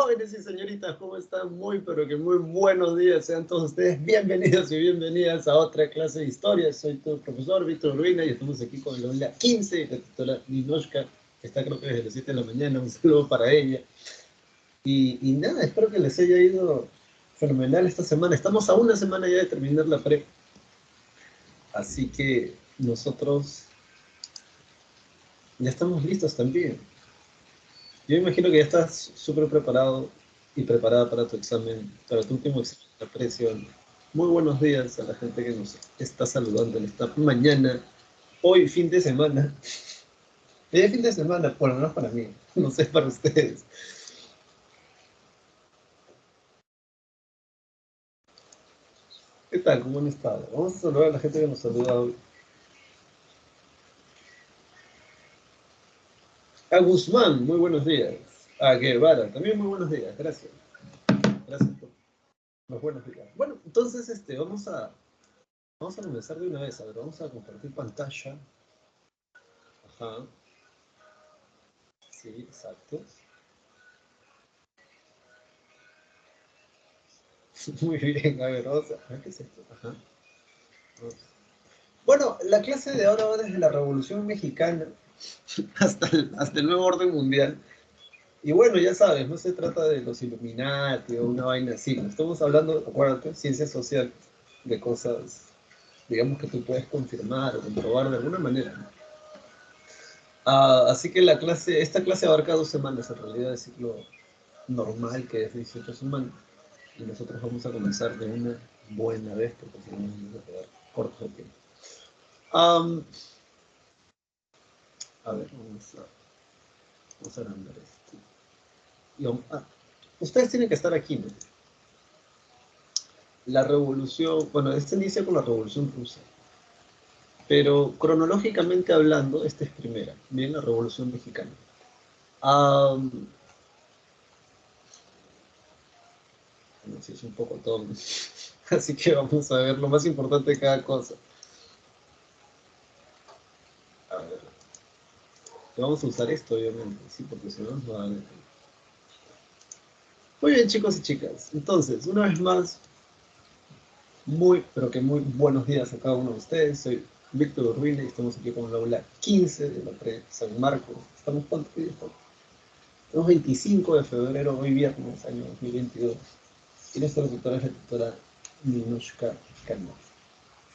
Jóvenes y señoritas, ¿cómo están? Muy, pero que muy buenos días. Sean todos ustedes bienvenidos y bienvenidas a otra clase de historia. Soy tu profesor, Víctor Urbina, y estamos aquí con la aula 15, la tutora Ninoshka, que está creo que desde las 7 de la mañana. Un saludo para ella. Y nada, espero que les haya ido fenomenal esta semana. Estamos a una semana ya de terminar la pre. Así que nosotros ya estamos listos también. Yo imagino que ya estás súper preparado y preparada para tu examen, para tu último examen de presión. Muy buenos días a la gente que nos está saludando en esta mañana, hoy fin de semana. Es fin de semana, por lo menos para mí, no sé para ustedes. ¿Qué tal? ¿Cómo han estado? Vamos a saludar a la gente que nos saluda hoy. A Guzmán, muy buenos días. A Guevara, también muy buenos días, gracias. Gracias por los buenos días. Bueno, entonces vamos a comenzar de una vez. A ver, vamos a compartir pantalla. Ajá. Sí, exacto. Muy bien, a ver, vamos a ver qué es esto. Ajá. Bueno, la clase de ahora va desde la Revolución Mexicana hasta el nuevo orden mundial. Y bueno, ya sabes, no se trata de los Illuminati o una vaina así. No estamos hablando, acuérdate, ciencia social, de cosas, digamos, que tú puedes confirmar o comprobar de alguna manera. Así que esta clase abarca 2 semanas en realidad de ciclo normal, que es 18 semanas. Y nosotros vamos a comenzar de una buena vez, porque si no nos vamos a quedar cortos de tiempo. A ver, vamos a agrandar esto. Ustedes tienen que estar aquí, ¿no? La revolución, bueno, este inicia con la revolución rusa, pero cronológicamente hablando, esta es primera, bien, la revolución mexicana. No sé, es un poco todo, así que vamos a ver lo más importante de cada cosa. A ver, vamos a usar esto, obviamente, sí, porque si no nos va a dar. Muy bien, chicos y chicas. Entonces, una vez más, muy, pero que muy buenos días a cada uno de ustedes. Soy Víctor Urbina y estamos aquí con la aula 15 de la pre San Marcos. ¿Estamos cuántos días? Estamos 25 de febrero, hoy viernes, año 2022. Y nuestra tutora es la tutora Ninoshka Khanna.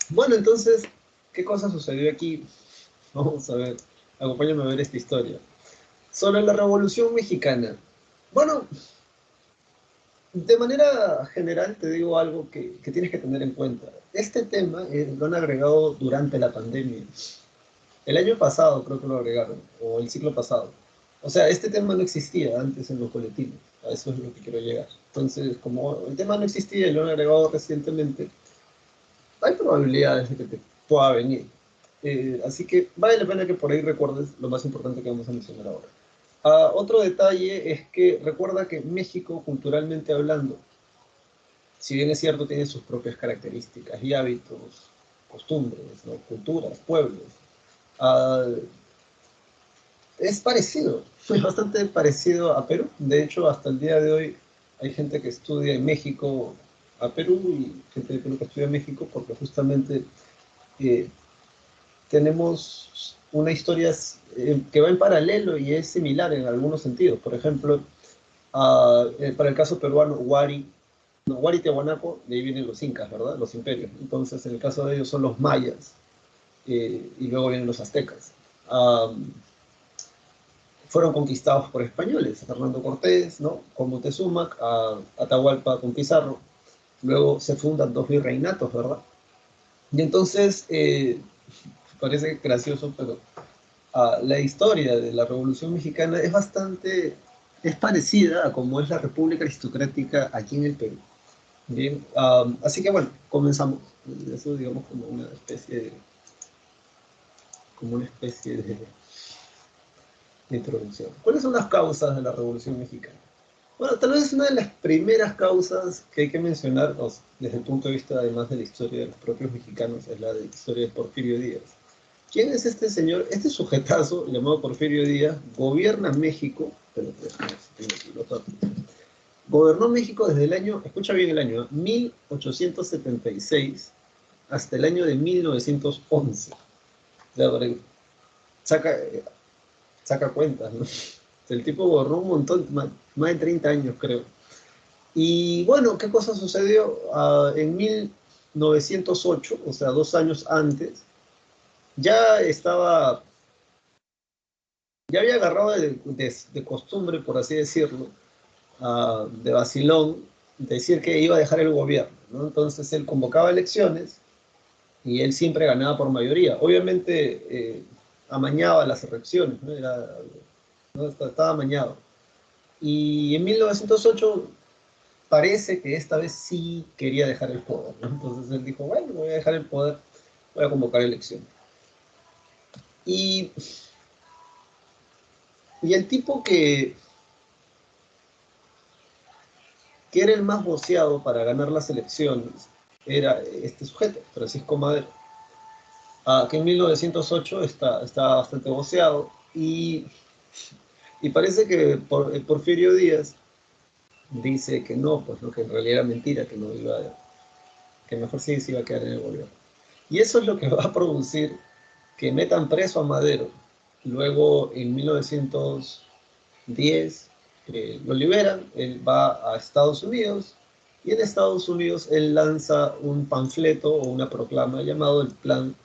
Bueno, entonces, ¿qué cosa sucedió aquí? Vamos a ver, acompáñame a ver esta historia. Sobre la Revolución Mexicana. Bueno, de manera general te digo algo que tienes que tener en cuenta. Este tema lo han agregado durante la pandemia. El año pasado creo que lo agregaron, o el ciclo pasado. O sea, este tema no existía antes en los boletines. A eso es lo que quiero llegar. Entonces, como el tema no existía y lo han agregado recientemente, hay probabilidades de que te pueda venir. Así que vale la pena que por ahí recuerdes lo más importante que vamos a mencionar ahora. Otro detalle es que recuerda que México, culturalmente hablando, si bien es cierto, tiene sus propias características y hábitos, costumbres, ¿no? Culturas, pueblos, uh, es parecido, es bastante parecido a Perú. De hecho, hasta el día de hoy hay gente que estudia en México a Perú y gente de Perú que estudia en México porque justamente eh, tenemos una historia que va en paralelo y es similar en algunos sentidos. Por ejemplo, para el caso peruano, Huari, no, Huari y Tiahuanaco, de ahí vienen los incas, ¿verdad? Los imperios. Entonces, en el caso de ellos son los mayas y luego vienen los aztecas. Fueron conquistados por españoles, Fernando Cortés, ¿no? Con Moctezuma, Atahualpa con Pizarro. Luego se fundan 2 virreinatos, ¿verdad? Y entonces, parece gracioso, pero la historia de la Revolución Mexicana es parecida a como es la República Aristocrática aquí en el Perú. Bien, así que bueno, comenzamos. Eso digamos como una especie de introducción. ¿Cuáles son las causas de la Revolución Mexicana? Bueno, tal vez una de las primeras causas que hay que mencionar, desde el punto de vista además de la historia de los propios mexicanos, es la de la historia de Porfirio Díaz. ¿Quién es este señor? Este sujetazo llamado Porfirio Díaz gobierna México, pero Gobernó México desde el año, escucha bien el año, 1876 hasta el año de 1911. O sea, saca, saca cuentas, ¿no? El tipo gobernó un montón, más de 30 años creo. Y bueno, ¿qué cosa sucedió? En 1908, o sea, 2 años antes, ya estaba, ya había agarrado de costumbre, por así decirlo, de vacilón, decir que iba a dejar el gobierno, ¿no? Entonces él convocaba elecciones y él siempre ganaba por mayoría. Obviamente amañaba las elecciones, ¿no? ¿no? Estaba amañado. Y en 1908 parece que esta vez sí quería dejar el poder, ¿no? Entonces él dijo, bueno, voy a dejar el poder, voy a convocar elecciones. Y, y el tipo que era el más voceado para ganar las elecciones era este sujeto, Francisco Madero, que en 1908 está bastante voceado y parece que Porfirio Díaz dice que no, pues no, que en realidad era mentira, que no iba que mejor sí se iba a quedar en el gobierno. Y eso es lo que va a producir que metan preso a Madero. Luego, en 1910, lo liberan, él va a Estados Unidos, y en Estados Unidos él lanza un panfleto o una proclama llamado el Plan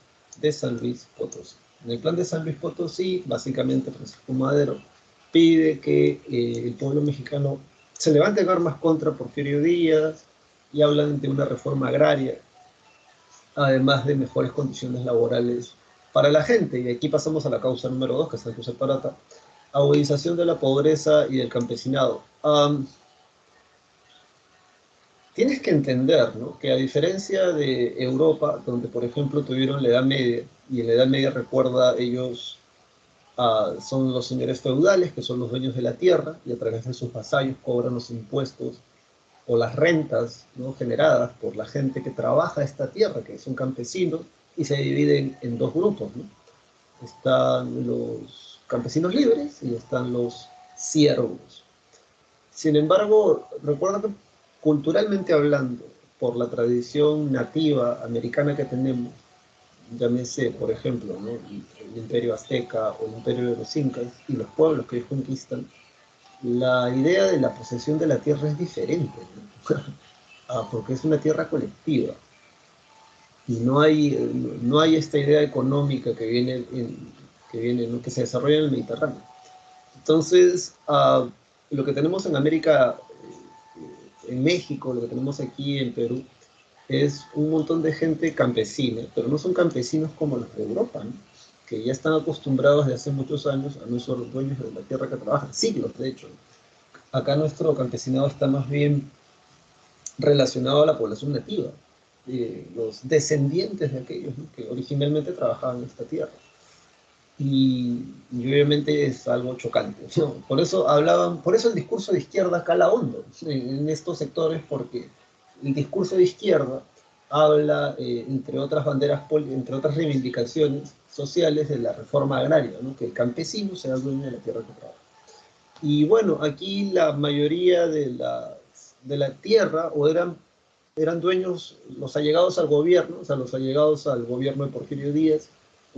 de San Luis Potosí. En el Plan de San Luis Potosí, básicamente Francisco Madero pide que el pueblo mexicano se levante en armas contra Porfirio Díaz y hablan de una reforma agraria, además de mejores condiciones laborales para la gente. Y aquí pasamos a la causa número 2, que es la causa parata, agudización de la pobreza y del campesinado. Tienes que entender, ¿no?, que a diferencia de Europa, donde por ejemplo tuvieron la Edad Media, y en la Edad Media, recuerda, ellos son los señores feudales, que son los dueños de la tierra, y a través de sus vasallos cobran los impuestos o las rentas, ¿no?, generadas por la gente que trabaja esta tierra, que son campesinos, y se dividen en dos grupos, ¿no? Están los campesinos libres y están los siervos. Sin embargo, recuerda que culturalmente hablando, por la tradición nativa americana que tenemos, llámese, por ejemplo, ¿no?, el imperio azteca o el imperio de los incas y los pueblos que ellos conquistan, la idea de la posesión de la tierra es diferente, ¿no? Porque es una tierra colectiva y no hay esta idea económica ¿no?, que se desarrolla en el Mediterráneo. Entonces, lo que tenemos en América, en México, lo que tenemos aquí en Perú, es un montón de gente campesina, pero no son campesinos como los de Europa, ¿no?, que ya están acostumbrados desde hace muchos años a no ser los dueños de la tierra que trabajan, siglos de hecho. Acá nuestro campesinado está más bien relacionado a la población nativa, los descendientes de aquellos, ¿no?, que originalmente trabajaban en esta tierra. Y obviamente es algo chocante, ¿no? Por eso el discurso de izquierda cala hondo en estos sectores, porque el discurso de izquierda habla, entre otras banderas, entre otras reivindicaciones sociales, de la reforma agraria, ¿no?, que el campesino sea dueño de la tierra que trabaja. Y bueno, aquí la mayoría de la tierra o eran dueños los allegados al gobierno, o sea, los allegados al gobierno de Porfirio Díaz,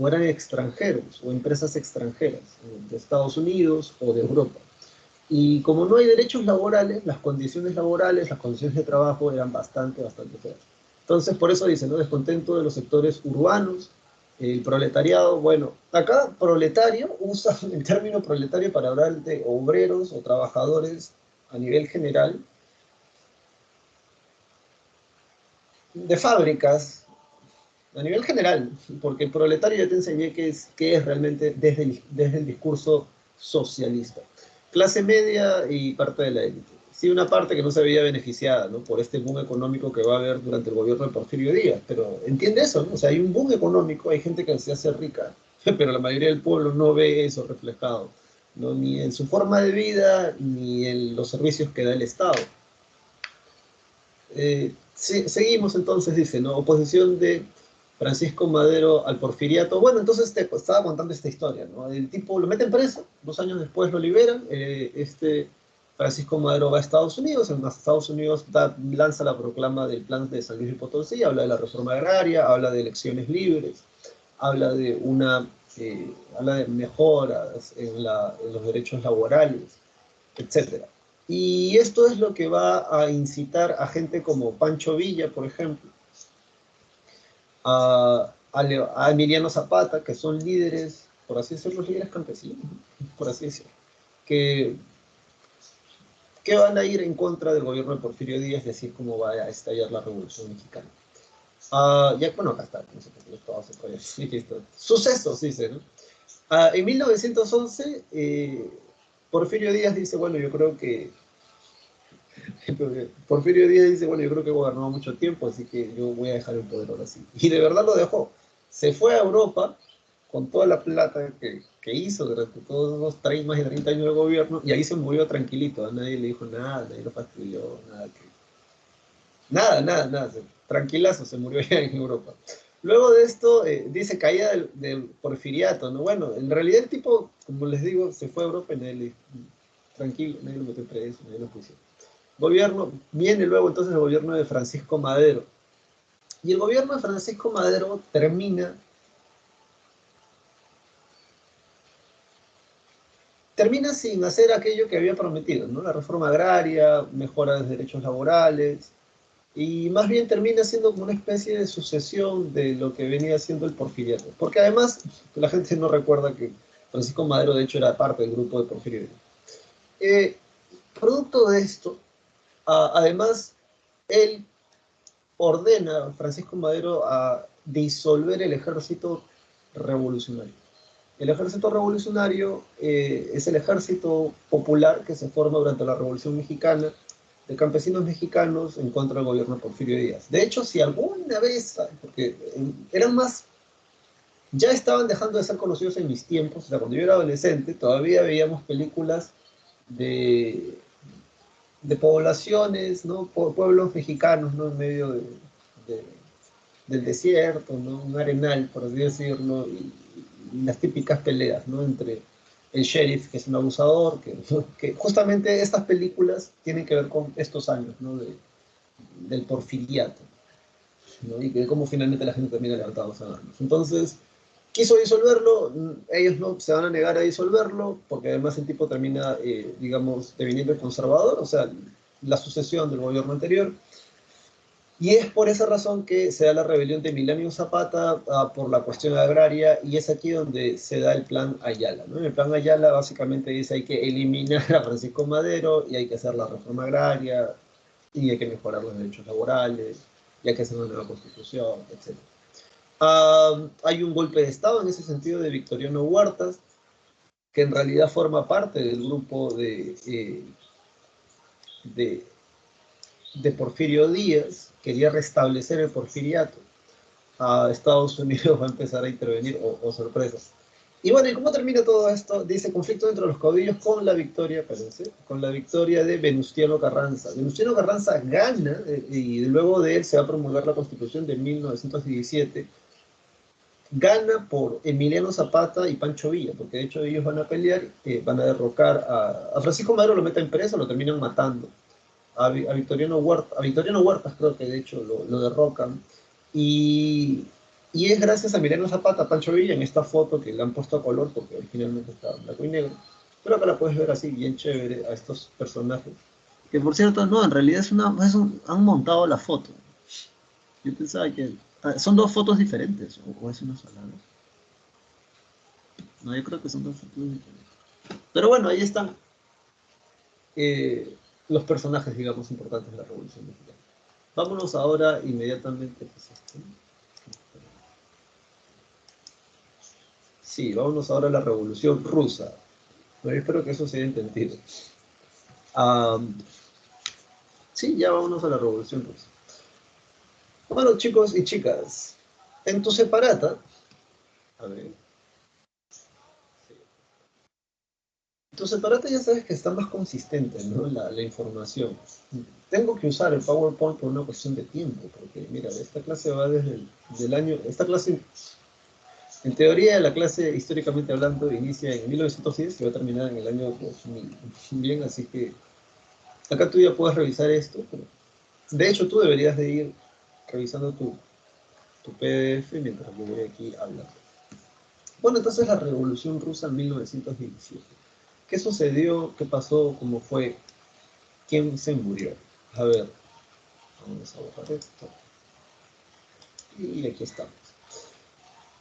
o eran extranjeros o empresas extranjeras, de Estados Unidos o de Europa. Y como no hay derechos laborales, las condiciones laborales, las condiciones de trabajo eran bastante feas. Entonces, por eso dicen, ¿no?, descontento de los sectores urbanos, el proletariado. Bueno, acá proletario usa el término proletario para hablar de obreros o trabajadores a nivel general, de fábricas, a nivel general, porque el proletario ya te enseñé que es realmente desde el discurso socialista. Clase media y parte de la élite. Sí, una parte que no se veía beneficiada, ¿no?, por este boom económico que va a haber durante el gobierno de Porfirio Díaz, pero entiende eso, ¿no? O sea, hay un boom económico, hay gente que se hace rica, pero la mayoría del pueblo no ve eso reflejado, ¿no?, ni en su forma de vida, ni en los servicios que da el Estado. Seguimos entonces, dice, ¿no?, oposición de Francisco Madero al porfiriato. Bueno, entonces te estaba contando esta historia, ¿no? El tipo lo meten preso, 2 años después lo liberan, Francisco Madero va a Estados Unidos, en Estados Unidos lanza la proclama del plan de San Luis Potosí, habla de la reforma agraria, habla de elecciones libres, habla de habla de mejoras en los derechos laborales, etc. Y esto es lo que va a incitar a gente como Pancho Villa, por ejemplo, a Emiliano Zapata, que son líderes, por así decirlo, líderes campesinos, por así decirlo, que van a ir en contra del gobierno de Porfirio Díaz y así es como va a estallar la Revolución Mexicana. Ya, bueno, acá está, no sé por qué todo se puede decir. Sucesos, dice, ¿no? En 1911, Porfirio Díaz dice, bueno, yo creo que Porfirio Díaz dice, bueno, yo creo que he gobernado mucho tiempo, así que yo voy a dejar el poder ahora sí. Y de verdad lo dejó. Se fue a Europa con toda la plata que hizo durante todos los más de 30 años de gobierno, y ahí se murió tranquilito. A nadie le dijo nada, nadie lo fastidió, nada. Tranquilazo, se murió ya en Europa. Luego de esto, dice caída del porfiriato, ¿no? Bueno, en realidad el tipo, como les digo, se fue a Europa y nadie le dijo, tranquilo, nadie lo metió preso, nadie lo puso. Viene luego entonces el gobierno de Francisco Madero. Y el gobierno de Francisco Madero termina sin hacer aquello que había prometido, ¿no? La reforma agraria, mejora de derechos laborales, y más bien termina siendo como una especie de sucesión de lo que venía siendo el porfiriato. Porque además, la gente no recuerda que Francisco Madero de hecho era parte del grupo de Porfirio. Producto de esto, además, él ordena, Francisco Madero, a disolver el ejército revolucionario. El ejército revolucionario es el ejército popular que se forma durante la Revolución Mexicana, de campesinos mexicanos en contra del gobierno de Porfirio Díaz. De hecho, si alguna vez, porque eran más, ya estaban dejando de ser conocidos en mis tiempos, o sea, cuando yo era adolescente, todavía veíamos películas de, de poblaciones, ¿no? Pueblos mexicanos, ¿no? En medio de, del desierto, ¿no? Un arenal, por así decirlo, y las típicas peleas, ¿no? Entre el sheriff, que es un abusador, que justamente estas películas tienen que ver con estos años, ¿no? Del porfiriato, ¿no? Y que cómo finalmente la gente termina levantándose a armas. Entonces, quiso disolverlo, ellos no se van a negar a disolverlo, porque además el tipo termina, digamos, deviniendo el conservador, o sea, la sucesión del gobierno anterior. Y es por esa razón que se da la rebelión de Emiliano Zapata por la cuestión agraria, y es aquí donde se da el plan Ayala, ¿no? El plan Ayala básicamente dice hay que eliminar a Francisco Madero y hay que hacer la reforma agraria y hay que mejorar los derechos laborales y hay que hacer una nueva constitución, etc. Hay un golpe de Estado en ese sentido de Victoriano Huertas, que en realidad forma parte del grupo de, de Porfirio Díaz, quería restablecer el porfiriato. A Estados Unidos va a empezar a intervenir, sorpresas. Y bueno, ¿y cómo termina todo esto? Dice, conflicto entre los caudillos con la victoria, parece, con la victoria de Venustiano Carranza. Venustiano Carranza gana, y luego de él se va a promulgar la Constitución de 1917, gana por Emiliano Zapata y Pancho Villa, porque de hecho ellos van a pelear, van a derrocar a Francisco Madero, lo meten preso, lo terminan matando. A Victoriano Huertas creo que de hecho lo derrocan. Y, y es gracias a Emiliano Zapata, Pancho Villa, en esta foto que le han puesto a color, porque originalmente estaba en blanco y negro. Pero acá la puedes ver así, bien chévere, a estos personajes. Que por cierto, no, en realidad han montado la foto. Yo pensaba que son dos fotos diferentes, o es una sola, ¿no? No, yo creo que son dos fotos diferentes. Pero bueno, ahí están los personajes, digamos, importantes de la Revolución Mexicana. Vámonos ahora inmediatamente. Sí, vámonos ahora a la Revolución Rusa. Pero yo espero que eso se haya entendido. Sí, ya vámonos a la Revolución Rusa. Bueno, chicos y chicas, en tu separata, a ver, tu separata ya sabes que está más consistente, ¿no? La información. Tengo que usar el PowerPoint por una cuestión de tiempo, porque mira, esta clase va desde el año, esta clase, en teoría la clase históricamente hablando inicia en 1910 y va a terminar en el año 2000. Bien, así que Acá tú ya puedes revisar esto. De hecho, tú deberías de ir revisando tu PDF mientras yo voy aquí hablando. Bueno, entonces la Revolución Rusa en 1917. ¿Qué sucedió? ¿Qué pasó? ¿Cómo fue? ¿Quién se murió? A ver, vamos a borrar esto. Y aquí estamos.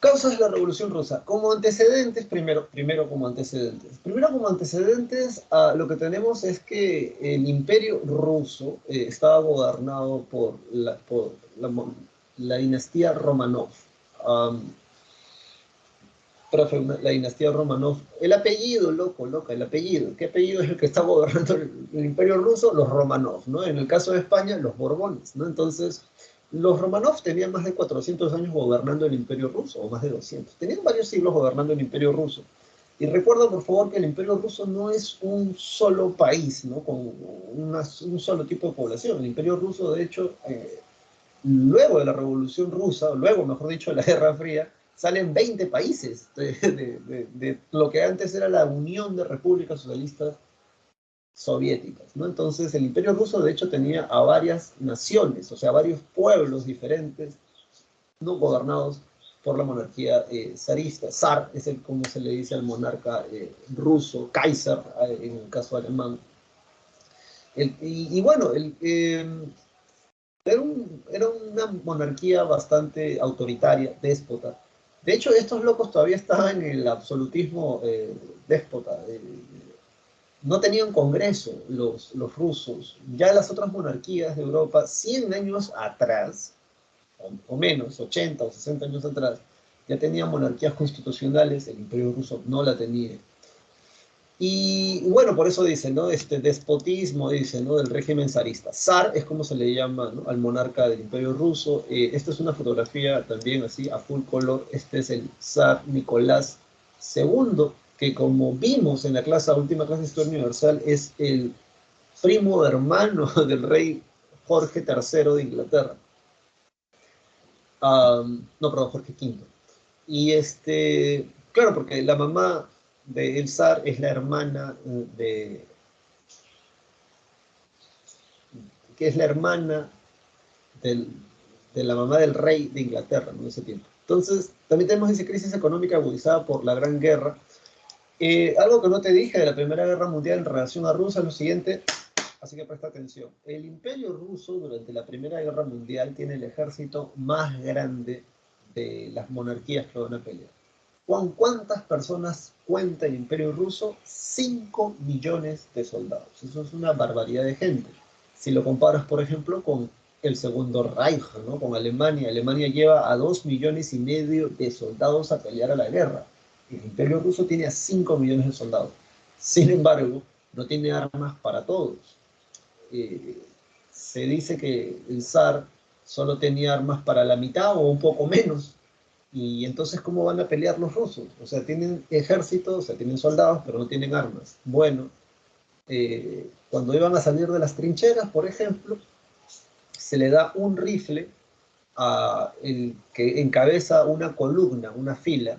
Causas de la Revolución Rusa. Como antecedentes, primero como antecedentes. Primero como antecedentes, lo que tenemos es que el Imperio Ruso estaba gobernado por la dinastía Romanov. Um, la dinastía Romanov. El apellido, loca, el apellido. ¿Qué apellido es el que está gobernando el Imperio Ruso? Los Romanov, ¿no? En el caso de España, los Borbones, ¿no? Entonces, los Romanov tenían más de 400 años gobernando el Imperio Ruso, o más de 200. Tenían varios siglos gobernando el Imperio Ruso. Y recuerda, por favor, que el Imperio Ruso no es un solo país, ¿no? Con un solo tipo de población. El Imperio Ruso, de hecho, luego de la Revolución Rusa, o luego, mejor dicho, de la Guerra Fría, salen 20 países de lo que antes era la Unión de Repúblicas Socialistas Soviéticas, ¿no? Entonces, el Imperio Ruso, de hecho, tenía a varias naciones, o sea, varios pueblos diferentes, no gobernados por la monarquía zarista. Zar es el, como se le dice al monarca ruso, Kaiser en el caso alemán. Bueno, era una monarquía bastante autoritaria, déspota. De hecho, estos locos todavía estaban en el absolutismo déspota. No tenían congreso los rusos. Ya las otras monarquías de Europa, 100 años atrás, o menos, 80 o 60 años atrás, ya tenían monarquías constitucionales, el Imperio Ruso no la tenía. Y bueno, por eso dice, ¿no? Este despotismo, dice, ¿no? Del régimen zarista. Zar es como se le llama, ¿no? Al monarca del Imperio Ruso. Esta es una fotografía también así, a full color. Este es el zar Nicolás II, que como vimos en la última clase de Historia Universal, es el primo hermano del rey Jorge III de Inglaterra. No, perdón, Jorge V. Y claro, porque la mamá del zar es la hermana que es la hermana del, de la mamá del rey de Inglaterra, ¿no? En ese tiempo. Entonces, también tenemos esa crisis económica agudizada por la Gran Guerra. Algo que no te dije de la Primera Guerra Mundial en relación a Rusia es lo siguiente, así que presta atención. El Imperio Ruso durante la Primera Guerra Mundial tiene el ejército más grande de las monarquías que van a pelear. ¿Con cuántas personas cuenta el Imperio Ruso? 5 millones de soldados. Eso es una barbaridad de gente. Si lo comparas, por ejemplo, con el Segundo Reich, ¿no? Con Alemania. Alemania lleva a 2,5 millones de soldados a pelear a la guerra. El Imperio Ruso tiene a 5 millones de soldados. Sin embargo, no tiene armas para todos. Se dice que el zar solo tenía armas para la mitad o un poco menos. Y entonces, ¿cómo van a pelear los rusos? O sea, tienen ejércitos, o sea, tienen soldados, pero no tienen armas. Bueno, cuando iban a salir de las trincheras, por ejemplo, se le da un rifle a el que encabeza una columna, una fila,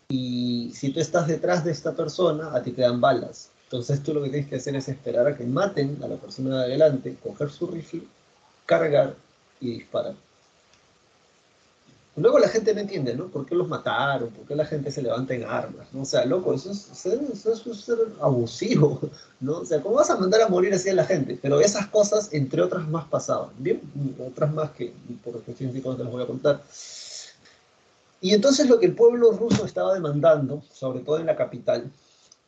y si tú estás detrás de esta persona, a ti te dan balas. Entonces tú lo que tienes que hacer es esperar a que maten a la persona de adelante, coger su rifle, cargar y disparar. Luego la gente no entiende, ¿no? ¿Por qué los mataron? ¿Por qué la gente se levanta en armas? ¿No? O sea, loco, eso es ser abusivo, ¿no? O sea, ¿cómo vas a mandar a morir así a la gente? Pero esas cosas, entre otras más, pasaban, ¿bien? Otras más que, por cuestiones de cosas te las voy a contar. Y entonces lo que el pueblo ruso estaba demandando, sobre todo en la capital,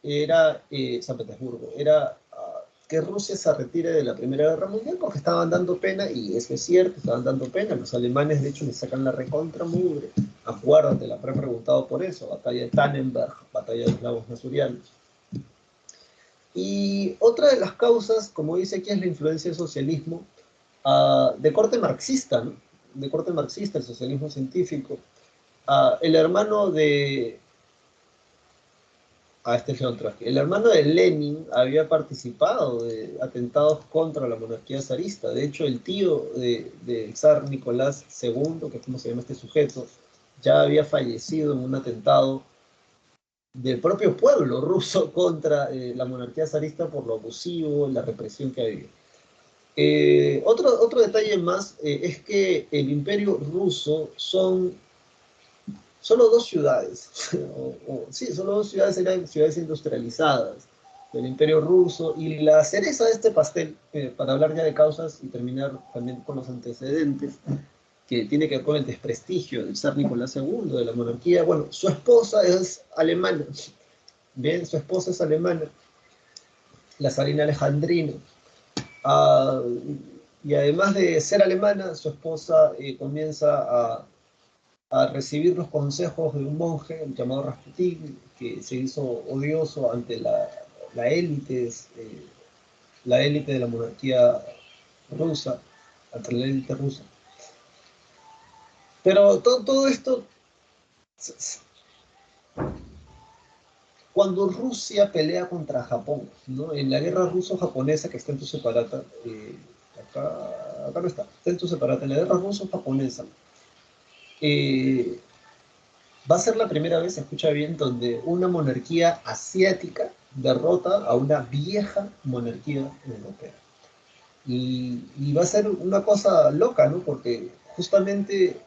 era San Petersburgo, era que Rusia se retire de la Primera Guerra Mundial porque estaban dando pena, y eso es cierto, estaban dando pena. Los alemanes, de hecho, le sacan la recontra mugre. Acuérdate, la habré preguntado por eso, batalla de Tannenberg, batalla de los lagos masurianos. Y otra de las causas, como dice aquí, es la influencia del socialismo de corte marxista, ¿no? De corte marxista, el socialismo científico. El hermano de León Trotsky. El hermano de Lenin había participado de atentados contra la monarquía zarista. De hecho, el tío del zar Nicolás II, que es como se llama este sujeto, ya había fallecido en un atentado del propio pueblo ruso contra la monarquía zarista por lo abusivo, la represión que había. Otro detalle más es que el imperio ruso son solo dos ciudades, sí, solo dos ciudades eran ciudades industrializadas del imperio ruso, y la cereza de este pastel, para hablar ya de causas y terminar también con los antecedentes, que tiene que ver con el desprestigio del zar Nicolás II, de la monarquía. Bueno, su esposa es alemana, bien, su esposa es alemana, la zarina Alejandrina. Ah, y además de ser alemana, su esposa comienza a recibir los consejos de un monje llamado Rasputín, que se hizo odioso ante la élite, la élite de la monarquía rusa, ante la élite rusa. Pero todo esto, cuando Rusia pelea contra Japón, ¿no? En la guerra ruso-japonesa que está en tu separata, acá no está en tu separata, en la guerra ruso-japonesa, eh, va a ser la primera vez, se escucha bien, donde una monarquía asiática derrota a una vieja monarquía europea. Y va a ser una cosa loca, ¿no? Porque justamente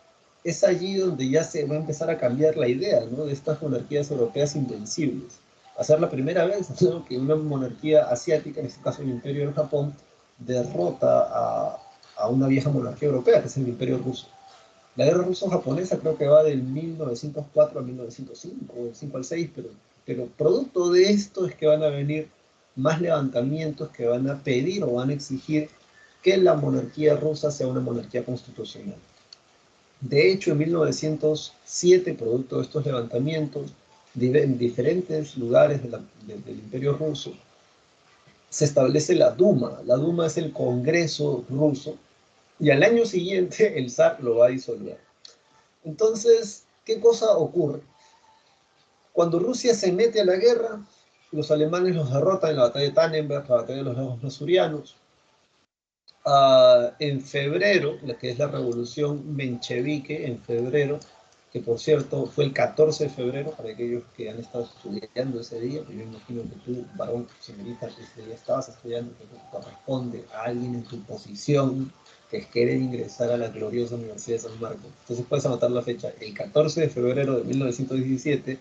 es allí donde ya se va a empezar a cambiar la idea, ¿no? De estas monarquías europeas invencibles. Va a ser la primera vez, ¿no? Que una monarquía asiática, en este caso el Imperio del Japón, derrota a una vieja monarquía europea, que es el Imperio Ruso. La guerra ruso-japonesa creo que va del 1904 al 1905, o del 5 al 6, pero producto de esto es que van a venir más levantamientos que van a pedir o van a exigir que la monarquía rusa sea una monarquía constitucional. De hecho, en 1907, producto de estos levantamientos, en diferentes lugares del Imperio Ruso, se establece la Duma. La Duma es el Congreso ruso, y al año siguiente el zar lo va a disolver. Entonces, ¿qué cosa ocurre? Cuando Rusia se mete a la guerra, los alemanes los derrotan en la batalla de Tannenberg, la batalla de los lagos masurianos. En febrero, la que es la revolución menchevique, en febrero, que por cierto fue el 14 de febrero, para aquellos que han estado estudiando ese día, yo imagino que tú, varón, señorita, que ese día estabas estudiando, que corresponde a alguien en tu posición, que es querer ingresar a la gloriosa Universidad de San Marcos. Entonces puedes anotar la fecha, el 14 de febrero de 1917,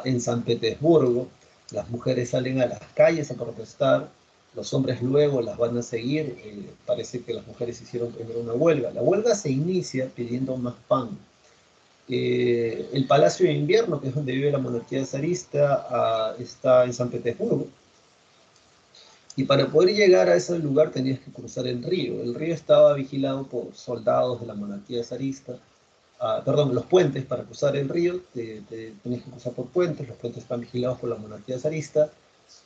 en San Petersburgo, las mujeres salen a las calles a protestar, los hombres luego las van a seguir, parece que las mujeres hicieron primero una huelga. La huelga se inicia pidiendo más pan. El Palacio de Invierno, que es donde vive la monarquía zarista, está en San Petersburgo. Y para poder llegar a ese lugar tenías que cruzar el río. El río estaba vigilado por soldados de la monarquía zarista. Perdón, los puentes para cruzar el río, tenías que cruzar por puentes, los puentes están vigilados por la monarquía zarista.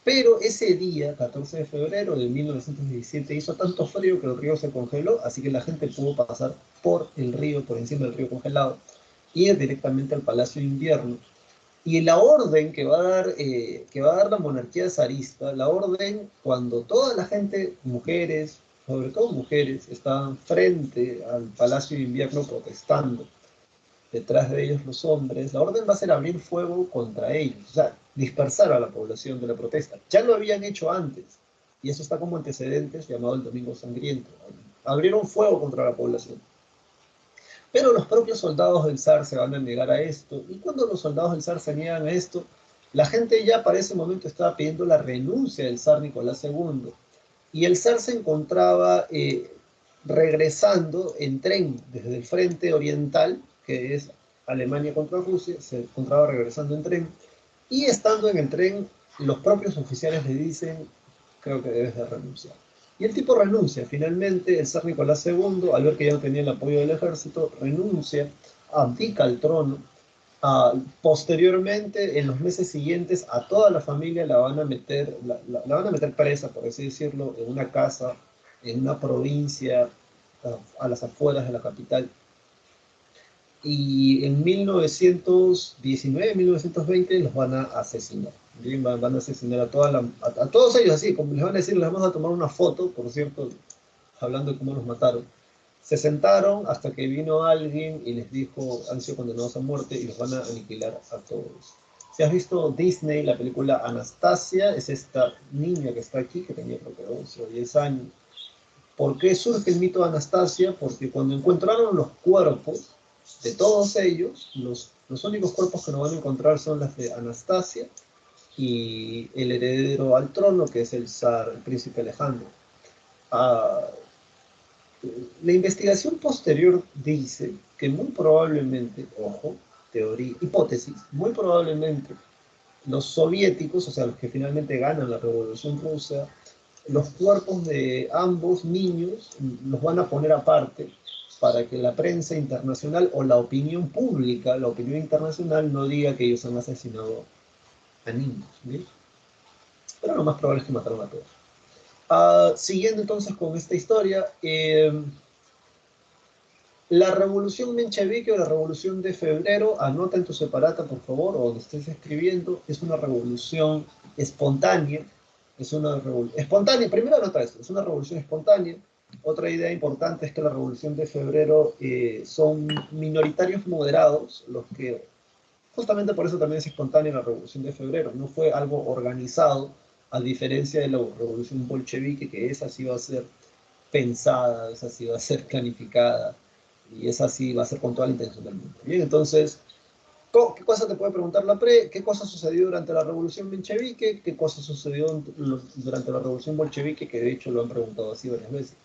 Pero ese día, 14 de febrero de 1917, hizo tanto frío que el río se congeló, así que la gente pudo pasar por el río, por encima del río congelado, y ir directamente al Palacio de Invierno. Y la orden que va a dar la monarquía zarista, la orden cuando toda la gente, mujeres, sobre todo mujeres, estaban frente al Palacio de Invierno protestando, detrás de ellos los hombres, la orden va a ser abrir fuego contra ellos, o sea, dispersar a la población de la protesta. Ya lo habían hecho antes, y eso está como antecedentes, llamado el Domingo Sangriento. Abrieron fuego contra la población. Pero los propios soldados del zar se van a negar a esto, y cuando los soldados del zar se niegan a esto, la gente ya para ese momento estaba pidiendo la renuncia del zar Nicolás II, y el zar se encontraba regresando en tren desde el frente oriental, que es Alemania contra Rusia, se encontraba regresando en tren, y estando en el tren, los propios oficiales le dicen, creo que debes de renunciar. Y el tipo renuncia. Finalmente, el zar Nicolás II, al ver que ya no tenía el apoyo del ejército, renuncia, abdica al trono. Posteriormente, en los meses siguientes, a toda la familia la van a meter, la van a meter presa, por así decirlo, en una casa, en una provincia, a las afueras de la capital. Y en 1919, 1920 los van a asesinar. Bien, van a asesinar a todos ellos así, como les van a decir, les vamos a tomar una foto, por cierto, hablando de cómo los mataron. Se sentaron hasta que vino alguien y les dijo, han sido condenados a muerte y los van a aniquilar a todos. Si has visto Disney, la película Anastasia, es esta niña que está aquí, que tenía creo que 11 o 10 años. ¿Por qué surge el mito de Anastasia? Porque cuando encontraron los cuerpos de todos ellos, los únicos cuerpos que no van a encontrar son las de Anastasia y el heredero al trono, que es el zar, el príncipe Alejandro. Ah, la investigación posterior dice que muy probablemente, ojo, teoría, hipótesis, muy probablemente los soviéticos, o sea, los que finalmente ganan la Revolución Rusa, los cuerpos de ambos niños los van a poner aparte para que la prensa internacional o la opinión pública, la opinión internacional, no diga que ellos han asesinado a niños. ¿Bien? Pero lo más probable es que mataron a todos. Siguiendo entonces con esta historia, la revolución menchevique o la revolución de febrero, anota en tu separata, por favor, o donde estés escribiendo, es una revolución espontánea. Es una revolución espontánea, primero anota esto, es una revolución espontánea. Otra idea importante es que la revolución de febrero son minoritarios moderados, los que, justamente por eso también es espontánea la revolución de febrero, no fue algo organizado, a diferencia de la revolución bolchevique, que esa sí va a ser pensada, esa sí va a ser planificada, y esa sí va a ser con toda la intención del mundo. Bien, entonces, ¿qué cosa te puede preguntar la PRE? ¿Qué cosa sucedió durante la revolución menchevique? ¿Qué cosa sucedió durante la revolución bolchevique? Que de hecho lo han preguntado así varias veces.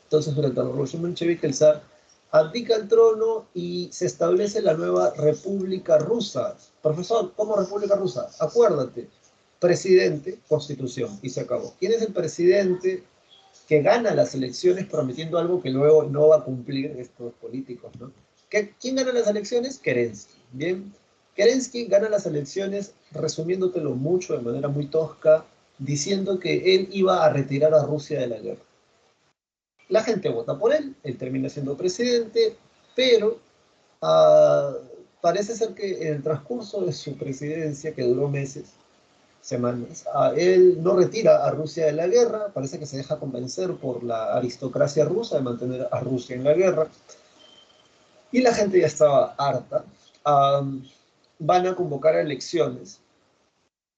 Entonces, durante la revolución menchevique, el zar abdica el trono y se establece la nueva República Rusa. Profesor, ¿cómo República Rusa? Acuérdate, presidente, constitución, y se acabó. ¿Quién es el presidente que gana las elecciones prometiendo algo que luego no va a cumplir estos políticos, ¿no? ¿Quién gana las elecciones? Kerensky, ¿bien? Kerensky gana las elecciones, resumiéndotelo mucho, de manera muy tosca, diciendo que él iba a retirar a Rusia de la guerra. La gente vota por él termina siendo presidente, pero parece ser que en el transcurso de su presidencia, que duró meses, semanas, él no retira a Rusia de la guerra, parece que se deja convencer por la aristocracia rusa de mantener a Rusia en la guerra, y la gente ya estaba harta. Van a convocar a elecciones,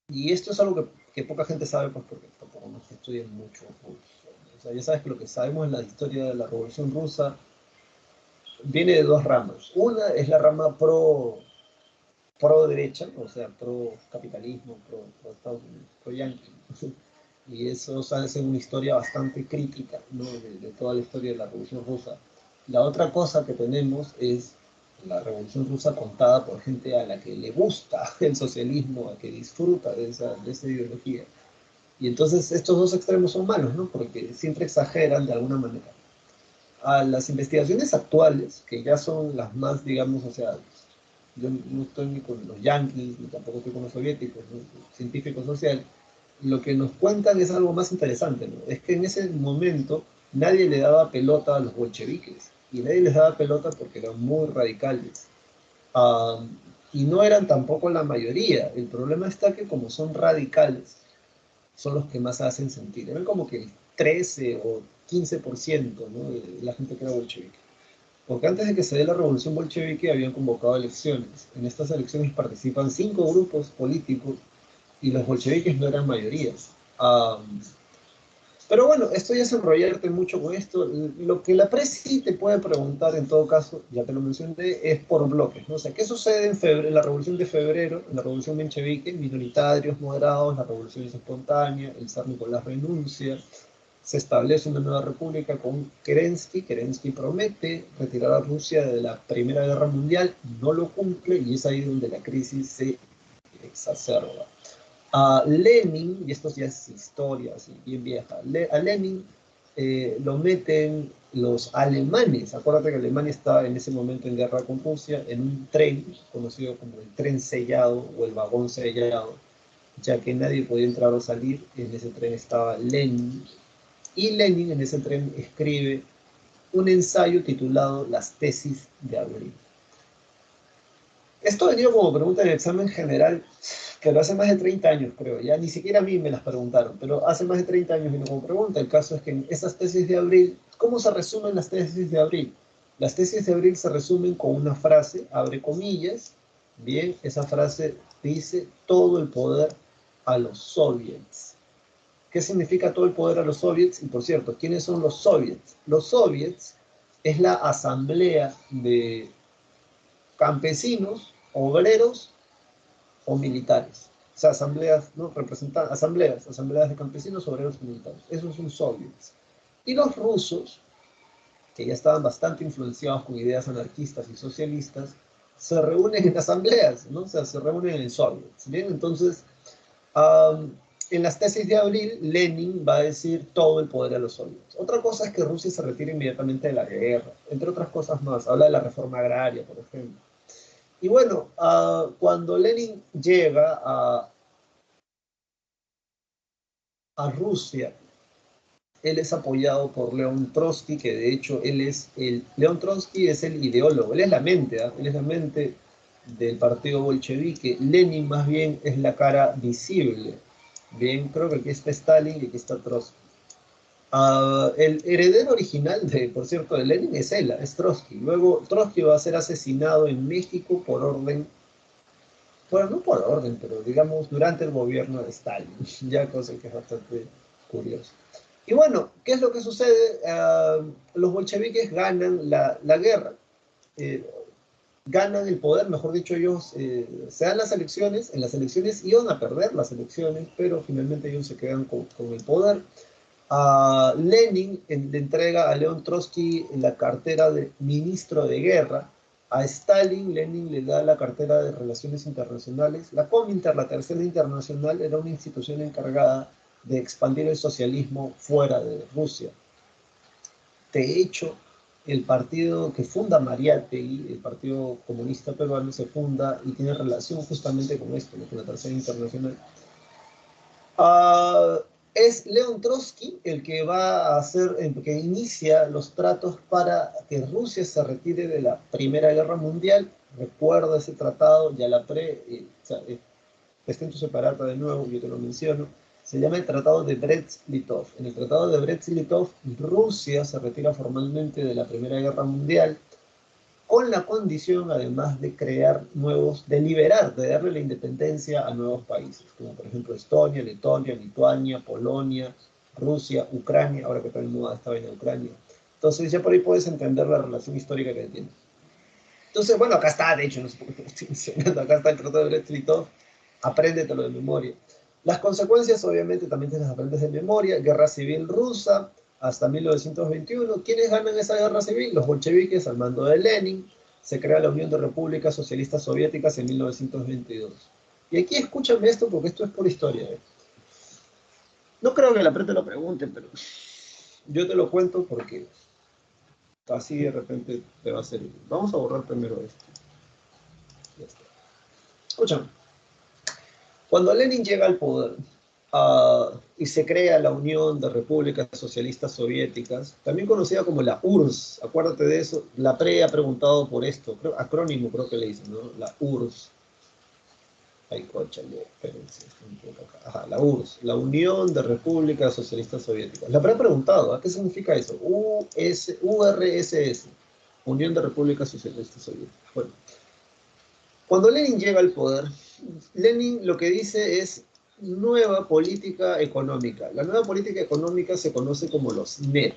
y esto es algo que poca gente sabe, pues porque tampoco nos estudian mucho ruso. O sea, ya sabes que lo que sabemos en la historia de la Revolución Rusa viene de dos ramas. Una es la rama pro derecha, o sea, pro capitalismo, pro Estados Unidos, pro Yankee. Y eso hace una historia bastante crítica, ¿no? De toda la historia de la Revolución Rusa. La otra cosa que tenemos es la Revolución Rusa contada por gente a la que le gusta el socialismo, a que disfruta de esa ideología. Y entonces estos dos extremos son malos, ¿no? Porque siempre exageran de alguna manera. A las investigaciones actuales, que ya son las más, digamos, o sea, yo no estoy ni con los yanquis, ni tampoco estoy con los soviéticos, ¿no? Científicos sociales, lo que nos cuentan es algo más interesante, ¿no? Es que en ese momento nadie le daba pelota a los bolcheviques, y nadie les daba pelota porque eran muy radicales. Um, y no eran tampoco la mayoría. El problema está que como son radicales, son los que más hacen sentir. Eran como que el 13 o 15%, ¿no? De la gente que era bolchevique. Porque antes de que se dé la revolución bolchevique habían convocado elecciones. En estas elecciones participan 5 grupos políticos y los bolcheviques no eran mayorías. Pero bueno, esto ya es enrollarte mucho con esto. Lo que la presi te puede preguntar en todo caso, ya te lo mencioné, es por bloques, ¿no? O sea, ¿qué sucede en febrero, en la revolución de febrero, en la revolución menchevique? Minoritarios, moderados, la revolución es espontánea, el zar Nicolás renuncia, se establece una nueva república con Kerensky. Kerensky promete retirar a Rusia de la Primera Guerra Mundial, no lo cumple y es ahí donde la crisis se exacerba. A Lenin, y esto ya es historia así, bien vieja, a Lenin lo meten los alemanes. Acuérdate que Alemania estaba en ese momento en guerra con Rusia, en un tren conocido como el tren sellado o el vagón sellado, ya que nadie podía entrar o salir. En ese tren estaba Lenin, y Lenin en ese tren escribe un ensayo titulado Las tesis de Abril. Esto venía como pregunta en el examen general, que lo hace más de 30 años, creo. Ya ni siquiera a mí me las preguntaron, pero hace más de 30 años vino como pregunta. El caso es que en esas tesis de Abril, ¿cómo se resumen las tesis de Abril? Las tesis de Abril se resumen con una frase, abre comillas, bien, esa frase dice todo el poder a los soviets. ¿Qué significa todo el poder a los soviets? Y por cierto, ¿quiénes son los soviets? Los soviets es la asamblea de campesinos, obreros o militares. O sea, asambleas, ¿no? Asambleas de campesinos, obreros y militares. Esos son soviets. Y los rusos, que ya estaban bastante influenciados con ideas anarquistas y socialistas, se reúnen en asambleas, ¿no? O sea, se reúnen en soviets. Bien, entonces, en las tesis de abril, Lenin va a decir todo el poder a los soviets. Otra cosa es que Rusia se retira inmediatamente de la guerra, entre otras cosas más. Habla de la reforma agraria, por ejemplo. Y bueno, cuando Lenin llega a Rusia, él es apoyado por León Trotsky, que de hecho León Trotsky es el ideólogo, él es la mente, ¿eh? Él es la mente del partido bolchevique. Lenin más bien es la cara visible. Bien, creo que aquí está Stalin y aquí está Trotsky. El heredero original, por cierto, de Lenin es él, es Trotsky. Luego Trotsky va a ser asesinado en México por orden, bueno, no por orden, pero digamos durante el gobierno de Stalin, ya cosa que es bastante curioso. Y bueno, ¿qué es lo que sucede? Los bolcheviques ganan la guerra, eh, ganan el poder, mejor dicho, ellos se dan las elecciones, en las elecciones iban a perder las elecciones, pero finalmente ellos se quedan con el poder. Lenin le entrega a León Trotsky la cartera de ministro de guerra. A Stalin, Lenin le da la cartera de Relaciones Internacionales. La Cominter, la Tercera Internacional, era una institución encargada de expandir el socialismo fuera de Rusia. De hecho, el partido que funda Mariátegui, el Partido Comunista Peruano, se funda y tiene relación justamente con esto, con la Tercera Internacional. Uh, es León Trotsky el que va a hacer, el que inicia los tratos para que Rusia se retire de la Primera Guerra Mundial. Recuerda ese tratado, ya la o sea, está en tu separata de nuevo, yo te lo menciono. Se llama el Tratado de Brest-Litov. En el Tratado de Brest-Litov, Rusia se retira formalmente de la Primera Guerra Mundial, con la condición además de crear nuevos, de liberar, de darle la independencia a nuevos países, como por ejemplo Estonia, Letonia, Lituania, Polonia, Rusia, Ucrania, ahora que está en moda esta vaina de Ucrania. Entonces ya por ahí puedes entender la relación histórica que tiene. Entonces, bueno, acá está, de hecho, no sé por qué lo estoy mencionando, acá está el Tratado de Brest-Litov, apréndetelo de memoria. Las consecuencias, obviamente, también te las aprendes de memoria. Guerra civil rusa hasta 1921. ¿Quiénes ganan esa guerra civil? Los bolcheviques al mando de Lenin. Se crea la Unión de Repúblicas Socialistas Soviéticas en 1922. Y aquí escúchame esto porque esto es por historia. No creo que la te lo pregunte, pero yo te lo cuento porque así de repente te va a servir. Vamos a borrar primero esto. Ya está. Escúchame. Cuando Lenin llega al poder y se crea la Unión de Repúblicas Socialistas Soviéticas, también conocida como la URSS, acuérdate de eso, la PRE ha preguntado por esto, acrónimo creo que le dicen, ¿no? La URSS. Ay, cóchale, espérense, ajá, la URSS, la Unión de Repúblicas Socialistas Soviéticas. La PRE ha preguntado, ¿a qué significa eso? URSS, Unión de Repúblicas Socialistas Soviéticas. Bueno, cuando Lenin llega al poder, Lenin lo que dice es nueva política económica. La nueva política económica se conoce como los NEP,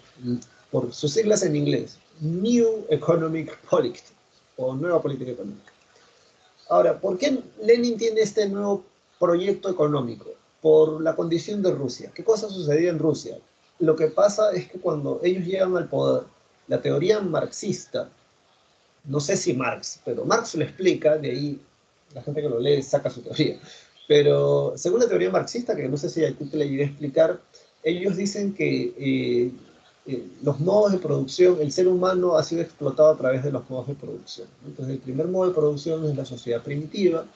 por sus siglas en inglés, New Economic Policy, o Nueva Política Económica. Ahora, ¿por qué Lenin tiene este nuevo proyecto económico? Por la condición de Rusia. ¿Qué cosa sucedía en Rusia? Lo que pasa es que cuando ellos llegan al poder, la teoría marxista, no sé si Marx, pero Marx lo explica, de ahí la gente que lo lee saca su teoría. Pero según la teoría marxista, que no sé si a ti te la llegué a explicar, ellos dicen que los modos de producción, el ser humano ha sido explotado a través de los modos de producción. Entonces, el primer modo de producción es la sociedad primitiva.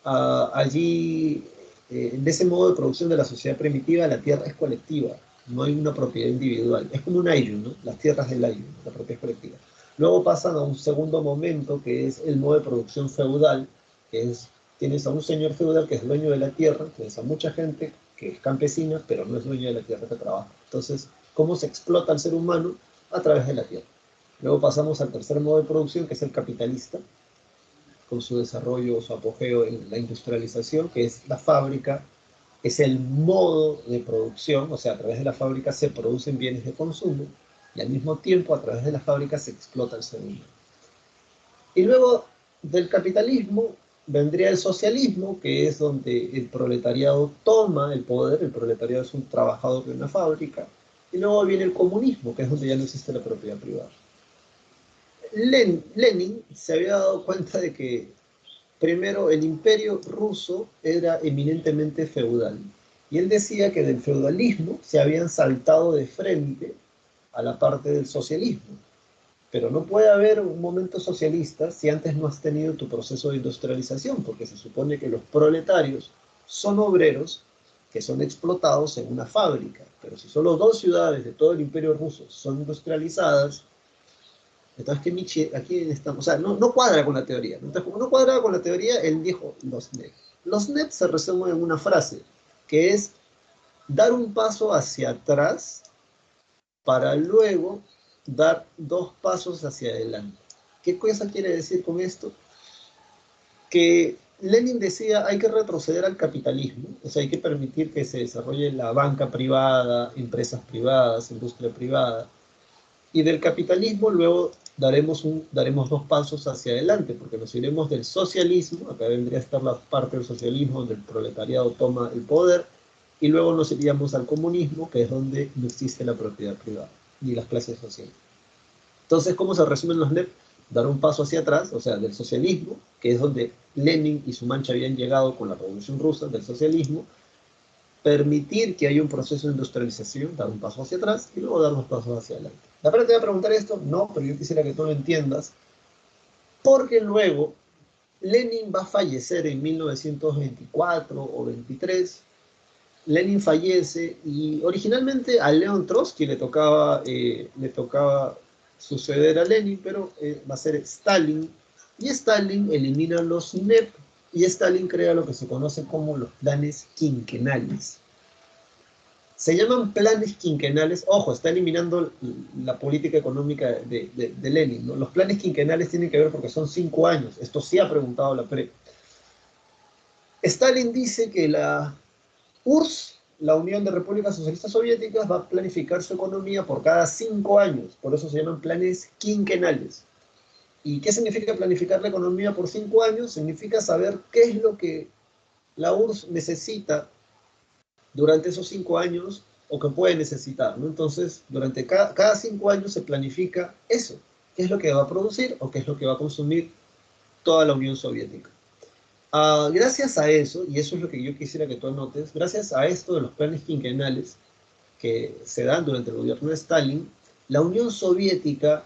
Allí, en ese modo de producción de la sociedad primitiva, la tierra es colectiva, no hay una propiedad individual. Es como un ayllu, ¿no? Las tierras del ayllu, la propiedad es colectiva. Luego pasan a un segundo momento, que es el modo de producción feudal, que es, tienes a un señor feudal que es dueño de la tierra, tienes a mucha gente que es campesina, pero no es dueño de la tierra que trabaja. Entonces, ¿cómo se explota al ser humano? A través de la tierra. Luego pasamos al tercer modo de producción, que es el capitalista, con su desarrollo, su apogeo en la industrialización, que es la fábrica, es el modo de producción, o sea, a través de la fábrica se producen bienes de consumo y al mismo tiempo a través de la fábrica se explota el ser humano. Y luego del capitalismo vendría el socialismo, que es donde el proletariado toma el poder, el proletariado es un trabajador de una fábrica, y luego viene el comunismo, que es donde ya no existe la propiedad privada. Lenin se había dado cuenta de que primero el imperio ruso era eminentemente feudal, y él decía que del feudalismo se habían saltado de frente a la parte del socialismo. Pero no puede haber un momento socialista si antes no has tenido tu proceso de industrialización, porque se supone que los proletarios son obreros que son explotados en una fábrica. Pero si solo 2 ciudades de todo el imperio ruso son industrializadas, entonces aquí estamos, o sea, no cuadra con la teoría. Entonces, como no cuadra con la teoría, él dijo los NEP. Los NEP se resumen en una frase, que es dar un paso hacia atrás para luego dar 2 pasos hacia adelante. ¿Qué cosa quiere decir con esto? Que Lenin decía hay que retroceder al capitalismo, o sea, hay que permitir que se desarrolle la banca privada, empresas privadas, industria privada, y del capitalismo luego daremos 2 pasos hacia adelante, porque nos iremos del socialismo, acá vendría a estar la parte del socialismo donde el proletariado toma el poder, y luego nos iríamos al comunismo, que es donde no existe la propiedad privada, ni las clases sociales. Entonces, ¿cómo se resumen los NEP? Dar un paso hacia atrás, o sea, del socialismo, que es donde Lenin y su mancha habían llegado con la Revolución Rusa, del socialismo, permitir que haya un proceso de industrialización, dar un paso hacia atrás y luego dar 2 pasos hacia adelante. ¿La verdad te voy a preguntar esto? No, pero yo quisiera que tú lo entiendas, porque luego Lenin va a fallecer en 1924 o 23. Lenin fallece y originalmente a León Trotsky le tocaba suceder a Lenin, pero va a ser Stalin. Y Stalin elimina los NEP y Stalin crea lo que se conoce como los planes quinquenales. Se llaman planes quinquenales, ojo, está eliminando la política económica de Lenin, ¿no? Los planes quinquenales tienen que ver porque son 5 años, esto sí ha preguntado la PRE. Stalin dice que la URSS, la Unión de Repúblicas Socialistas Soviéticas, va a planificar su economía por cada 5 años, por eso se llaman planes quinquenales. ¿Y qué significa planificar la economía por 5 años? Significa saber qué es lo que la URSS necesita durante esos 5 años o que puede necesitar, ¿no? Entonces, durante cada 5 años se planifica eso, qué es lo que va a producir o qué es lo que va a consumir toda la Unión Soviética. Gracias a eso, y eso es lo que yo quisiera que tú anotes, gracias a esto de los planes quinquenales que se dan durante el gobierno de Stalin, la Unión Soviética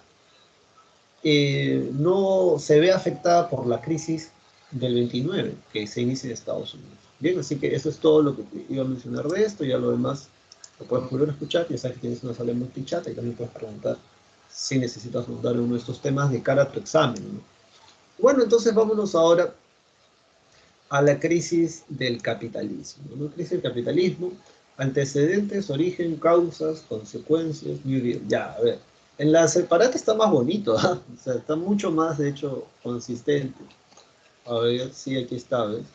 no se ve afectada por la crisis del 29 que se inicia en Estados Unidos. Bien, así que eso es todo lo que te iba a mencionar de esto, ya lo demás lo puedes volver a escuchar, ya sabes que tienes una sala multichat y también puedes preguntar si necesitas abordar uno de estos temas de cara a tu examen, ¿no? Bueno, entonces vámonos ahora a la crisis del capitalismo, ¿no? Crisis del capitalismo, antecedentes, origen, causas, consecuencias, New Deal. Ya, a ver, en la separata está más bonito, ¿eh? O sea, está mucho más, de hecho, consistente. A ver, sí, aquí está, ¿ves?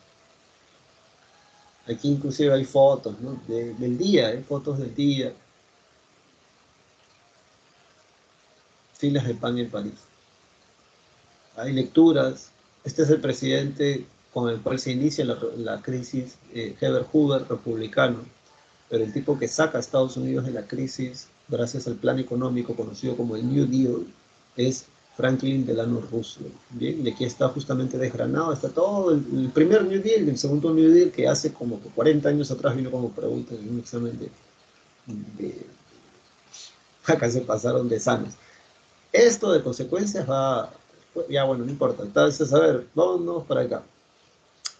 Aquí inclusive hay fotos, ¿no? Del día, fotos del día, filas de pan en París. Hay lecturas. Este es el presidente con el cual se inicia la crisis, Herbert Hoover, republicano, pero el tipo que saca a Estados Unidos de la crisis gracias al plan económico conocido como el New Deal es Franklin Delano Roosevelt. Bien, y aquí está justamente desgranado, está todo el primer New Deal y el segundo New Deal que hace como que 40 años atrás vino como pregunta en un examen de acá se pasaron de sanos. Esto de consecuencias va, ya bueno, no importa. Entonces, a ver, vámonos para acá.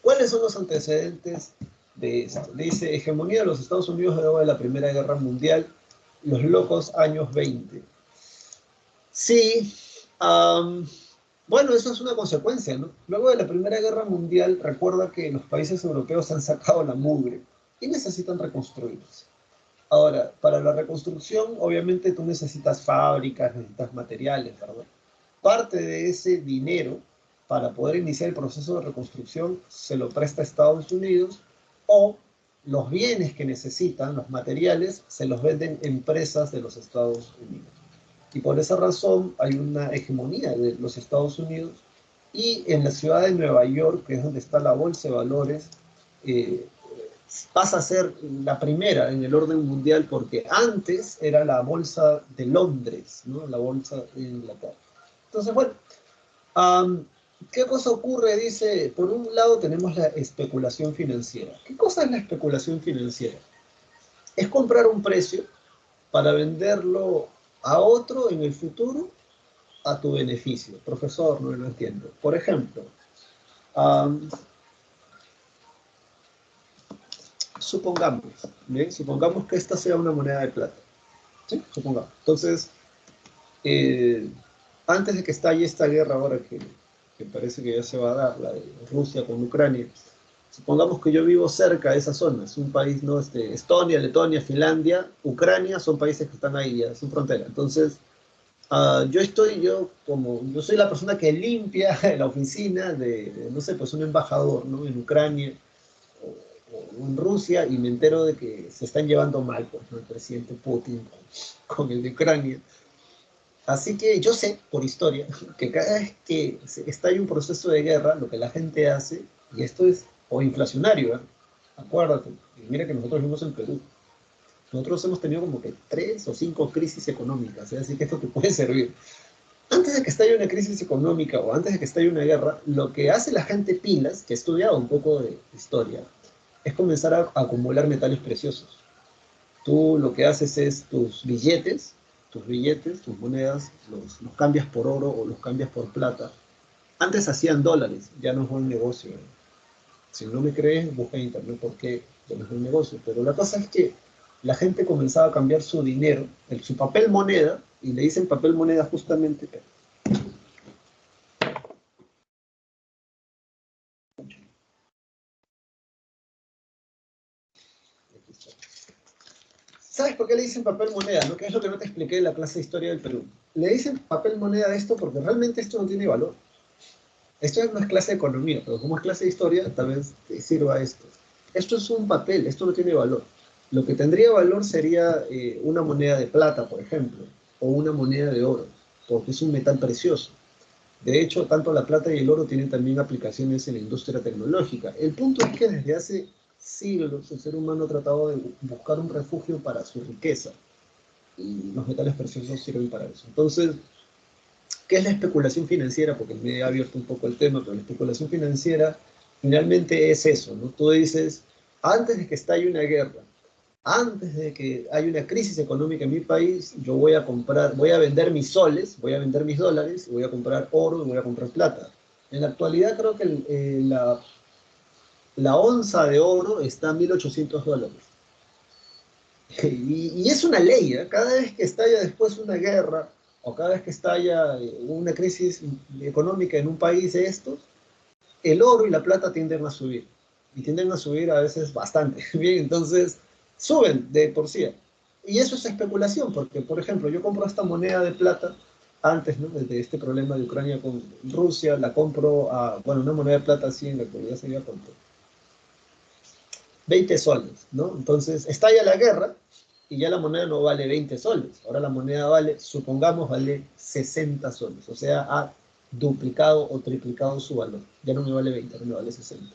¿Cuáles son los antecedentes de esto? Dice, hegemonía de los Estados Unidos luego de la Primera Guerra Mundial, los locos años 20. Sí, bueno, eso es una consecuencia, ¿no? Luego de la Primera Guerra Mundial, recuerda que los países europeos han sacado la mugre y necesitan reconstruirse. Ahora, para la reconstrucción, obviamente tú necesitas fábricas, necesitas materiales, ¿verdad? Parte de ese dinero para poder iniciar el proceso de reconstrucción se lo presta a Estados Unidos, o los bienes que necesitan, los materiales, se los venden empresas de los Estados Unidos. Y por esa razón hay una hegemonía de los Estados Unidos, y en la ciudad de Nueva York, que es donde está la Bolsa de Valores, eh, pasa a ser la primera en el orden mundial, porque antes era la Bolsa de Londres, ¿no? La Bolsa de Inglaterra. Entonces, bueno, ¿qué cosa ocurre? Dice, por un lado tenemos la especulación financiera. ¿Qué cosa es la especulación financiera? Es comprar un precio para venderlo a otro en el futuro a tu beneficio. Profesor, no lo entiendo. Por ejemplo, supongamos, ¿bien? Supongamos que esta sea una moneda de plata. ¿Sí? Supongamos. Entonces, antes de que estalle esta guerra ahora que parece que ya se va a dar, la de Rusia con Ucrania, supongamos que yo vivo cerca de esas zonas, un país, ¿no? Estonia, Letonia, Finlandia, Ucrania, son países que están ahí, ya, sin frontera. Entonces, yo soy la persona que limpia la oficina no sé, pues un embajador, ¿no? En Ucrania o en Rusia, y me entero de que se están llevando mal, pues, ¿no? El presidente Putin con el de Ucrania. Así que yo sé, por historia, que cada vez que estalla un proceso de guerra, lo que la gente hace, y esto es, o inflacionario, ¿eh? Acuérdate, y mira que nosotros vivimos en Perú, nosotros hemos tenido como que 3 o 5 crisis económicas, ¿eh? Así que esto te puede servir. Antes de que estalle una crisis económica o antes de que estalle una guerra, lo que hace la gente pilas, que ha estudiado un poco de historia, es comenzar a acumular metales preciosos. Tú lo que haces es tus monedas, los cambias por oro o los cambias por plata. Antes hacían dólares, ya no es buen negocio. Si no me crees, busca en internet por qué ya no es buen negocio. Pero la cosa es que la gente comenzaba a cambiar su dinero, su papel moneda, y le dicen papel moneda justamente. ¿Sabes por qué le dicen papel moneda? ¿No? Que es lo que no te expliqué en la clase de historia del Perú. Le dicen papel moneda a esto porque realmente esto no tiene valor. Esto no es clase de economía, pero como es clase de historia, tal vez te sirva esto. Esto es un papel, esto no tiene valor. Lo que tendría valor sería una moneda de plata, por ejemplo, o una moneda de oro, porque es un metal precioso. De hecho, tanto la plata y el oro tienen también aplicaciones en la industria tecnológica. El punto es que desde hace siglos el ser humano ha tratado de buscar un refugio para su riqueza, y los metales preciosos sirven para eso. Entonces, ¿qué es la especulación financiera? Porque me he abierto un poco el tema, pero la especulación financiera finalmente es eso, ¿no? Tú dices, antes de que estalle una guerra, antes de que haya una crisis económica en mi país, yo voy a vender mis soles, voy a vender mis dólares, y voy a comprar oro y voy a comprar plata. En la actualidad creo que la onza de oro está a $1.800. Y es una ley, ¿eh? Cada vez que estalla después una guerra, o cada vez que estalla una crisis económica en un país de estos, el oro y la plata tienden a subir. Y tienden a subir a veces bastante. Bien, entonces suben de por sí. Y eso es especulación, porque, por ejemplo, yo compro esta moneda de plata antes, ¿no? De este problema de Ucrania con Rusia, la compro a, bueno, una moneda de plata así en la actualidad sería cuánto, 20 soles, ¿no? Entonces estalla la guerra y ya la moneda no vale 20 soles. Ahora la moneda vale, supongamos, vale 60 soles. O sea, ha duplicado o triplicado su valor. Ya no me vale 20, ahora me vale 60.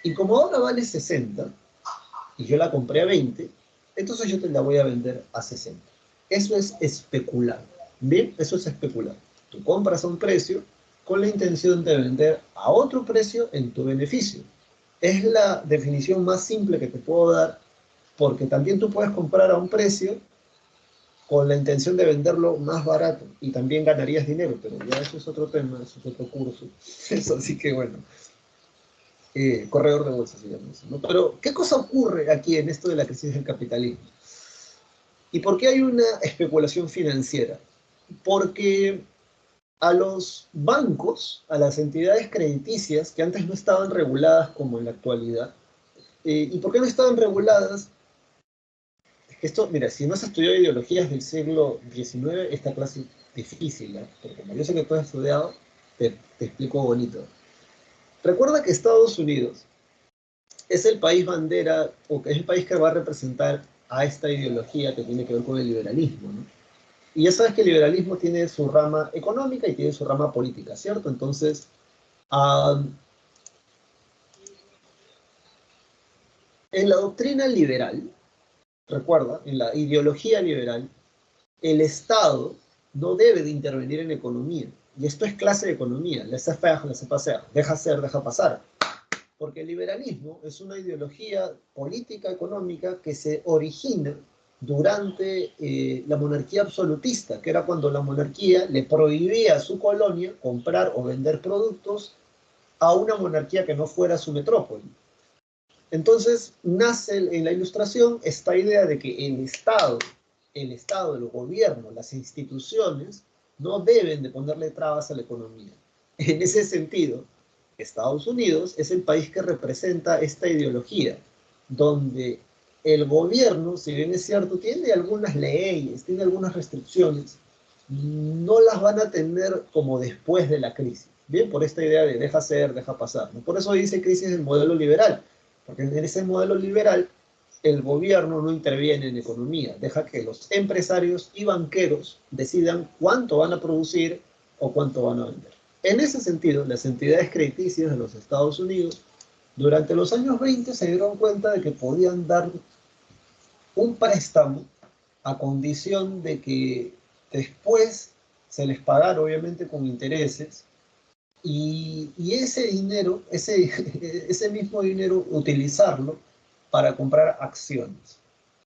Y como ahora vale 60 y yo la compré a 20, entonces yo te la voy a vender a 60. Eso es especular. ¿Bien? Eso es especular. Tú compras a un precio con la intención de vender a otro precio en tu beneficio. Es la definición más simple que te puedo dar, porque también tú puedes comprar a un precio con la intención de venderlo más barato y también ganarías dinero, pero ya eso es otro tema, eso es otro curso. Eso, así que bueno, corredor de bolsa se llama eso, ¿no? Pero, ¿qué cosa ocurre aquí en esto de la crisis del capitalismo? ¿Y por qué hay una especulación financiera? Porque a los bancos, a las entidades crediticias que antes no estaban reguladas como en la actualidad, ¿y por qué no estaban reguladas? Esto, mira, si no has estudiado ideologías del siglo XIX, esta clase es difícil, ¿eh? Porque como yo sé que tú has estudiado, te explico bonito. Recuerda que Estados Unidos es el país bandera, o que es el país que va a representar a esta ideología que tiene que ver con el liberalismo, ¿no? Y ya sabes que el liberalismo tiene su rama económica y tiene su rama política, ¿cierto? Entonces, uh, en la doctrina liberal, recuerda, en la ideología liberal, el Estado no debe de intervenir en la economía. Y esto es clase de economía, laissez-faire, laissez-passer, deja hacer, deja pasar. Porque el liberalismo es una ideología política económica que se origina durante la monarquía absolutista, que era cuando la monarquía le prohibía a su colonia comprar o vender productos a una monarquía que no fuera su metrópoli. Entonces nace en la Ilustración esta idea de que el Estado, el gobierno, las instituciones no deben de ponerle trabas a la economía. En ese sentido, Estados Unidos es el país que representa esta ideología, donde el gobierno, si bien es cierto, tiene algunas leyes, tiene algunas restricciones, no las van a tener como después de la crisis. Bien, por esta idea de deja ser, deja pasar, ¿no? Por eso dice crisis del modelo liberal, porque en ese modelo liberal el gobierno no interviene en economía, deja que los empresarios y banqueros decidan cuánto van a producir o cuánto van a vender. En ese sentido, las entidades crediticias de los Estados Unidos durante los años 20 se dieron cuenta de que podían dar un préstamo a condición de que después se les pagara obviamente con intereses y ese dinero, ese mismo dinero utilizarlo para comprar acciones.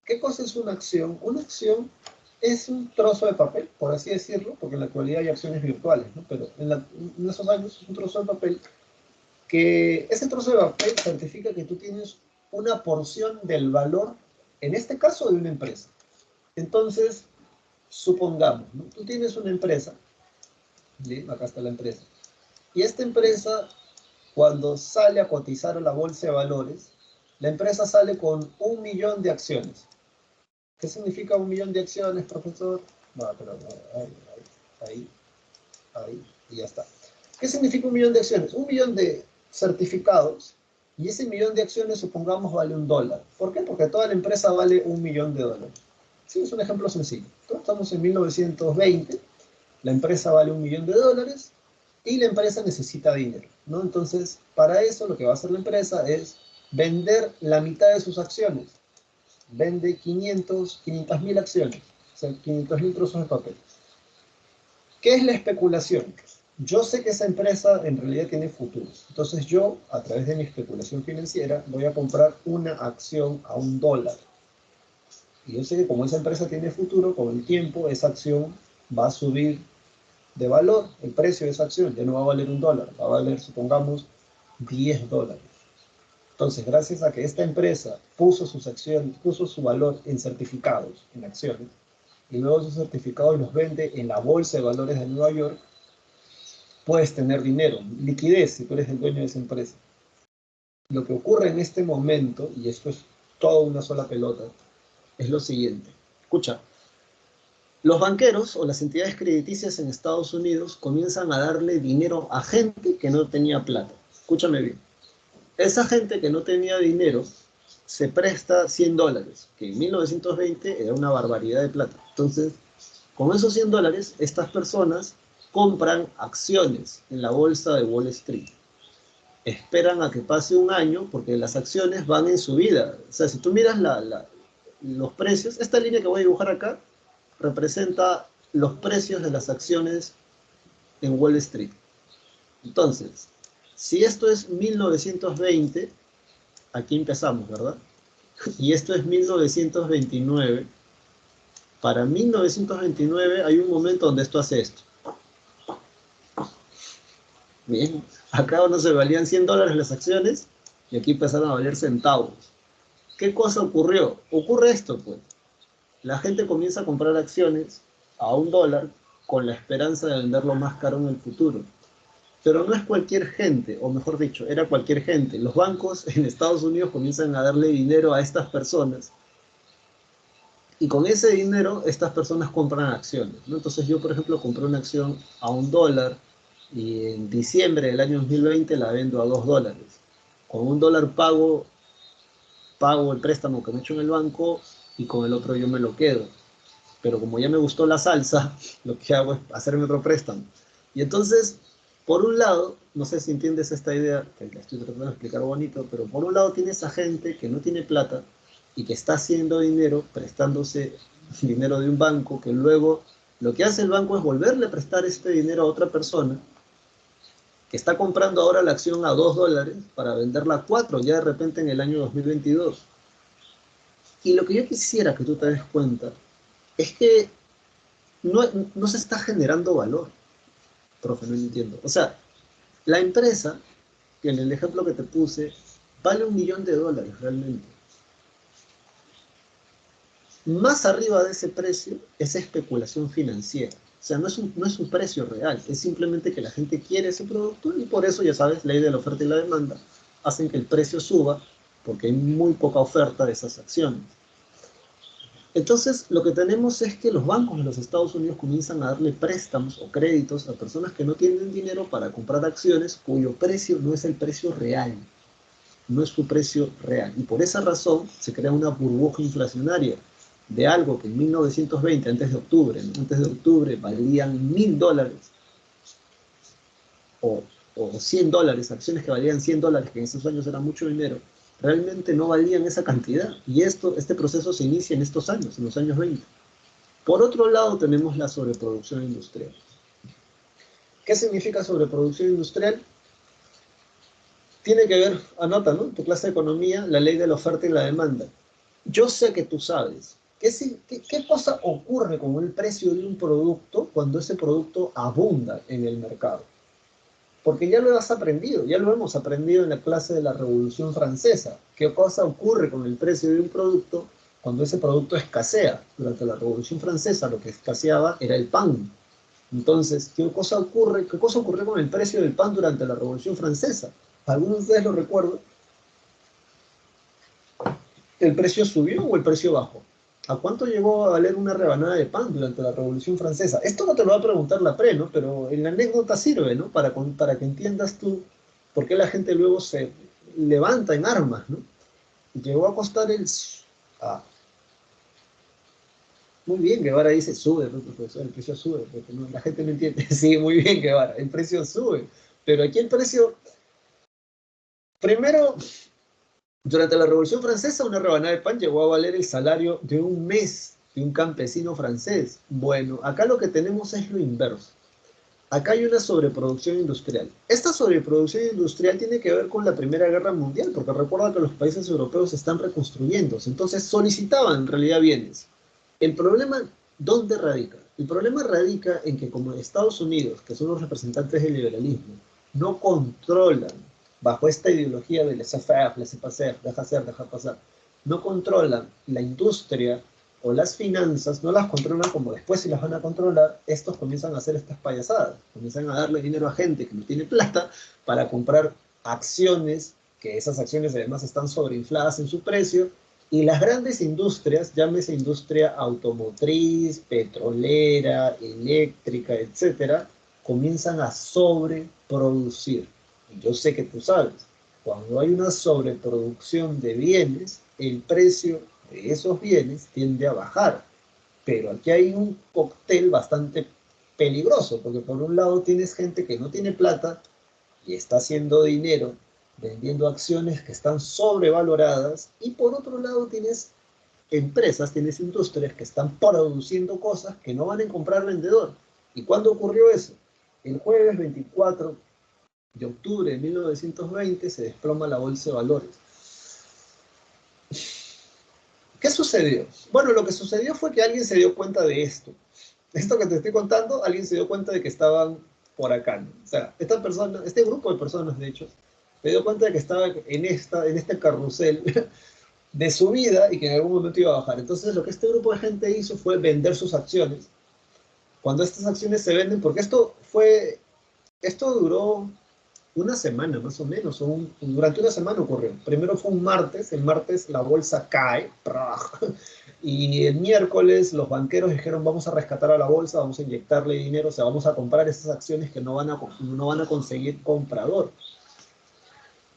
¿Qué cosa es una acción? Una acción es un trozo de papel, por así decirlo, porque en la actualidad hay acciones virtuales, ¿no? Pero en esos años es un trozo de papel que ese trozo de papel certifica que tú tienes una porción del valor, en este caso de una empresa. Entonces, supongamos, ¿no? Tú tienes una empresa, ¿sí? Acá está la empresa, y esta empresa, cuando sale a cotizar a la bolsa de valores, la empresa sale con 1.000.000 de acciones. ¿Qué significa 1.000.000 de acciones, profesor? No, pero ahí, y ya está. ¿Qué significa 1.000.000 de acciones? 1.000.000 de certificados, y ese 1.000.000 de acciones, supongamos, vale $1. ¿Por qué? Porque toda la empresa vale $1.000.000. Sí, es un ejemplo sencillo. Entonces, estamos en 1920, la empresa vale $1.000.000 y la empresa necesita dinero, ¿no? Entonces, para eso lo que va a hacer la empresa es vender la mitad de sus acciones. Vende 500.000 acciones, o sea, 500.000 trozos de papel. ¿Qué es la especulación? Yo sé que esa empresa en realidad tiene futuro. Entonces yo, a través de mi especulación financiera, voy a comprar una acción a $1. Y yo sé que como esa empresa tiene futuro, con el tiempo esa acción va a subir de valor, el precio de esa acción ya no va a valer $1, va a valer, supongamos, $10. Entonces, gracias a que esta empresa puso sus acciones, puso su valor en certificados, en acciones, y luego esos certificados los vende en la bolsa de valores de Nueva York, puedes tener dinero, liquidez, si tú eres el dueño de esa empresa. Lo que ocurre en este momento, y esto es toda una sola pelota, es lo siguiente. Escucha, los banqueros o las entidades crediticias en Estados Unidos comienzan a darle dinero a gente que no tenía plata. Escúchame bien. Esa gente que no tenía dinero se presta $100, que en 1920 era una barbaridad de plata. Entonces, con esos $100, estas personas compran acciones en la bolsa de Wall Street. Esperan a que pase un año porque las acciones van en subida. O sea, si tú miras los precios, esta línea que voy a dibujar acá representa los precios de las acciones en Wall Street. Entonces, si esto es 1920, aquí empezamos, ¿verdad? Y esto es 1929. Para 1929 hay un momento donde esto hace esto. Bien, acá no se valían $100 las acciones y aquí empezaron a valer centavos. ¿Qué cosa ocurrió? Ocurre esto, pues. La gente comienza a comprar acciones a $1 con la esperanza de venderlo más caro en el futuro. Pero no es cualquier gente, o mejor dicho, era cualquier gente. Los bancos en Estados Unidos comienzan a darle dinero a estas personas y con ese dinero estas personas compran acciones, ¿no? Entonces yo, por ejemplo, compré una acción a $1 y en diciembre del año 2020 la vendo a $2. Con $1 pago el préstamo que me he hecho en el banco y con el otro yo me lo quedo. Pero como ya me gustó la salsa, lo que hago es hacerme otro préstamo. Y entonces, por un lado, no sé si entiendes esta idea, que la estoy tratando de explicar bonito, pero por un lado tienes a gente que no tiene plata y que está haciendo dinero prestándose dinero de un banco, que luego lo que hace el banco es volverle a prestar este dinero a otra persona que está comprando ahora la acción a $2 para venderla a 4 ya de repente en el año 2022. Y lo que yo quisiera que tú te des cuenta es que no, no se está generando valor, profe, no entiendo. O sea, la empresa, que en el ejemplo que te puse, vale $1.000.000 realmente. Más arriba de ese precio es especulación financiera. O sea, no es un precio real, es simplemente que la gente quiere ese producto y por eso, ya sabes, ley de la oferta y la demanda, hacen que el precio suba porque hay muy poca oferta de esas acciones. Entonces, lo que tenemos es que los bancos de los Estados Unidos comienzan a darle préstamos o créditos a personas que no tienen dinero para comprar acciones cuyo precio no es el precio real, no es su precio real. Y por esa razón se crea una burbuja inflacionaria de algo que en 1920, antes de octubre, ¿no? Antes de octubre valían $1.000 o, o $100, acciones que valían $100, que en esos años era mucho dinero, realmente no valían esa cantidad. Y este proceso se inicia en estos años, en los años 20. Por otro lado, tenemos la sobreproducción industrial. ¿Qué significa sobreproducción industrial? Tiene que ver, anota, ¿no? Tu clase de economía, la ley de la oferta y la demanda. Yo sé que tú sabes. ¿Qué cosa ocurre con el precio de un producto cuando ese producto abunda en el mercado? Porque ya lo has aprendido, ya lo hemos aprendido en la clase de la Revolución Francesa. ¿Qué cosa ocurre con el precio de un producto cuando ese producto escasea? Durante la Revolución Francesa lo que escaseaba era el pan. Entonces, ¿qué cosa ocurrió con el precio del pan durante la Revolución Francesa? ¿Algunos de ustedes lo recuerdan? ¿El precio subió o el precio bajó? ¿A cuánto llegó a valer una rebanada de pan durante la Revolución Francesa? Esto no te lo va a preguntar la PRE, ¿no? Pero en la anécdota sirve, ¿no? Para que entiendas tú por qué la gente luego se levanta en armas, ¿no? Llegó a costar Ah, muy bien, Guevara dice, sube, ¿no, profesor? El precio sube, porque no, la gente no entiende. Sí, muy bien, Guevara, el precio sube. Pero aquí el precio, primero, durante la Revolución Francesa, una rebanada de pan llegó a valer el salario de un mes de un campesino francés. Bueno, acá lo que tenemos es lo inverso. Acá hay una sobreproducción industrial. Esta sobreproducción industrial tiene que ver con la Primera Guerra Mundial, porque recuerda que los países europeos se están reconstruyéndose, entonces solicitaban en realidad bienes. El problema, ¿dónde radica? El problema radica en que como Estados Unidos, que son los representantes del liberalismo, no controlan, bajo esta ideología de laissez-faire, laissez-passer, deja pasar, no controlan la industria o las finanzas, no las controlan como después si las van a controlar, estos comienzan a hacer estas payasadas, comienzan a darle dinero a gente que no tiene plata para comprar acciones, que esas acciones además están sobreinfladas en su precio, y las grandes industrias, llámese industria automotriz, petrolera, eléctrica, etcétera, comienzan a sobreproducir. Y yo sé que tú sabes, cuando hay una sobreproducción de bienes, el precio de esos bienes tiende a bajar. Pero aquí hay un cóctel bastante peligroso, porque por un lado tienes gente que no tiene plata y está haciendo dinero vendiendo acciones que están sobrevaloradas, y por otro lado tienes empresas, tienes industrias que están produciendo cosas que no van a comprar vendedor. ¿Y cuándo ocurrió eso? El jueves 24 de octubre de 1920 se desploma la bolsa de valores. ¿Qué sucedió? Bueno, lo que sucedió fue que alguien se dio cuenta de esto. Esto que te estoy contando, alguien se dio cuenta de que estaban por acá, ¿no? O sea, esta persona, este grupo de personas, de hecho, se dio cuenta de que estaba en este carrusel de subida y que en algún momento iba a bajar. Entonces, lo que este grupo de gente hizo fue vender sus acciones. Cuando estas acciones se venden, porque esto duró una semana más o menos, durante una semana ocurrió. Primero fue un martes, el martes la bolsa cae, Y el miércoles los banqueros dijeron, vamos a rescatar a la bolsa, vamos a inyectarle dinero, o sea, vamos a comprar esas acciones que no van a conseguir comprador.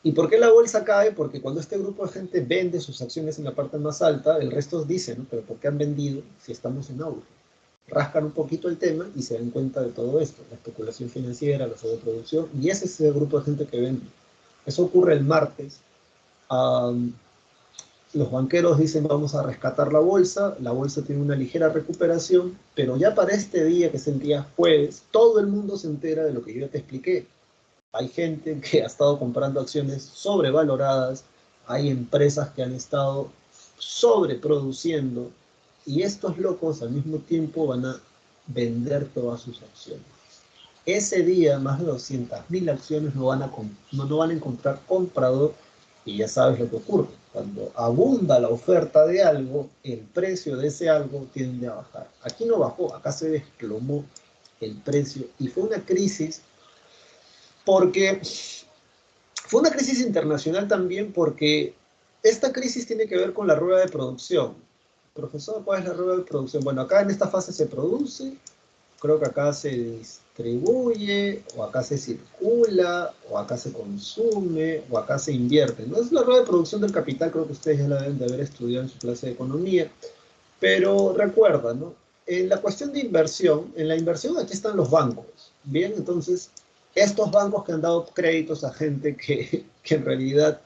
¿Y por qué la bolsa cae? Porque cuando este grupo de gente vende sus acciones en la parte más alta, el resto dice, ¿no? Pero ¿por qué han vendido si estamos en auge? Rascan un poquito el tema y se dan cuenta de todo esto, la especulación financiera, la sobreproducción, y ese es el grupo de gente que vende. Eso ocurre el martes. Um, los banqueros dicen vamos a rescatar la bolsa tiene una ligera recuperación, pero ya para este día, que es el día jueves, todo el mundo se entera de lo que yo ya te expliqué. Hay gente que ha estado comprando acciones sobrevaloradas, hay empresas que han estado sobreproduciendo, y estos locos al mismo tiempo van a vender todas sus acciones. Ese día más de 200.000 acciones no van a encontrar comprador, y ya sabes lo que ocurre. Cuando abunda la oferta de algo, el precio de ese algo tiende a bajar. Aquí no bajó, acá se desplomó el precio, y fue una crisis porque fue una crisis internacional también, porque esta crisis tiene que ver con la rueda de producción. Profesor, ¿cuál es la rueda de producción? Bueno, acá en esta fase se produce, creo que acá se distribuye, o acá se circula, o acá se consume, o acá se invierte. No es la rueda de producción del capital, creo que ustedes ya la deben de haber estudiado en su clase de economía, pero recuerda, ¿no? En la cuestión de inversión, en la inversión aquí están los bancos, ¿bien? Entonces, estos bancos que han dado créditos a gente que en realidad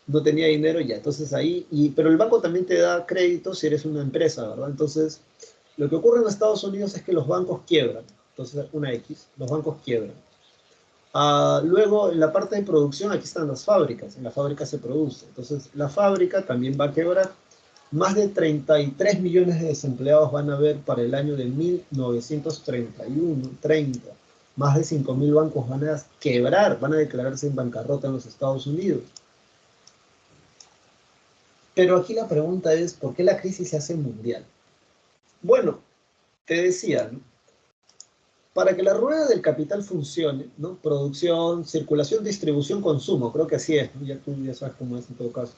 no tenía dinero, ya, entonces ahí, pero el banco también te da créditos si eres una empresa, ¿verdad? Entonces, lo que ocurre en Estados Unidos es que los bancos quiebran, entonces una X, los bancos quiebran. Luego, en la parte de producción, aquí están las fábricas, en la fábrica se produce, entonces la fábrica también va a quebrar. Más de 33 millones de desempleados van a haber para el año de 1931, 30. Más de 5.000 bancos van a quebrar, van a declararse en bancarrota en los Estados Unidos. Pero aquí la pregunta es, ¿por qué la crisis se hace mundial? Bueno, te decía, ¿no? Para que la rueda del capital funcione, ¿no? Producción, circulación, distribución, consumo, creo que así es, ¿no? Ya tú ya sabes cómo es en todo caso.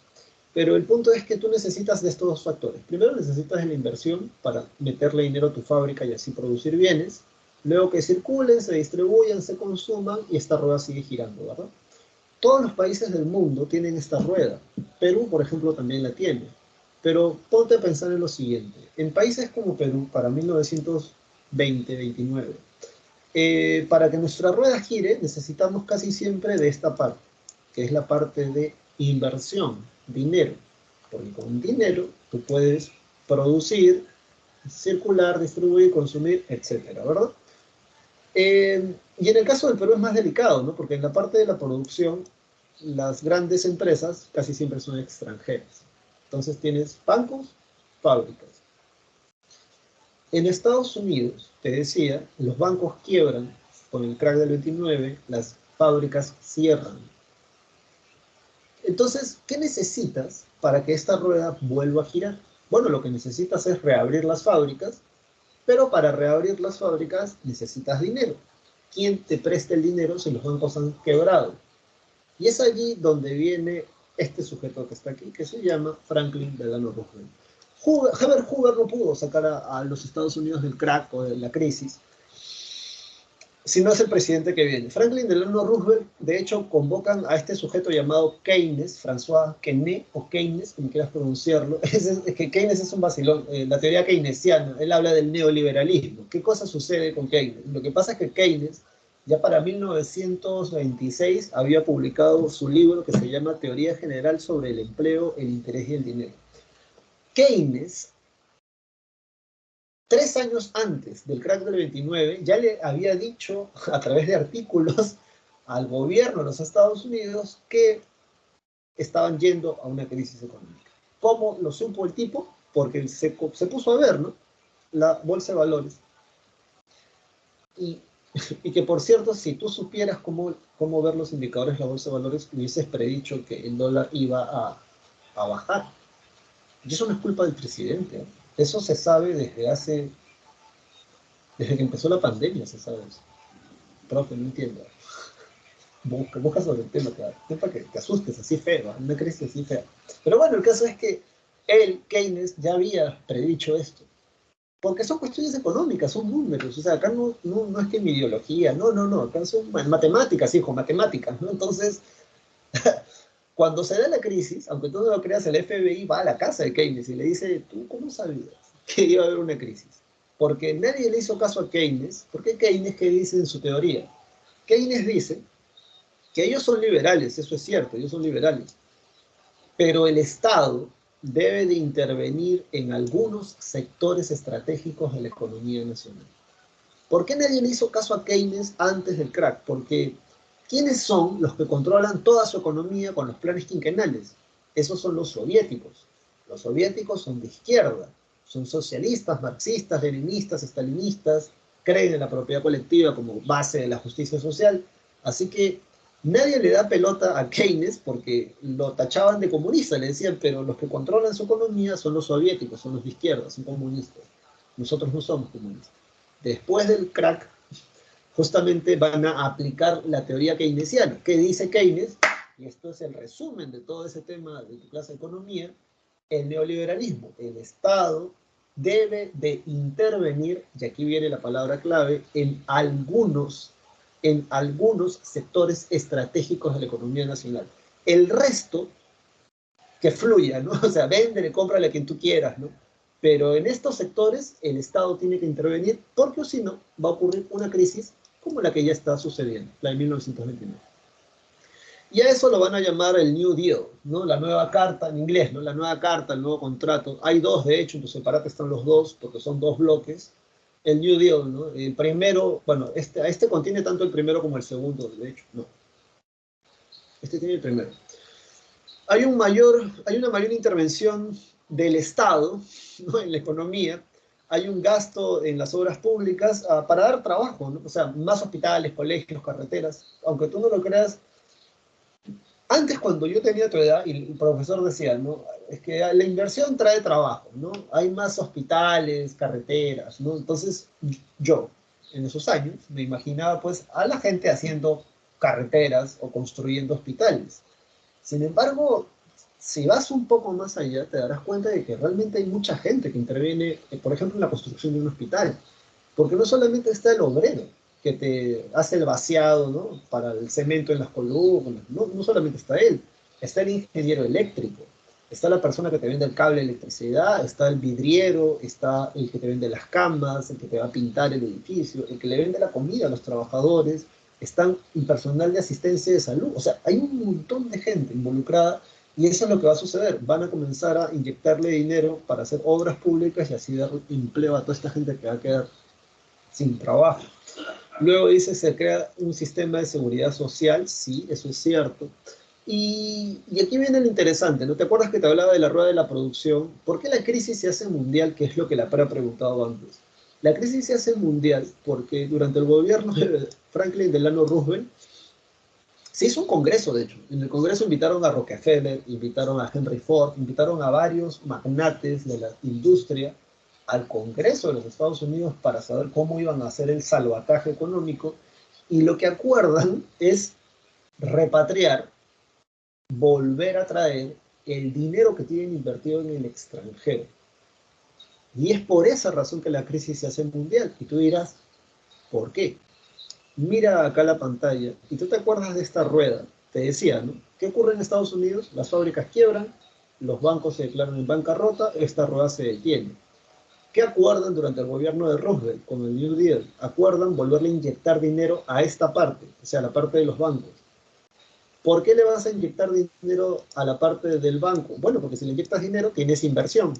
Pero el punto es que tú necesitas de estos dos factores. Primero necesitas de la inversión para meterle dinero a tu fábrica y así producir bienes. Luego que circulen, se distribuyan, se consuman y esta rueda sigue girando, ¿verdad? Todos los países del mundo tienen esta rueda. Perú, por ejemplo, también la tiene. Pero ponte a pensar en lo siguiente. En países como Perú, para 1920-29, para que nuestra rueda gire, necesitamos casi siempre de esta parte, que es la parte de inversión, dinero. Porque con dinero tú puedes producir, circular, distribuir, consumir, etcétera, ¿verdad? Y en el caso del Perú es más delicado, ¿no? Porque en la parte de la producción, las grandes empresas casi siempre son extranjeras. Entonces tienes bancos, fábricas. En Estados Unidos, te decía, los bancos quiebran con el crack del 29, las fábricas cierran. Entonces, ¿qué necesitas para que esta rueda vuelva a girar? Bueno, lo que necesitas es reabrir las fábricas, pero para reabrir las fábricas necesitas dinero. ¿Quién te presta el dinero si los bancos han quebrado? Y es allí donde viene este sujeto que está aquí, que se llama Franklin Delano Roosevelt. Herbert Hoover no pudo sacar a los Estados Unidos del crack o de la crisis, si no es el presidente que viene. Franklin Delano Roosevelt, de hecho, convocan a este sujeto llamado Keynes, François Quesnay, o Keynes, como quieras pronunciarlo. Es que Keynes es un vacilón, la teoría keynesiana, él habla del neoliberalismo. ¿Qué cosa sucede con Keynes? Lo que pasa es que Keynes, ya para 1926, había publicado su libro que se llama Teoría General sobre el Empleo, el Interés y el Dinero. Keynes, 3 años antes del crack del 29, ya le había dicho a través de artículos al gobierno de los Estados Unidos que estaban yendo a una crisis económica. ¿Cómo lo supo el tipo? Porque se puso a ver, ¿no? La bolsa de valores. Y que, por cierto, si tú supieras cómo ver los indicadores de la bolsa de valores, hubieses predicho que el dólar iba a bajar. Y eso no es culpa del presidente, ¿eh? Eso se sabe desde que empezó la pandemia, se sabe eso. Profe, no entiendo. Busca sobre el tema, para que te asustes así feo, una crisis así fea. Pero bueno, el caso es que Él, Keynes, ya había predicho esto. Porque son cuestiones económicas, son números. O sea, acá no es que mi ideología, no, acá son matemáticas, hijo, matemáticas, ¿no? Entonces, cuando se da la crisis, aunque tú no lo creas, el FBI va a la casa de Keynes y le dice, ¿tú cómo sabías que iba a haber una crisis? Porque nadie le hizo caso a Keynes, porque Keynes, ¿qué dice en su teoría? Keynes dice que ellos son liberales, eso es cierto, ellos son liberales, pero el Estado debe de intervenir en algunos sectores estratégicos de la economía nacional. ¿Por qué nadie le hizo caso a Keynes antes del crack? Porque ¿quiénes son los que controlan toda su economía con los planes quinquenales? Esos son los soviéticos. Los soviéticos son de izquierda, son socialistas, marxistas, leninistas, estalinistas, creen en la propiedad colectiva como base de la justicia social. Así que nadie le da pelota a Keynes porque lo tachaban de comunista, le decían, pero los que controlan su economía son los soviéticos, son los de izquierda, son comunistas. Nosotros no somos comunistas. Después del crack, justamente van a aplicar la teoría keynesiana. ¿Qué dice Keynes? Y esto es el resumen de todo ese tema de tu clase de economía, el neoliberalismo. El Estado debe de intervenir, y aquí viene la palabra clave, en algunos sectores estratégicos de la economía nacional. El resto, que fluya, ¿no? O sea, véndele, cómprale a quien tú quieras, ¿no? Pero en estos sectores el Estado tiene que intervenir porque si no va a ocurrir una crisis como la que ya está sucediendo, la de 1929. Y a eso lo van a llamar el New Deal, ¿no? La nueva carta en inglés, ¿no? La nueva carta, el nuevo contrato. Hay dos, de hecho, en tu separate están los dos, porque son dos bloques. El New Deal, ¿no? El primero, bueno, este contiene tanto el primero como el segundo, de hecho, no. Este tiene el primero. Hay una mayor intervención del Estado, ¿no? En la economía, hay un gasto en las obras públicas para dar trabajo, ¿no? O sea, más hospitales, colegios, carreteras, aunque tú no lo creas. Antes, cuando yo tenía tu edad, y el profesor decía, ¿no? Es que la inversión trae trabajo, ¿no? Hay más hospitales, carreteras, ¿no? Entonces, yo, en esos años, me imaginaba, pues, a la gente haciendo carreteras o construyendo hospitales. Sin embargo, si vas un poco más allá, te darás cuenta de que realmente hay mucha gente que interviene, por ejemplo, en la construcción de un hospital. Porque no solamente está el obrero que te hace el vaciado, ¿no? Para el cemento en las columnas, no solamente está él, está el ingeniero eléctrico, está la persona que te vende el cable de electricidad, está el vidriero, está el que te vende las camas, el que te va a pintar el edificio, el que le vende la comida a los trabajadores, están el personal de asistencia de salud. O sea, hay un montón de gente involucrada y eso es lo que va a suceder. Van a comenzar a inyectarle dinero para hacer obras públicas y así dar empleo a toda esta gente que va a quedar sin trabajo. Luego dice, se crea un sistema de seguridad social, sí, eso es cierto. Y aquí viene lo interesante, ¿no? ¿Te acuerdas que te hablaba de la rueda de la producción? ¿Por qué la crisis se hace mundial? Que es lo que la PRA ha preguntado antes. La crisis se hace mundial porque durante el gobierno de Franklin Delano Roosevelt se hizo un congreso, de hecho. En el congreso invitaron a Rockefeller, invitaron a Henry Ford, invitaron a varios magnates de la industria al Congreso de los Estados Unidos para saber cómo iban a hacer el salvataje económico. Y lo que acuerdan es repatriar, volver a traer el dinero que tienen invertido en el extranjero. Y es por esa razón que la crisis se hace mundial. Y tú dirás, ¿por qué? Mira acá la pantalla y tú te acuerdas de esta rueda. Te decía, ¿no? ¿Qué ocurre en Estados Unidos? Las fábricas quiebran, los bancos se declaran en bancarrota, esta rueda se detiene. ¿Qué acuerdan durante el gobierno de Roosevelt con el New Deal? Acuerdan volverle a inyectar dinero a esta parte, o sea, a la parte de los bancos. ¿Por qué le vas a inyectar dinero a la parte del banco? Bueno, porque si le inyectas dinero, tienes inversión,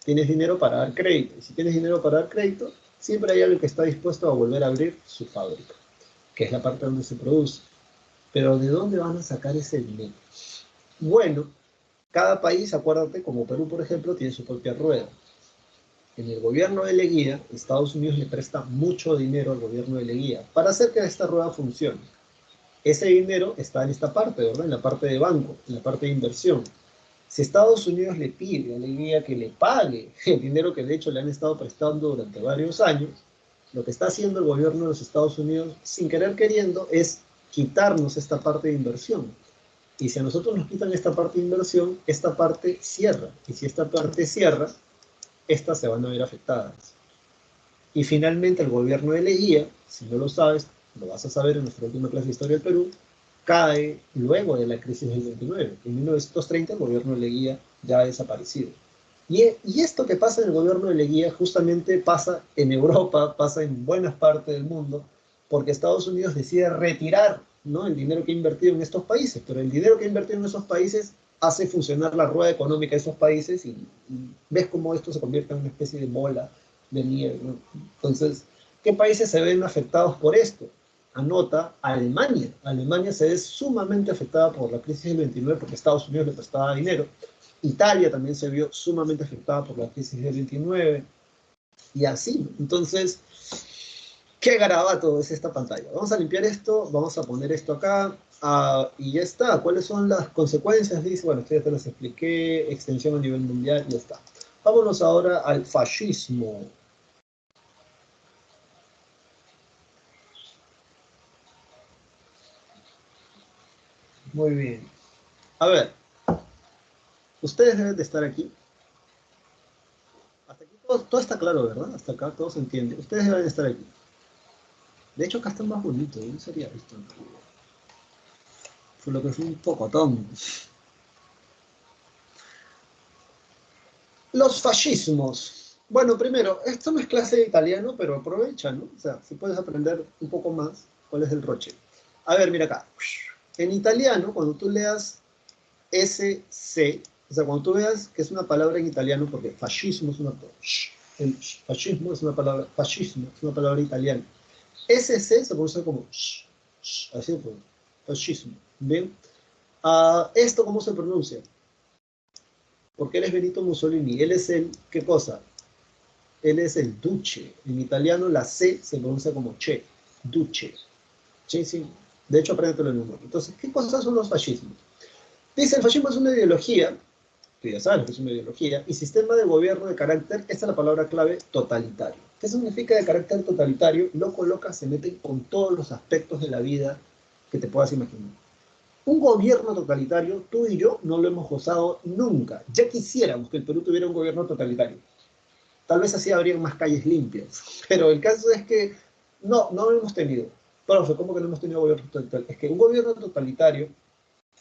tienes dinero para dar crédito. Y si tienes dinero para dar crédito, siempre hay alguien que está dispuesto a volver a abrir su fábrica, que es la parte donde se produce. Pero ¿de dónde van a sacar ese dinero? Bueno, cada país, acuérdate, como Perú, por ejemplo, tiene su propia rueda. En el gobierno de Leguía, Estados Unidos le presta mucho dinero al gobierno de Leguía para hacer que esta rueda funcione. Ese dinero está en esta parte, ¿verdad? En la parte de banco, en la parte de inversión. Si Estados Unidos le pide a Leguía que le pague el dinero que de hecho le han estado prestando durante varios años, lo que está haciendo el gobierno de los Estados Unidos, sin querer queriendo, es quitarnos esta parte de inversión. Y si a nosotros nos quitan esta parte de inversión, esta parte cierra. Y si esta parte cierra, estas se van a ver afectadas. Y finalmente el gobierno de Leguía, si no lo sabes, lo vas a saber en nuestra última clase de Historia del Perú, cae luego de la crisis del 29. En 1930 el gobierno de Leguía ya ha desaparecido. Y esto que pasa en el gobierno de Leguía justamente pasa en Europa, pasa en buenas partes del mundo, porque Estados Unidos decide retirar, ¿no?, el dinero que ha invertido en estos países, pero el dinero que ha invertido en esos países hace funcionar la rueda económica de esos países y ves cómo esto se convierte en una especie de bola de nieve, ¿no? Entonces, ¿qué países se ven afectados por esto? Anota Alemania. Alemania se ve sumamente afectada por la crisis del 29 porque Estados Unidos le prestaba dinero. Italia también se vio sumamente afectada por la crisis del 29 y así. Entonces, qué garabato es esta pantalla. Vamos a limpiar esto, vamos a poner esto acá y ya está. ¿Cuáles son las consecuencias? Dice, bueno, esto ya te las expliqué, extensión a nivel mundial, ya está. Vámonos ahora al fascismo. Muy bien. A ver, ustedes deben de estar aquí. Hasta aquí todo está claro, ¿verdad? Hasta acá todo se entiende. Ustedes deben de estar aquí. De hecho, acá está más bonito. Yo no sería esto. Fue lo que fue un pocotón. Los fascismos. Bueno, primero, esto no es clase de italiano, pero aprovecha, ¿no? O sea, si puedes aprender un poco más, ¿cuál es el roche? A ver, mira acá. En italiano, cuando tú leas SC, o sea, cuando tú veas que es una palabra en italiano, porque fascismo es una el fascismo es una palabra, fascismo es una palabra italiana. SC se pronuncia como así, pues, fascismo. ¿Bien? ¿Esto cómo se pronuncia? Porque él es Benito Mussolini. Él es el, ¿qué cosa? Él es el duce. En italiano la C se pronuncia como che, duce. Sí, sí. De hecho, apréndetelo en el número. Entonces, ¿qué cosas son los fascismos? Dice, el fascismo es una ideología, tú ya sabes que es una ideología, y sistema de gobierno de carácter, esta es la palabra clave, totalitario. ¿Qué significa de carácter totalitario? Lo coloca, se mete con todos los aspectos de la vida que te puedas imaginar. Un gobierno totalitario, tú y yo no lo hemos gozado nunca. Ya quisiéramos que el Perú tuviera un gobierno totalitario. Tal vez así habrían más calles limpias. Pero el caso es que no lo hemos tenido. Profe, ¿cómo que no hemos tenido gobierno totalitario? Es que un gobierno totalitario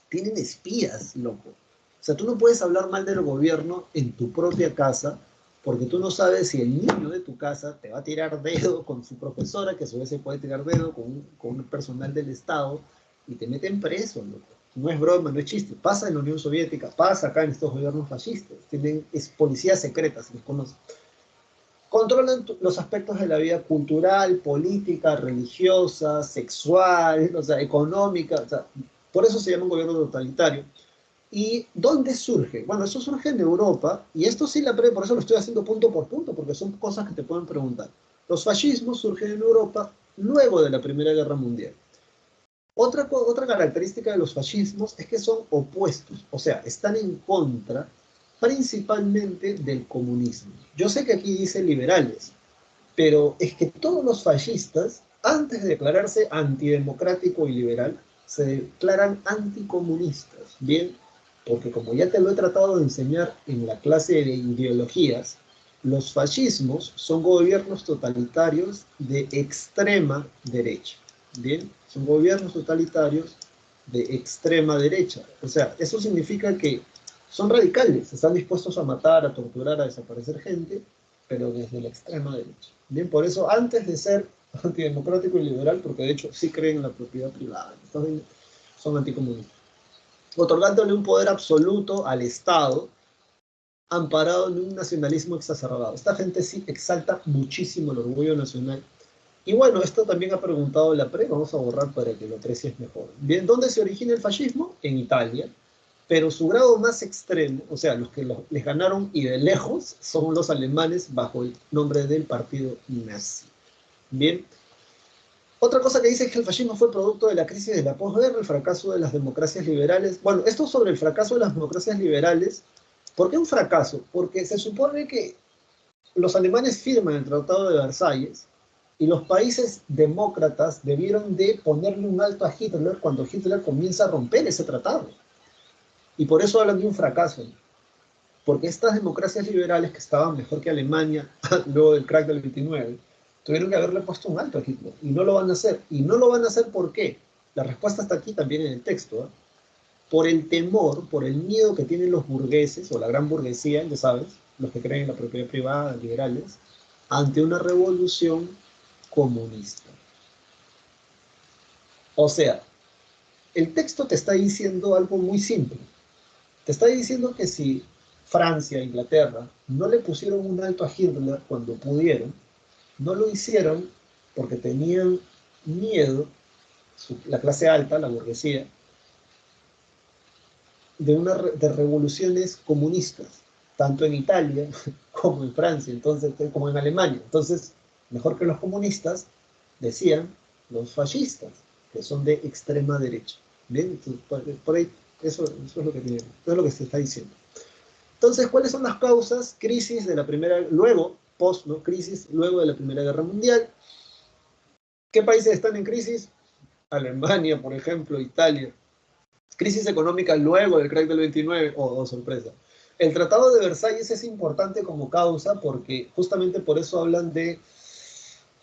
tienen espías, loco. O sea, tú no puedes hablar mal del gobierno en tu propia casa porque tú no sabes si el niño de tu casa te va a tirar dedo con su profesora, que a su vez se puede tirar dedo con un personal del Estado y te meten preso, loco. No es broma, no es chiste. Pasa en la Unión Soviética, pasa acá en estos gobiernos fascistas. Tienen policías secretas, se les conoce. Controlan los aspectos de la vida cultural, política, religiosa, sexual, o sea, económica. O sea, por eso se llama un gobierno totalitario. ¿Y dónde surge? Bueno, eso surge en Europa, y esto sí por eso lo estoy haciendo punto por punto, porque son cosas que te pueden preguntar. Los fascismos surgen en Europa luego de la Primera Guerra Mundial. Otra característica de los fascismos es que son opuestos, o sea, están en contra principalmente del comunismo. Yo sé que aquí dice liberales, pero es que todos los fascistas, antes de declararse antidemocrático y liberal, se declaran anticomunistas, ¿bien? Porque como ya te lo he tratado de enseñar en la clase de ideologías, los fascismos son gobiernos totalitarios de extrema derecha, ¿bien? Son gobiernos totalitarios de extrema derecha. O sea, eso significa que son radicales, están dispuestos a matar, a torturar, a desaparecer gente, pero desde la extrema derecha. Bien, por eso antes de ser antidemocrático y liberal, porque de hecho sí creen en la propiedad privada, son anticomunistas, otorgándole un poder absoluto al Estado, amparado en un nacionalismo exacerbado. Esta gente sí exalta muchísimo el orgullo nacional. Y bueno, esto también ha preguntado la PRE, vamos a borrar para que lo aprecies mejor. Bien, ¿dónde se origina el fascismo? En Italia, pero su grado más extremo, o sea, los que les ganaron y de lejos, son los alemanes bajo el nombre del partido nazi. Bien. Otra cosa que dice es que el fascismo fue producto de la crisis de la posguerra, el fracaso de las democracias liberales. Bueno, esto sobre el fracaso de las democracias liberales. ¿Por qué un fracaso? Porque se supone que los alemanes firman el Tratado de Versalles y los países demócratas debieron de ponerle un alto a Hitler cuando Hitler comienza a romper ese tratado. Y por eso hablan de un fracaso, ¿no? Porque estas democracias liberales que estaban mejor que Alemania luego del crack del 29, tuvieron que haberle puesto un alto a Hitler, y no lo van a hacer. ¿Y no lo van a hacer por qué? La respuesta está aquí también en el texto, ¿eh? Por el temor, por el miedo que tienen los burgueses, o la gran burguesía, ya sabes, los que creen en la propiedad privada, liberales, ante una revolución comunista. O sea, el texto te está diciendo algo muy simple. Te está diciendo que si Francia, Inglaterra, no le pusieron un alto a Hitler cuando pudieron, no lo hicieron porque tenían miedo, la clase alta, la burguesía, de revoluciones comunistas, tanto en Italia como en Francia, entonces, como en Alemania. Entonces, mejor que los comunistas, decían los fascistas, que son de extrema derecha. ¿Bien? Entonces, por ahí, eso es lo que se está diciendo. Entonces, ¿cuáles son las causas? Crisis de la primera, luego, post, ¿no? Crisis luego de la Primera Guerra Mundial. ¿Qué países están en crisis? Alemania, por ejemplo, Italia. Crisis económica luego del crack del 29, oh sorpresa. El Tratado de Versalles es importante como causa porque justamente por eso hablan de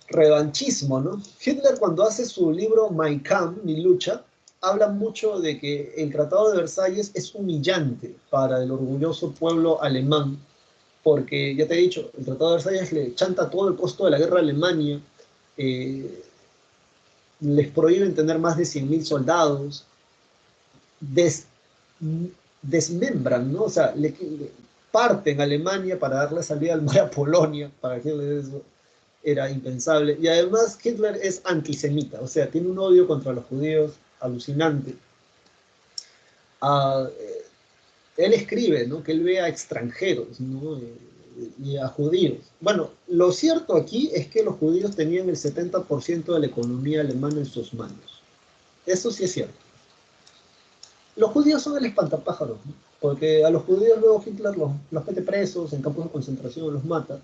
revanchismo, ¿no? Hitler, cuando hace su libro Mein Kampf, Mi lucha, habla mucho de que el Tratado de Versalles es humillante para el orgulloso pueblo alemán, porque ya te he dicho, el Tratado de Versalles le chanta todo el costo de la guerra a Alemania, eh, les prohíben tener más de 100.000 soldados, desmembran, ¿no? O sea, parten a Alemania para darle salida al mar a Polonia, para que eso era impensable. Y además Hitler es antisemita, o sea, tiene un odio contra los judíos alucinante. Uh, él escribe, ¿no? Que él ve a extranjeros, ¿no? Y a judíos. Bueno, lo cierto aquí es que los judíos tenían el 70% de la economía alemana en sus manos. Eso sí es cierto. Los judíos son el espantapájaros, ¿no? Porque a los judíos luego Hitler los mete presos, en campos de concentración los mata,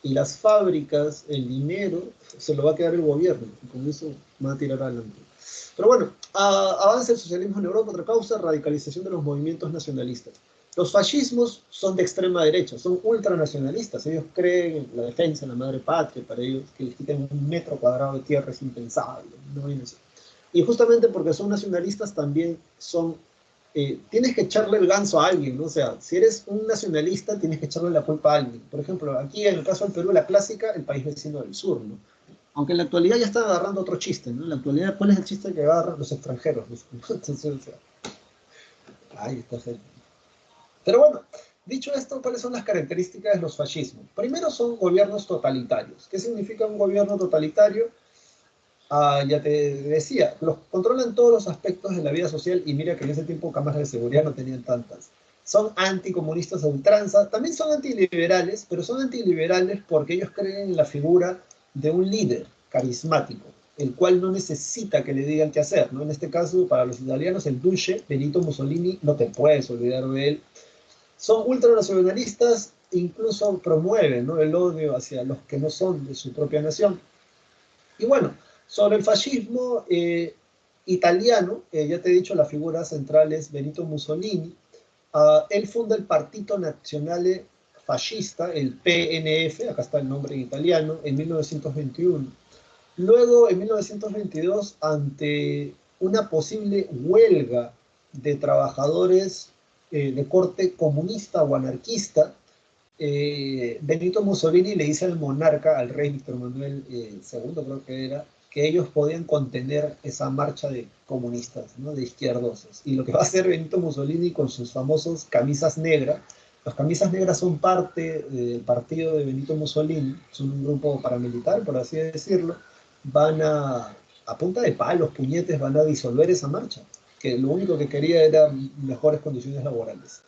y las fábricas, el dinero, se lo va a quedar el gobierno, y con eso van a tirar adelante. Pero bueno, avanza el socialismo en Europa, otra causa, radicalización de los movimientos nacionalistas. Los fascismos son de extrema derecha, son ultranacionalistas, ellos creen en la defensa, en la madre patria, para ellos que les quiten 1 metro cuadrado de tierra es impensable, no hay eso. Y justamente porque son nacionalistas también son tienes que echarle el ganso a alguien, ¿no? O sea, si eres un nacionalista, tienes que echarle la culpa a alguien. Por ejemplo, aquí en el caso del Perú, la clásica, el país vecino del sur, ¿no? Aunque en la actualidad ya están agarrando otro chiste, ¿no? En la actualidad, ¿cuál es el chiste que agarran los extranjeros? Entonces, o sea, ay, esta gente. Pero bueno, dicho esto, ¿cuáles son las características de los fascismos? Primero son gobiernos totalitarios. ¿Qué significa un gobierno totalitario? Ya te decía, los controlan todos los aspectos de la vida social y mira que en ese tiempo cámaras de seguridad no tenían tantas. Son anticomunistas a ultranza, también son antiliberales, pero son antiliberales porque ellos creen en la figura de un líder carismático, el cual no necesita que le digan qué hacer, ¿no? En este caso, para los italianos, el Duce, Benito Mussolini, no te puedes olvidar de él. Son ultranacionalistas, incluso promueven, ¿no? El odio hacia los que no son de su propia nación. Y bueno, sobre el fascismo italiano, ya te he dicho, la figura central es Benito Mussolini. Él funda el Partito Nazionale Fascista, el PNF, acá está el nombre en italiano, en 1921. Luego, en 1922, ante una posible huelga de trabajadores de corte comunista o anarquista, Benito Mussolini le dice al monarca, al rey Víctor Manuel II, creo que era, que ellos podían contener esa marcha de comunistas, ¿no? De izquierdosos. Y lo que va a hacer Benito Mussolini con sus famosos camisas negras, las camisas negras son parte del partido de Benito Mussolini, son un grupo paramilitar, por así decirlo, van a punta de palos, puñetes, van a disolver esa marcha, que lo único que quería era mejores condiciones laborales.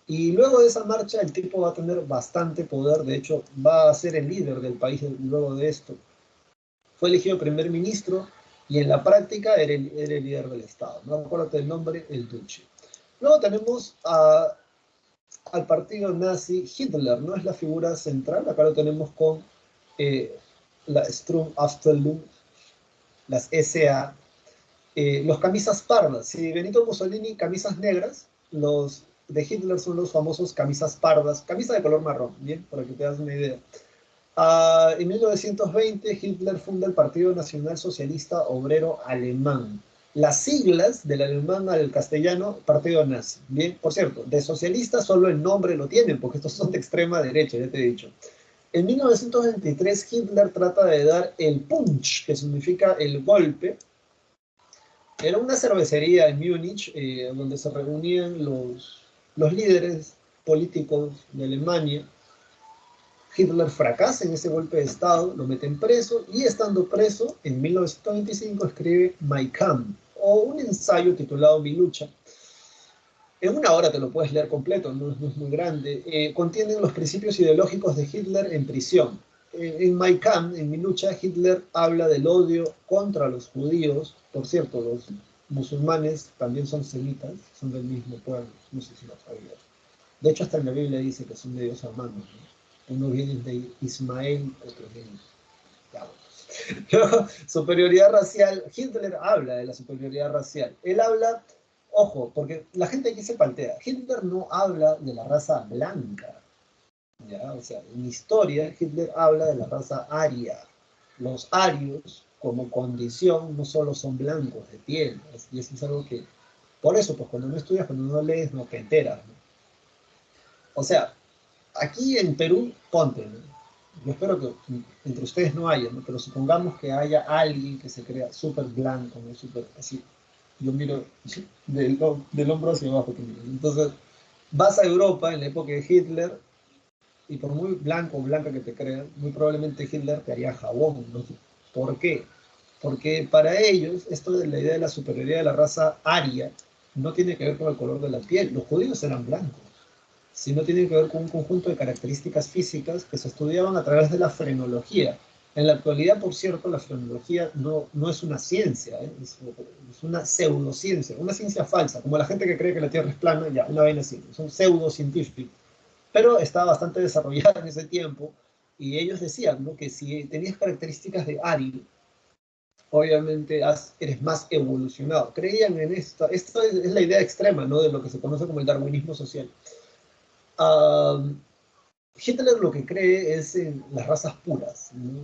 Y luego de esa marcha el tipo va a tener bastante poder, de hecho va a ser el líder del país luego de esto. Fue elegido primer ministro y en la práctica era el líder del Estado. No acuérdate del nombre, el Duce. Luego tenemos al partido nazi. Hitler no es la figura central, acá lo tenemos con la Sturmabteilung, las SA, los camisas pardas. Si Benito Mussolini, camisas negras, los de Hitler son los famosos camisas pardas, camisa de color marrón, bien, para que te das una idea. En 1920, Hitler funda el Partido Nacional Socialista Obrero Alemán. Las siglas del alemán al castellano, Partido Nazi. Bien, por cierto, de socialista solo el nombre lo tienen, porque estos son de extrema derecha, ya te he dicho. En 1923, Hitler trata de dar el punch, que significa el golpe. Era una cervecería en Múnich, donde se reunían los líderes políticos de Alemania. Hitler fracasa en ese golpe de Estado, lo meten preso, y estando preso, en 1925 escribe Mein Kampf, o un ensayo titulado Mi lucha. En una hora te lo puedes leer completo, no es muy grande. Contienen los principios ideológicos de Hitler en prisión. En Mein Kampf, en Mi lucha, Hitler habla del odio contra los judíos. Por cierto, los musulmanes también son semitas, son del mismo pueblo, no sé si lo sabías. De hecho, hasta en la Biblia dice que son de Dios hermanos, ¿no? Unos vienen de Ismael, otros vienen de superioridad racial. Hitler habla de la superioridad racial. Él habla, ojo, porque la gente aquí se paltea. Hitler no habla de la raza blanca. ¿Ya? O sea, en historia Hitler habla de la raza aria. Los arios, como condición, no solo son blancos de piel. Y eso es algo que, por eso, pues cuando no estudias, cuando no lees, no te enteras, ¿no? O sea, aquí en Perú, ponte, ¿no? Yo espero que entre ustedes no haya, ¿no? Pero supongamos que haya alguien que se crea súper blanco, ¿no? Súper así. Yo miro del hombro hacia abajo. Entonces, vas a Europa en la época de Hitler y por muy blanco o blanca que te creas, muy probablemente Hitler te haría jabón, ¿no? ¿Por qué? Porque para ellos, esto de la idea de la superioridad de la raza aria no tiene que ver con el color de la piel. Los judíos eran blancos, sino tiene que ver con un conjunto de características físicas que se estudiaban a través de la frenología. En la actualidad, por cierto, la frenología no es una ciencia, ¿eh? Es una pseudociencia, una ciencia falsa, como la gente que cree que la Tierra es plana, ya, una vaina así, son pseudocientíficos. Pero estaba bastante desarrollada en ese tiempo, y ellos decían, ¿no?, que si tenías características de Ario, obviamente eres más evolucionado. Creían en esto es la idea extrema, ¿no?, de lo que se conoce como el darwinismo social. Hitler lo que cree es en las razas puras, ¿no?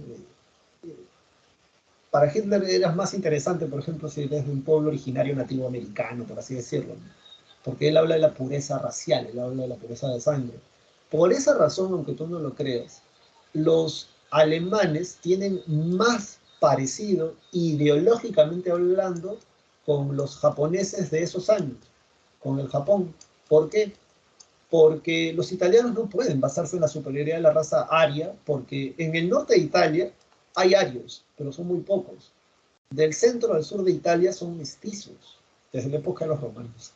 Para Hitler era más interesante, por ejemplo, si eres de un pueblo originario nativo americano, por así decirlo, ¿no? Porque él habla de la pureza racial, él habla de la pureza de sangre. Por esa razón, aunque tú no lo creas, los alemanes tienen más parecido, ideológicamente hablando, con los japoneses de esos años, con el Japón. ¿Por qué? Porque los italianos no pueden basarse en la superioridad de la raza aria, porque en el norte de Italia hay arios, pero son muy pocos. Del centro al sur de Italia son mestizos, desde la época de los romanos.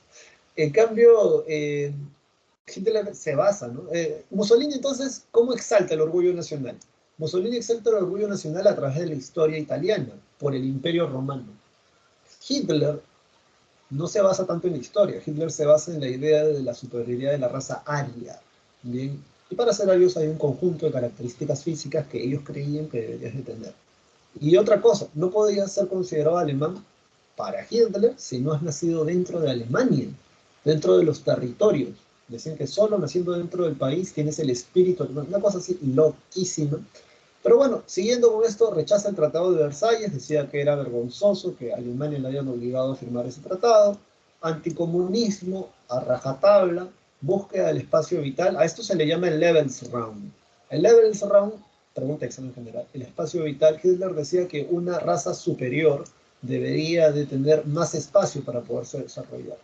En cambio, Hitler se basa, ¿no? Mussolini, entonces, ¿cómo exalta el orgullo nacional? Mussolini exalta el orgullo nacional a través de la historia italiana, por el Imperio Romano. Hitler no se basa tanto en la historia, Hitler se basa en la idea de la superioridad de la raza aria, ¿bien? Y para ser arios hay un conjunto de características físicas que ellos creían que deberías de tener. Y otra cosa, no podías ser considerado alemán para Hitler si no has nacido dentro de Alemania, dentro de los territorios. Decían que solo naciendo dentro del país tienes el espíritu alemán, una cosa así loquísima. Pero bueno, siguiendo con esto, rechaza el Tratado de Versalles, decía que era vergonzoso que a Alemania le hayan obligado a firmar ese tratado, anticomunismo, a rajatabla, búsqueda del espacio vital, a esto se le llama el Lebensraum. El Lebensraum, pregunta examen general, el espacio vital, Hitler decía que una raza superior debería de tener más espacio para poderse desarrollar.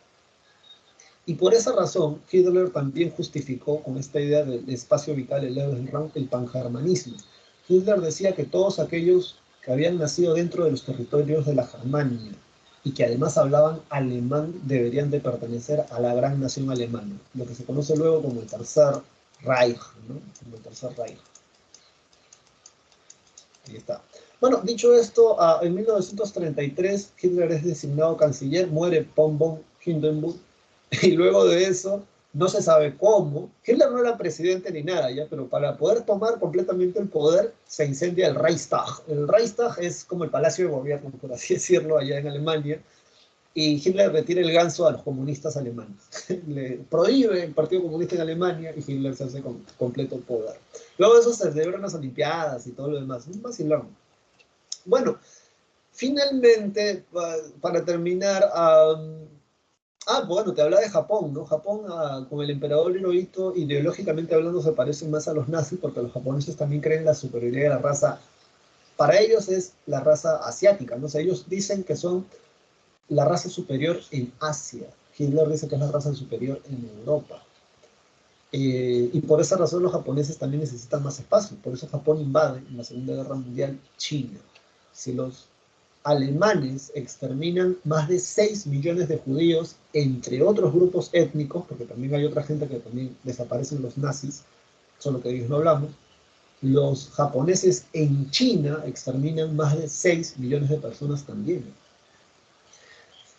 Y por esa razón, Hitler también justificó con esta idea del espacio vital, el Lebensraum, el pangermanismo. Hitler decía que todos aquellos que habían nacido dentro de los territorios de la Germania y que además hablaban alemán deberían de pertenecer a la gran nación alemana, lo que se conoce luego como el Tercer Reich, ¿no? Como el Tercer Reich. Ahí está. Bueno, dicho esto, en 1933 Hitler es designado canciller, muere von Hindenburg, y luego de eso, no se sabe cómo, Hitler no era presidente ni nada, ¿ya? Pero para poder tomar completamente el poder, se incendia el Reichstag. El Reichstag es como el palacio de gobierno, por así decirlo, allá en Alemania. y Hitler retira el ganso a los comunistas alemanes. Le prohíbe el Partido Comunista en Alemania y Hitler se hace con completo poder. Luego de eso se celebran las Olimpiadas y todo lo demás. Un vacilón. Bueno, finalmente, para terminar, bueno, te hablaba de Japón, ¿no? Japón, con el emperador Hirohito, ideológicamente hablando, se parecen más a los nazis porque los japoneses también creen en la superioridad de la raza. Para ellos es la raza asiática, ¿no? O sea, ellos dicen que son la raza superior en Asia. Hitler dice que es la raza superior en Europa. Y por esa razón los japoneses también necesitan más espacio. Por eso Japón invade en la Segunda Guerra Mundial China. Si los alemanes exterminan más de 6 millones de judíos, entre otros grupos étnicos, porque también hay otra gente que también desaparecen los nazis, solo que de ellos no hablamos, los japoneses en China exterminan más de 6 millones de personas también.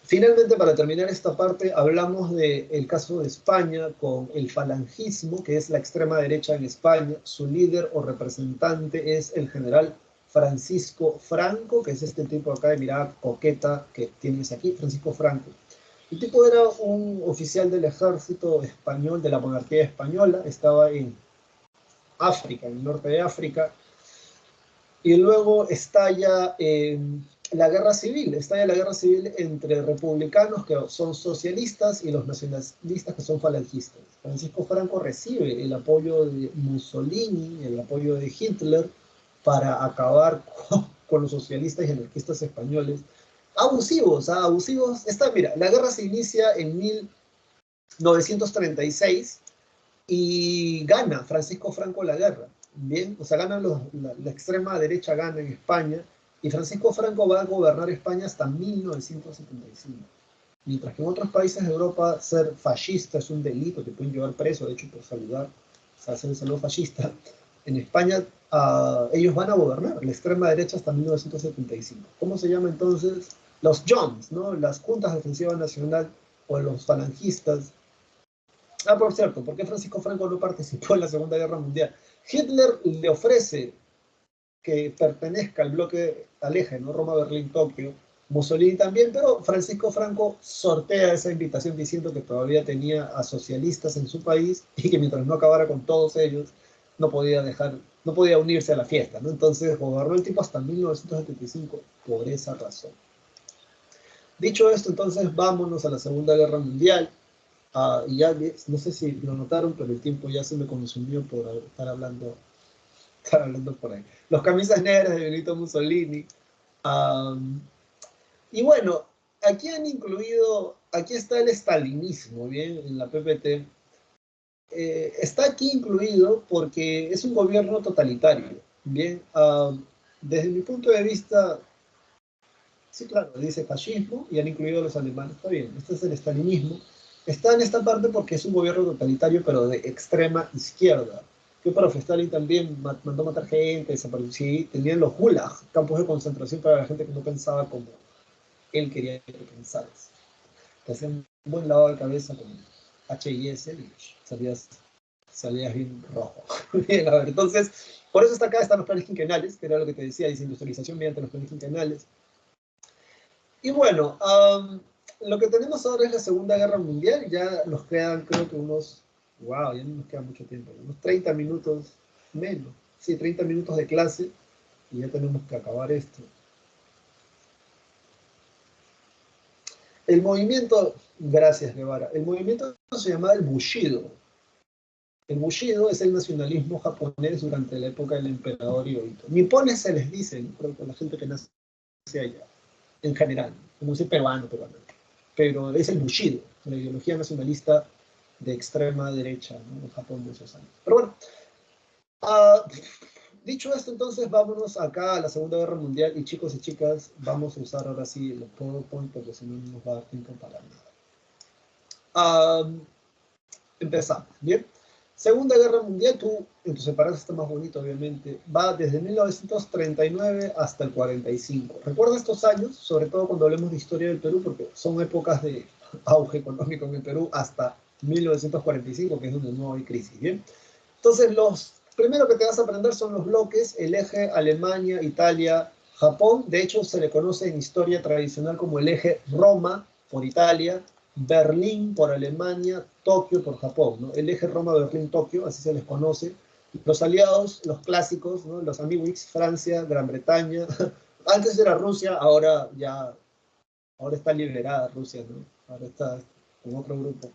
Finalmente, para terminar esta parte, hablamos del caso de España con el falangismo, que es la extrema derecha en España. Su líder o representante es el general Francisco Franco, que es este tipo acá de mirada coqueta que tienes aquí, Francisco Franco. El tipo era un oficial del ejército español, de la monarquía española, estaba en África, en el norte de África, y luego estalla la guerra civil entre republicanos que son socialistas y los nacionalistas que son falangistas. Francisco Franco recibe el apoyo de Mussolini, el apoyo de Hitler para acabar con los socialistas y anarquistas españoles. Abusivos, abusivos. Mira, la guerra se inicia en 1936 y gana Francisco Franco la guerra. Bien, o sea, gana la extrema derecha, gana en España, y Francisco Franco va a gobernar España hasta 1975. Mientras que en otros países de Europa ser fascista es un delito, te pueden llevar preso, de hecho, por saludar, o sea, hacer el saludo fascista. En España ellos van a gobernar la extrema derecha hasta 1975. ¿Cómo se llama entonces? Los JONS, ¿no? Las Juntas de Defensiva Nacional, o los falangistas. Por cierto, ¿por qué Francisco Franco no participó en la Segunda Guerra Mundial? Hitler le ofrece que pertenezca al bloque al eje, ¿no? Roma, Berlín, Tokio. Mussolini también, pero Francisco Franco sortea esa invitación diciendo que todavía tenía a socialistas en su país y que mientras no acabara con todos ellos, no podía unirse a la fiesta, ¿no? Entonces gobernó el tipo hasta 1975 por esa razón. Dicho esto, entonces vámonos a la Segunda Guerra Mundial. Y ya, no sé si lo notaron, pero el tiempo ya se me consumió por estar hablando por ahí. Los camisas negras de Benito Mussolini. Y bueno, aquí está el estalinismo, ¿bien? En la PPT. Está aquí incluido porque es un gobierno totalitario, ¿bien? Desde mi punto de vista, sí, claro, dice fascismo y han incluido a los alemanes, está bien, este es el estalinismo. Está en esta parte porque es un gobierno totalitario, pero de extrema izquierda. Que para Stalin también mandó matar gente, desapareció. Sí, tenían los gulag, campos de concentración para la gente que no pensaba como él quería que pensaras. Te hacían un buen lavado de cabeza con HIS y salías bien rojo. Bien, a ver, entonces, por eso están los planes quinquenales, que era lo que te decía, desindustrialización mediante los planes quinquenales. Y bueno, lo que tenemos ahora es la Segunda Guerra Mundial. Ya nos quedan, creo que ya no nos queda mucho tiempo, unos 30 minutos menos. Sí, 30 minutos de clase y ya tenemos que acabar esto. El movimiento, gracias Guevara, el movimiento se llamaba el Bushido. El Bushido es el nacionalismo japonés durante la época del emperador Hirohito. Nipones se les dice, ¿no? Creo que la gente que nace allá, en general, como dice peruano, pero es el Bushido, la ideología nacionalista de extrema derecha, ¿no? En Japón de esos años. Pero bueno, dicho esto, entonces vámonos acá a la Segunda Guerra Mundial y chicos y chicas, vamos a usar ahora sí el PowerPoint porque si no nos va a dar tiempo para nada. Empezamos, ¿bien? Segunda Guerra Mundial, en tu separado está más bonito, obviamente, va desde 1939 hasta el 45. Recuerda estos años, sobre todo cuando hablemos de historia del Perú, porque son épocas de auge económico en el Perú hasta 1945, que es donde no hay crisis, ¿bien? Entonces, los primero que te vas a aprender son los bloques, el eje Alemania, Italia, Japón. De hecho, se le conoce en historia tradicional como el eje Roma, por Italia, Berlín por Alemania, Tokio por Japón, ¿no? El eje Roma-Berlín-Tokio, así se les conoce. Los aliados, los clásicos, ¿no? Los amiguis, Francia, Gran Bretaña. Antes era Rusia, ahora está liberada Rusia, ¿no? Ahora está con otro grupo.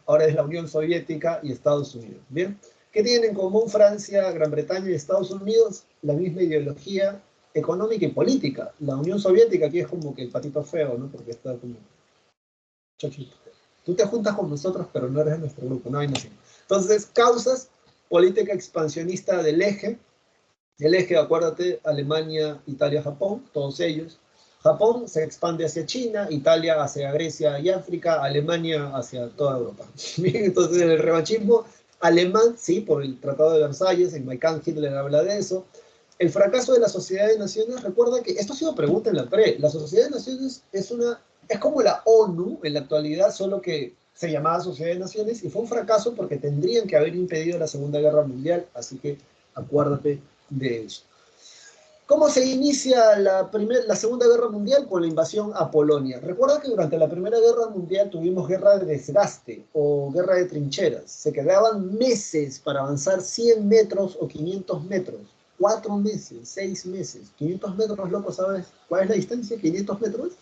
Ahora es la Unión Soviética y Estados Unidos. ¿Bien? ¿Qué tienen en común Francia, Gran Bretaña y Estados Unidos? La misma ideología económica y política. La Unión Soviética aquí es como que el patito feo, ¿no? Porque está como chochito. Tú te juntas con nosotros, pero no eres de nuestro grupo, no hay nación. Entonces, causas, política expansionista del eje. El eje, acuérdate, Alemania, Italia, Japón, todos ellos. Japón se expande hacia China, Italia hacia Grecia y África, Alemania hacia toda Europa. Entonces, el revanchismo alemán, sí, por el Tratado de Versalles, en Mein Kampf Hitler habla de eso. El fracaso de la Sociedad de Naciones, recuerda que esto ha sido pregunta en la pre, la Sociedad de Naciones es como la ONU en la actualidad, solo que se llamaba Sociedad de Naciones, y fue un fracaso porque tendrían que haber impedido la Segunda Guerra Mundial, así que acuérdate de eso. ¿Cómo se inicia la Segunda Guerra Mundial? Con la invasión a Polonia. Recuerda que durante la Primera Guerra Mundial tuvimos guerra de desgaste o guerra de trincheras. Se quedaban meses para avanzar 100 metros o 500 metros. 4 meses, 6 meses. 500 metros, loco, ¿sabes cuál es la distancia? 500 metros.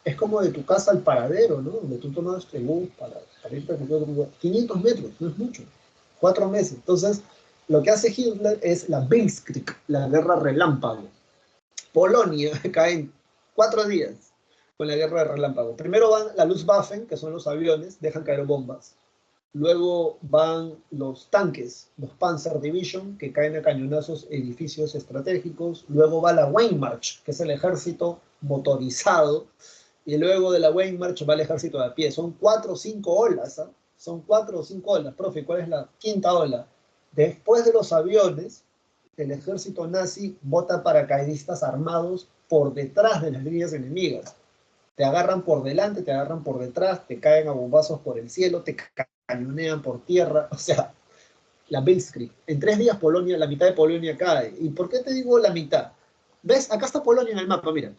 Es como de tu casa al paradero, ¿no? Donde tú tomas el bus para irte a cualquier otro lugar. 500 metros, no es mucho. 4 meses. Entonces, lo que hace Hitler es la Blitzkrieg, la guerra relámpago. Polonia cae en 4 días con la guerra de relámpago. Primero van la Luftwaffe, que son los aviones, dejan caer bombas. Luego van los tanques, los Panzer Division, que caen a cañonazos edificios estratégicos. Luego va la Wehrmacht, que es el ejército motorizado. Y luego de la Wehrmacht va el ejército de a pie. Son 4 o 5 olas, ¿eh? Son 4 o 5 olas. Profe, ¿cuál es la quinta ola? Después de los aviones, el ejército nazi bota paracaidistas armados por detrás de las líneas enemigas. Te agarran por delante, te agarran por detrás, te caen a bombazos por el cielo, te cañonean por tierra. O sea, la Blitzkrieg. En 3 días Polonia, la mitad de Polonia cae. ¿Y por qué te digo la mitad? ¿Ves? Acá está Polonia en el mapa, mira.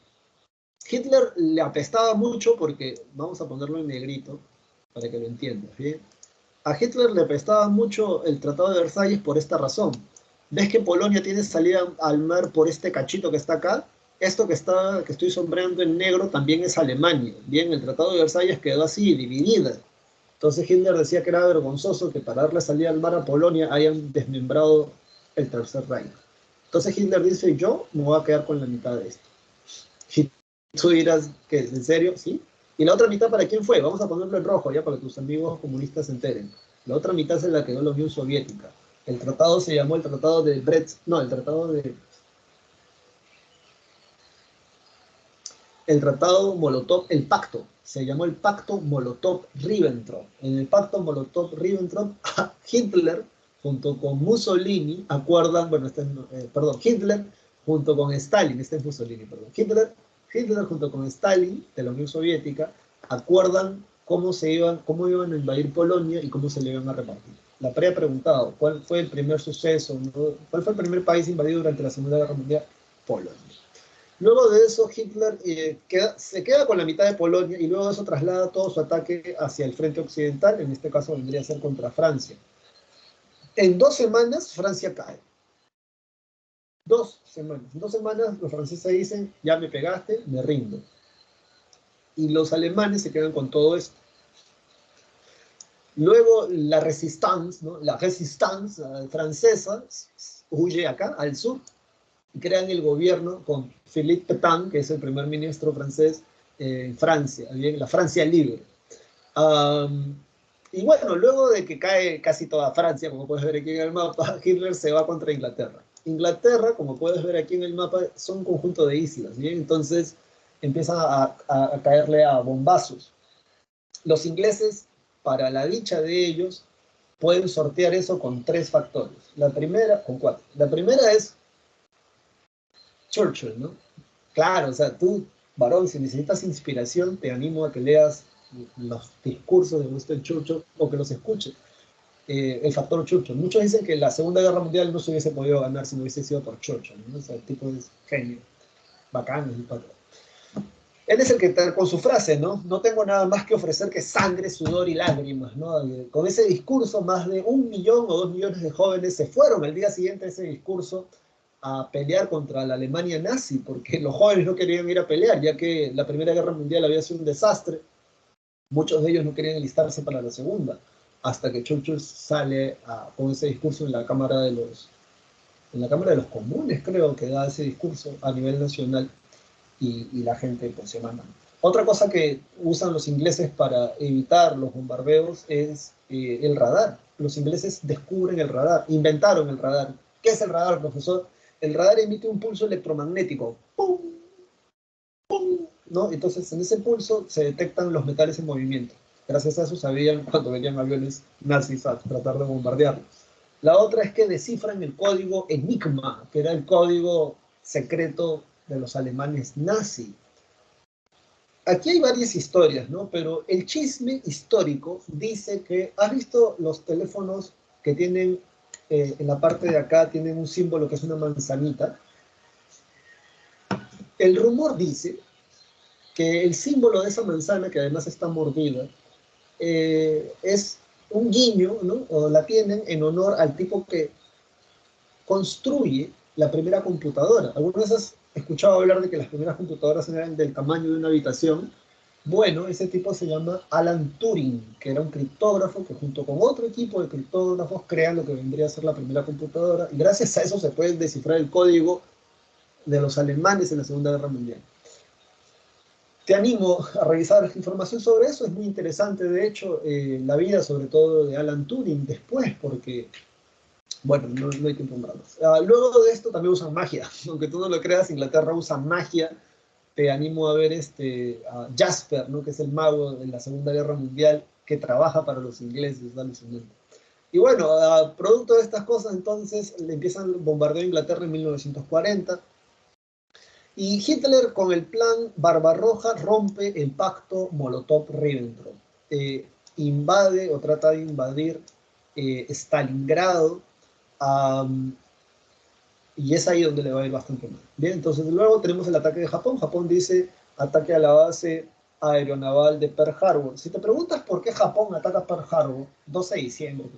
Hitler le apestaba mucho porque, vamos a ponerlo en negrito para que lo entiendas, ¿bien? A Hitler le apestaba mucho el Tratado de Versalles por esta razón. ¿Ves que Polonia tiene salida al mar por este cachito que está acá? Esto que estoy sombreando en negro también es Alemania. Bien, el Tratado de Versalles quedó así, dividida. Entonces Hitler decía que era vergonzoso que para darle salida al mar a Polonia hayan desmembrado el Tercer Reich. Entonces Hitler dice, yo me voy a quedar con la mitad de esto. Y tú dirás, ¿qué? ¿En serio? ¿Sí? ¿Y la otra mitad para quién fue? Vamos a ponerlo en rojo ya para que tus amigos comunistas se enteren. La otra mitad se la quedó la Unión Soviética. El tratado se llamó el Tratado de el Tratado de... El Tratado Molotov, el Pacto, se llamó el Pacto Molotov-Ribbentrop. En el Pacto Molotov-Ribbentrop, Hitler, junto con Mussolini, acuerdan, bueno, Hitler, junto con Stalin, este es Mussolini, perdón, Hitler junto con Stalin, de la Unión Soviética, acuerdan cómo iban a invadir Polonia y cómo se le iban a repartir. La pre ha preguntado, ¿cuál fue el primer suceso? ¿No? ¿Cuál fue el primer país invadido durante la Segunda Guerra Mundial? Polonia. Luego de eso, Hitler se queda con la mitad de Polonia y luego de eso traslada todo su ataque hacia el frente occidental, en este caso vendría a ser contra Francia. En 2 semanas, Francia cae. 2 semanas. En 2 semanas los franceses dicen, ya me pegaste, me rindo. Y los alemanes se quedan con todo esto. Luego la resistance, ¿no? La resistance francesa huye acá, al sur, crean el gobierno con Philippe Pétain, que es el primer ministro francés en Francia, bien, la Francia libre. Y bueno, luego de que cae casi toda Francia, como puedes ver aquí en el mapa, Hitler se va contra Inglaterra. Inglaterra, como puedes ver aquí en el mapa, son un conjunto de islas, ¿bien? Entonces empiezan a caerle a bombazos. Los ingleses, para la dicha de ellos, pueden sortear eso con 3 factores. Con 4. La primera es Churchill, ¿no? Claro, o sea, tú, varón, si necesitas inspiración, te animo a que leas los discursos de Winston Churchill o que los escuches. El factor Churchill. Muchos dicen que la Segunda Guerra Mundial no se hubiese podido ganar si no hubiese sido por Churchill, ¿no? O sea, el tipo es genio, bacán, el patrón. Él es el que, con su frase, ¿no? No tengo nada más que ofrecer que sangre, sudor y lágrimas, ¿no? Con ese discurso, más de 1 millón o 2 millones de jóvenes se fueron al día siguiente de ese discurso a pelear contra la Alemania nazi, porque los jóvenes no querían ir a pelear, ya que la Primera Guerra Mundial había sido un desastre. Muchos de ellos no querían enlistarse para la Segunda, hasta que Churchill sale con ese discurso en la Cámara de los Comunes, creo que da ese discurso a nivel nacional, y la gente pues se manda. Otra cosa que usan los ingleses para evitar los bombardeos es el radar. Los ingleses descubren el radar, inventaron el radar. ¿Qué es el radar, profesor? El radar emite un pulso electromagnético. ¡Pum! ¡Pum! ¿No? Entonces, en ese pulso se detectan los metales en movimiento. Gracias a eso sabían cuando venían aviones nazis a tratar de bombardearlos. La otra es que descifran el código Enigma, que era el código secreto de los alemanes nazi. Aquí hay varias historias, ¿no? Pero el chisme histórico dice que, ¿has visto los teléfonos que tienen, en la parte de acá, tienen un símbolo que es una manzanita? El rumor dice que el símbolo de esa manzana, que además está mordida, es un guiño, ¿no? O la tienen en honor al tipo que construye la primera computadora. Algunas veces has escuchado hablar de que las primeras computadoras eran del tamaño de una habitación. Bueno, ese tipo se llama Alan Turing, que era un criptógrafo que junto con otro equipo de criptógrafos crean lo que vendría a ser la primera computadora, y gracias a eso se puede descifrar el código de los alemanes en la Segunda Guerra Mundial. Te animo a revisar información sobre eso, es muy interesante, de hecho, la vida sobre todo de Alan Turing después, porque, bueno, no hay tiempo para más. Luego de esto también usan magia, aunque tú no lo creas, Inglaterra usa magia. Te animo a ver a Jasper, ¿no? Que es el mago de la Segunda Guerra Mundial, que trabaja para los ingleses, alucinante. Y bueno, producto de estas cosas, entonces, le empiezan el bombardeo a Inglaterra en 1940, y Hitler, con el plan Barbarroja, rompe el pacto Molotov-Ribbentrop. Invade o trata de invadir Stalingrado, y es ahí donde le va a ir bastante mal. Bien, entonces luego tenemos el ataque de Japón. Japón dice ataque a la base aeronaval de Pearl Harbor. Si te preguntas por qué Japón ataca Pearl Harbor, 12 de diciembre,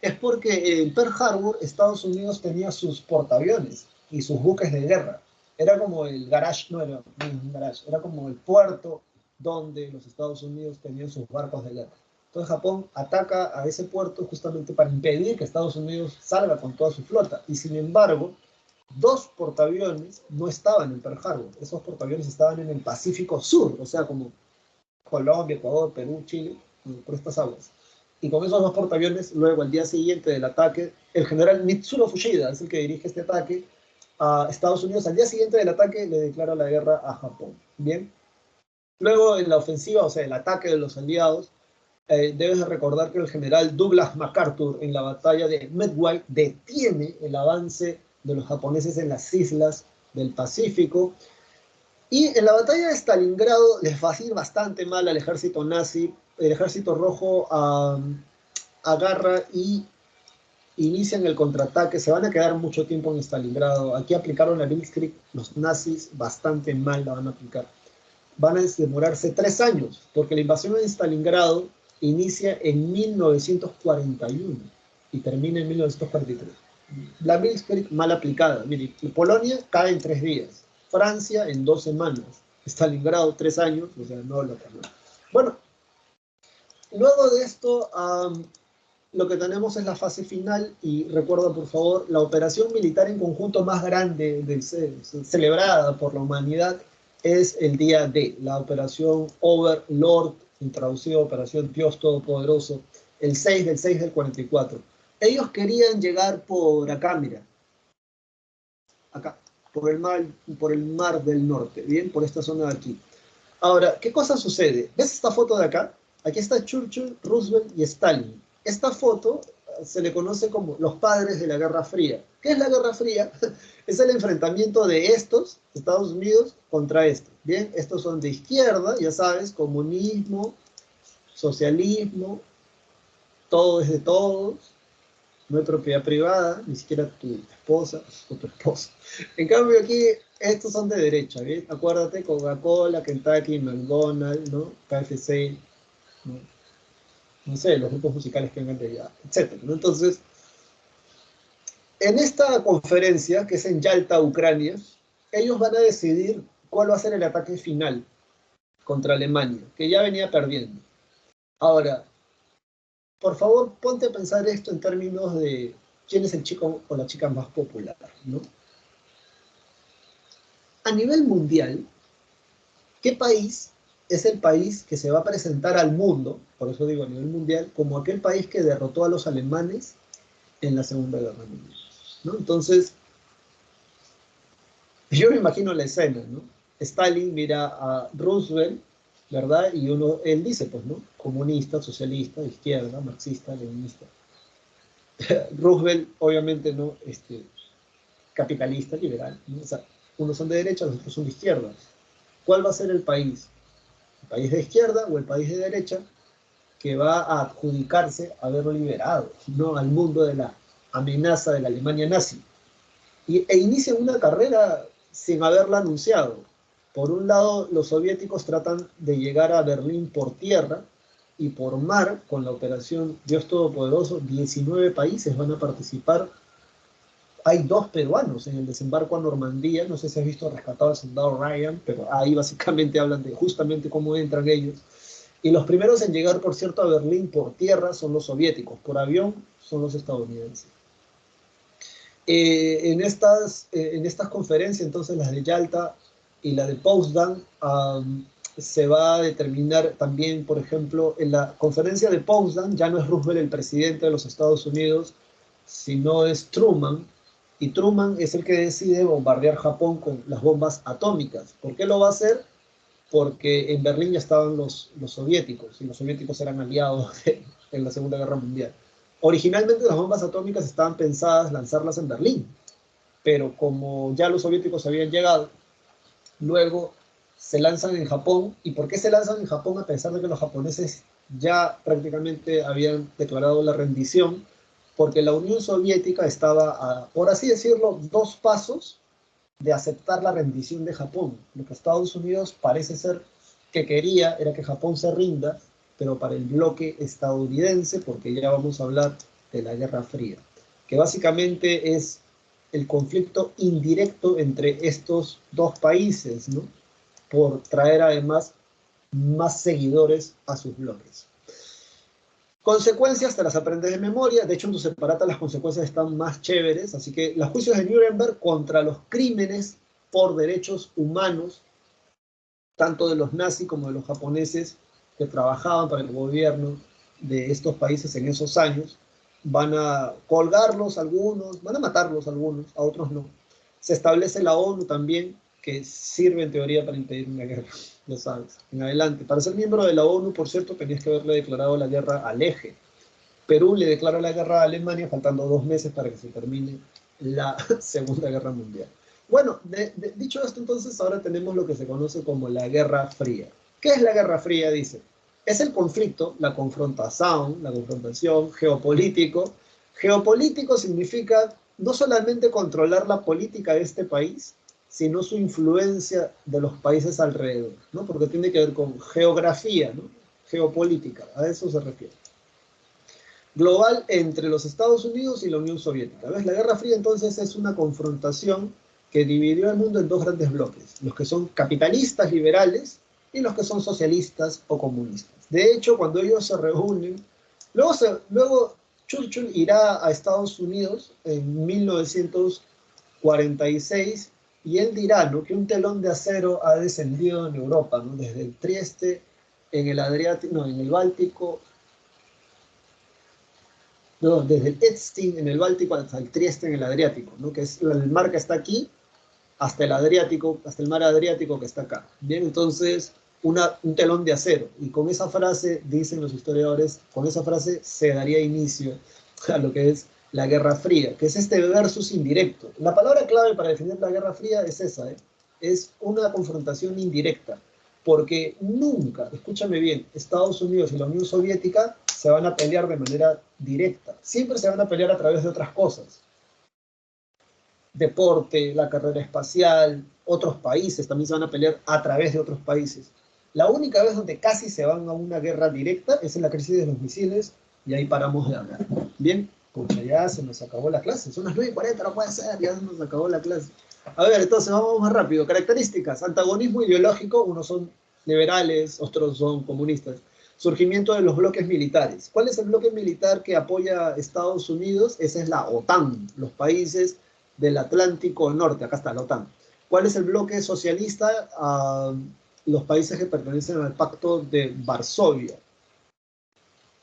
es porque en Pearl Harbor Estados Unidos tenía sus portaaviones y sus buques de guerra. Era como el garage, no era un garage, era como el puerto donde los Estados Unidos tenían sus barcos de guerra. Entonces Japón ataca a ese puerto justamente para impedir que Estados Unidos salga con toda su flota. Y sin embargo, 2 portaaviones no estaban en Pearl Harbor. Esos portaaviones estaban en el Pacífico Sur, o sea, como Colombia, Ecuador, Perú, Chile, por estas aguas. Y con esos 2 portaaviones, luego al día siguiente del ataque, el general Mitsuro Fushida es el que dirige este ataque a Estados Unidos. Al día siguiente del ataque le declara la guerra a Japón. Bien. Luego en la ofensiva, o sea, el ataque de los aliados, debes de recordar que el general Douglas MacArthur en la batalla de Midway detiene el avance de los japoneses en las islas del Pacífico. Y en la batalla de Stalingrado les va a ir bastante mal al ejército nazi. El ejército rojo agarra y inician el contraataque. Se van a quedar mucho tiempo en Stalingrado. Aquí aplicaron la Blitzkrieg los nazis bastante mal, la van a aplicar. Van a demorarse 3 años, porque la invasión en Stalingrado inicia en 1941 y termina en 1943. La Blitzkrieg mal aplicada. Mire, Polonia cae en 3 días, Francia en 2 semanas, Stalingrado 3 años, o sea, no lo terminó. Bueno, luego de esto, lo que tenemos es la fase final, y recuerda por favor, la operación militar en conjunto más grande celebrada por la humanidad es el día D, la operación Overlord, traducido Operación Dios Todopoderoso, el 6 del 44. Ellos querían llegar por acá, mira, acá, por el mar del norte, bien, por esta zona de aquí. Ahora, ¿qué cosa sucede? ¿Ves esta foto de acá? Aquí está Churchill, Roosevelt y Stalin. Esta foto se le conoce como los padres de la Guerra Fría. ¿Qué es la Guerra Fría? Es el enfrentamiento de estos, Estados Unidos, contra estos. Bien, estos son de izquierda, ya sabes, comunismo, socialismo, todo es de todos, no hay propiedad privada, ni siquiera tu esposa o tu esposo. En cambio aquí, estos son de derecha, ¿bien? Acuérdate, Coca-Cola, Kentucky, McDonald's, ¿no? KFC, ¿no? No sé, los grupos musicales que vengan de allá, etc. ¿no? Entonces, en esta conferencia, que es en Yalta, Ucrania, ellos van a decidir cuál va a ser el ataque final contra Alemania, que ya venía perdiendo. Ahora, por favor, ponte a pensar esto en términos de quién es el chico o la chica más popular, ¿no? A nivel mundial, ¿qué país es el país que se va a presentar al mundo, por eso digo a nivel mundial, como aquel país que derrotó a los alemanes en la Segunda Guerra Mundial? ¿No? Entonces, yo me imagino la escena, ¿no? Stalin mira a Roosevelt, ¿verdad? Y él dice, pues, ¿no? Comunista, socialista, izquierda, marxista, leninista. Roosevelt, obviamente, ¿no? Capitalista, liberal, ¿no? O sea, unos son de derecha, los otros son de izquierda. ¿Cuál va a ser el país? ¿El país de izquierda o el país de derecha que va a adjudicarse haber liberado, ¿no? Al mundo de la amenaza de la Alemania nazi? E inicia una carrera sin haberla anunciado. Por un lado, los soviéticos tratan de llegar a Berlín por tierra y por mar, con la operación Dios Todopoderoso, 19 países van a participar. Hay 2 peruanos en el desembarco a Normandía, no sé si has visto Rescatado al Soldado Ryan, pero ahí básicamente hablan de justamente cómo entran ellos. Y los primeros en llegar, por cierto, a Berlín por tierra son los soviéticos, por avión son los estadounidenses. En estas conferencias, entonces las de Yalta y la de Potsdam, se va a determinar también, por ejemplo, en la conferencia de Potsdam ya no es Roosevelt el presidente de los Estados Unidos, sino es Truman, y Truman es el que decide bombardear Japón con las bombas atómicas. ¿Por qué lo va a hacer? Porque en Berlín ya estaban los soviéticos, y los soviéticos eran aliados en la Segunda Guerra Mundial. Originalmente las bombas atómicas estaban pensadas lanzarlas en Berlín, pero como ya los soviéticos habían llegado, luego se lanzan en Japón. ¿Y por qué se lanzan en Japón a pesar de que los japoneses ya prácticamente habían declarado la rendición? Porque la Unión Soviética estaba, por así decirlo, 2 pasos de aceptar la rendición de Japón. Lo que Estados Unidos parece ser que quería era que Japón se rinda, pero para el bloque estadounidense, porque ya vamos a hablar de la Guerra Fría, que básicamente es el conflicto indirecto entre estos 2 países, ¿no? Por traer además más seguidores a sus bloques. Consecuencias te las aprendes de memoria, de hecho en tu separata las consecuencias están más chéveres, así que los juicios de Nuremberg contra los crímenes por derechos humanos, tanto de los nazis como de los japoneses que trabajaban para el gobierno de estos países en esos años, van a colgarlos algunos, van a matarlos algunos, a otros no. Se establece la ONU también, que sirve en teoría para impedir una guerra, lo sabes, en adelante. Para ser miembro de la ONU, por cierto, tenías que haberle declarado la guerra al eje. Perú le declara la guerra a Alemania faltando 2 meses para que se termine la Segunda Guerra Mundial. Bueno, dicho esto, entonces ahora tenemos lo que se conoce como la Guerra Fría. ¿Qué es la Guerra Fría? Dice, es el conflicto, la confrontación geopolítico. Geopolítico significa no solamente controlar la política de este país, sino su influencia de los países alrededor, ¿no? Porque tiene que ver con geografía, ¿no? Geopolítica, a eso se refiere. Global entre los Estados Unidos y la Unión Soviética. ¿Ves? La Guerra Fría entonces es una confrontación que dividió el mundo en 2 grandes bloques, los que son capitalistas liberales y los que son socialistas o comunistas. De hecho, cuando ellos se reúnen, luego Churchill irá a Estados Unidos en 1946 y él dirá, ¿no?, que un telón de acero ha descendido en Europa, ¿no?, desde el Trieste, en el Adriático, no, en el Báltico, no, desde el Edstein en el Báltico hasta el Trieste en el Adriático, ¿no?, que es el mar que está aquí, hasta el Adriático, hasta el mar Adriático que está acá. Bien, entonces, un telón de acero. Y con esa frase, dicen los historiadores, con esa frase se daría inicio a lo que es la Guerra Fría, que es este versus indirecto. La palabra clave para definir la Guerra Fría es esa, es una confrontación indirecta, porque nunca, escúchame bien, Estados Unidos y la Unión Soviética se van a pelear de manera directa. Siempre se van a pelear a través de otras cosas. Deporte, la carrera espacial, otros países también se van a pelear a través de otros países. La única vez donde casi se van a una guerra directa es en la crisis de los misiles, y ahí paramos de hablar. Bien, pucha, ya se nos acabó la clase. Son las 9:40, no puede ser, ya se nos acabó la clase. A ver, entonces vamos más rápido. Características: antagonismo ideológico, unos son liberales, otros son comunistas. Surgimiento de los bloques militares. ¿Cuál es el bloque militar que apoya a Estados Unidos? Esa es la OTAN, los países del Atlántico Norte. Acá está la OTAN. ¿Cuál es el bloque socialista? Los países que pertenecen al Pacto de Varsovia.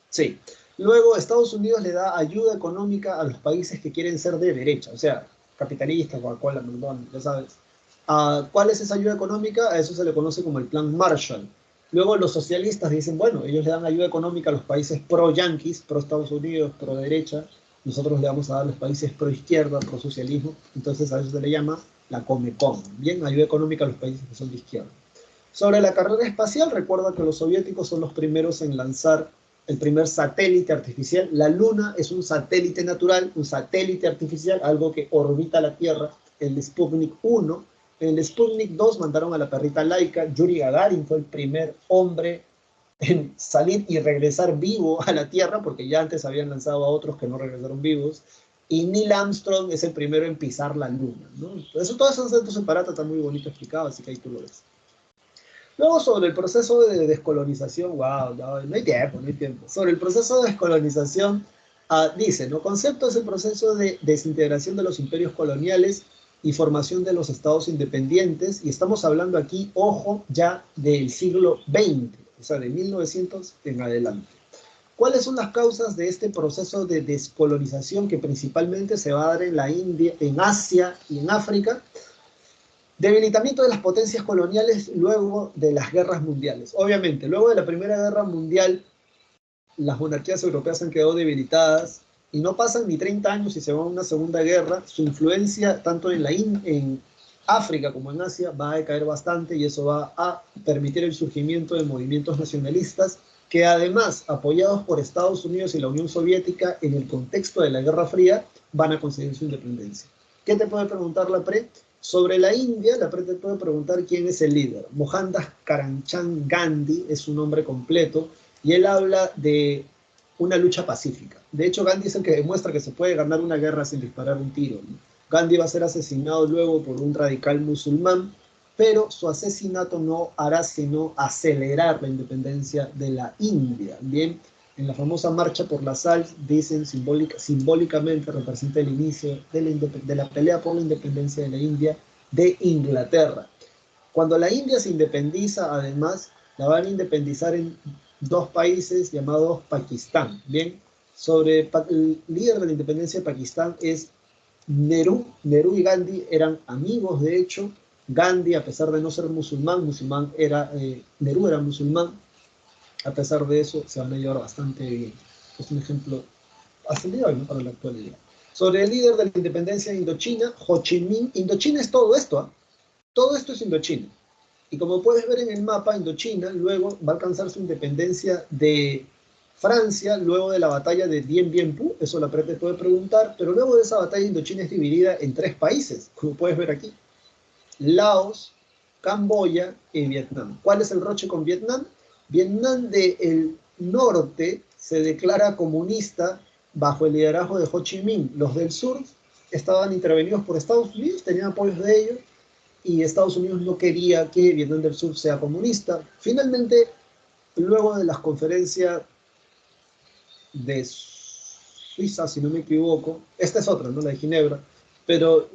Sí. Luego, Estados Unidos le da ayuda económica a los países que quieren ser de derecha, o sea, capitalistas, Coca-Cola, McDonald's, ya sabes. ¿Cuál es esa ayuda económica? A eso se le conoce como el Plan Marshall. Luego los socialistas dicen, bueno, ellos le dan ayuda económica a los países pro-yanquis, pro-Estados Unidos, pro-derecha. Nosotros le vamos a dar a los países pro-izquierda, pro-socialismo. Entonces a eso se le llama la Comecon. Bien, ayuda económica a los países que son de izquierda. Sobre la carrera espacial, recuerda que los soviéticos son los primeros en lanzar el primer satélite artificial. La Luna es un satélite natural, un satélite artificial, algo que orbita la Tierra, el Sputnik 1. En el Sputnik 2 mandaron a la perrita Laika. Yuri Gagarin fue el primer hombre en salir y regresar vivo a la Tierra, porque ya antes habían lanzado a otros que no regresaron vivos. Y Neil Armstrong es el primero en pisar la Luna, ¿no? Eso, todos esos datos en Parata están muy bonito explicado, así que ahí tú lo ves. Luego, sobre el proceso de descolonización, wow, no hay tiempo, no hay tiempo. Sobre el proceso de descolonización, dice, ¿no? Concepto es el proceso de desintegración de los imperios coloniales y formación de los estados independientes, y estamos hablando aquí, ojo, ya del siglo XX, o sea, de 1900 en adelante. ¿Cuáles son las causas de este proceso de descolonización que principalmente se va a dar en la India, en Asia y en África? Debilitamiento de las potencias coloniales luego de las guerras mundiales. Obviamente, luego de la Primera Guerra Mundial, las monarquías europeas han quedado debilitadas y no pasan ni 30 años y se va a una segunda guerra. Su influencia tanto en África como en Asia va a decaer bastante, y eso va a permitir el surgimiento de movimientos nacionalistas que, además, apoyados por Estados Unidos y la Unión Soviética en el contexto de la Guerra Fría, van a conseguir su independencia. ¿Qué te puede preguntar la PRE? Sobre la India, la PRE te puede preguntar quién es el líder. Mohandas Karamchand Gandhi es su nombre completo, y él habla de una lucha pacífica. De hecho, Gandhi es el que demuestra que se puede ganar una guerra sin disparar un tiro, ¿no? Gandhi va a ser asesinado luego por un radical musulmán, pero su asesinato no hará sino acelerar la independencia de la India. Bien, en la famosa marcha por la sal, dicen simbólicamente representa el inicio de la pelea por la independencia de la India de Inglaterra. Cuando la India se independiza, además, la van a independizar en dos países llamados Pakistán. Bien, sobre el líder de la independencia de Pakistán es Nehru. Nehru y Gandhi eran amigos, de hecho. Gandhi, a pesar de no ser musulmán, Nehru era musulmán. A pesar de eso, se van a llevar bastante bien. Es un ejemplo hasta el día de hoy, ¿no? Para la actualidad. Sobre el líder de la independencia de Indochina, Ho Chi Minh. Indochina es todo esto, ¿eh? Todo esto es Indochina. Y como puedes ver en el mapa, Indochina luego va a alcanzar su independencia de Francia luego de la batalla de Dien Bien Phu. Eso la PRE te puede preguntar, pero luego de esa batalla, Indochina es dividida en 3 países, como puedes ver aquí: Laos, Camboya y Vietnam. ¿Cuál es el roche con Vietnam? Vietnam del norte se declara comunista bajo el liderazgo de Ho Chi Minh. Los del sur estaban intervenidos por Estados Unidos, tenían apoyos de ellos, y Estados Unidos no quería que Vietnam del Sur sea comunista. Finalmente, luego de las conferencias de Suiza, si no me equivoco, esta es otra, ¿no? La de Ginebra, pero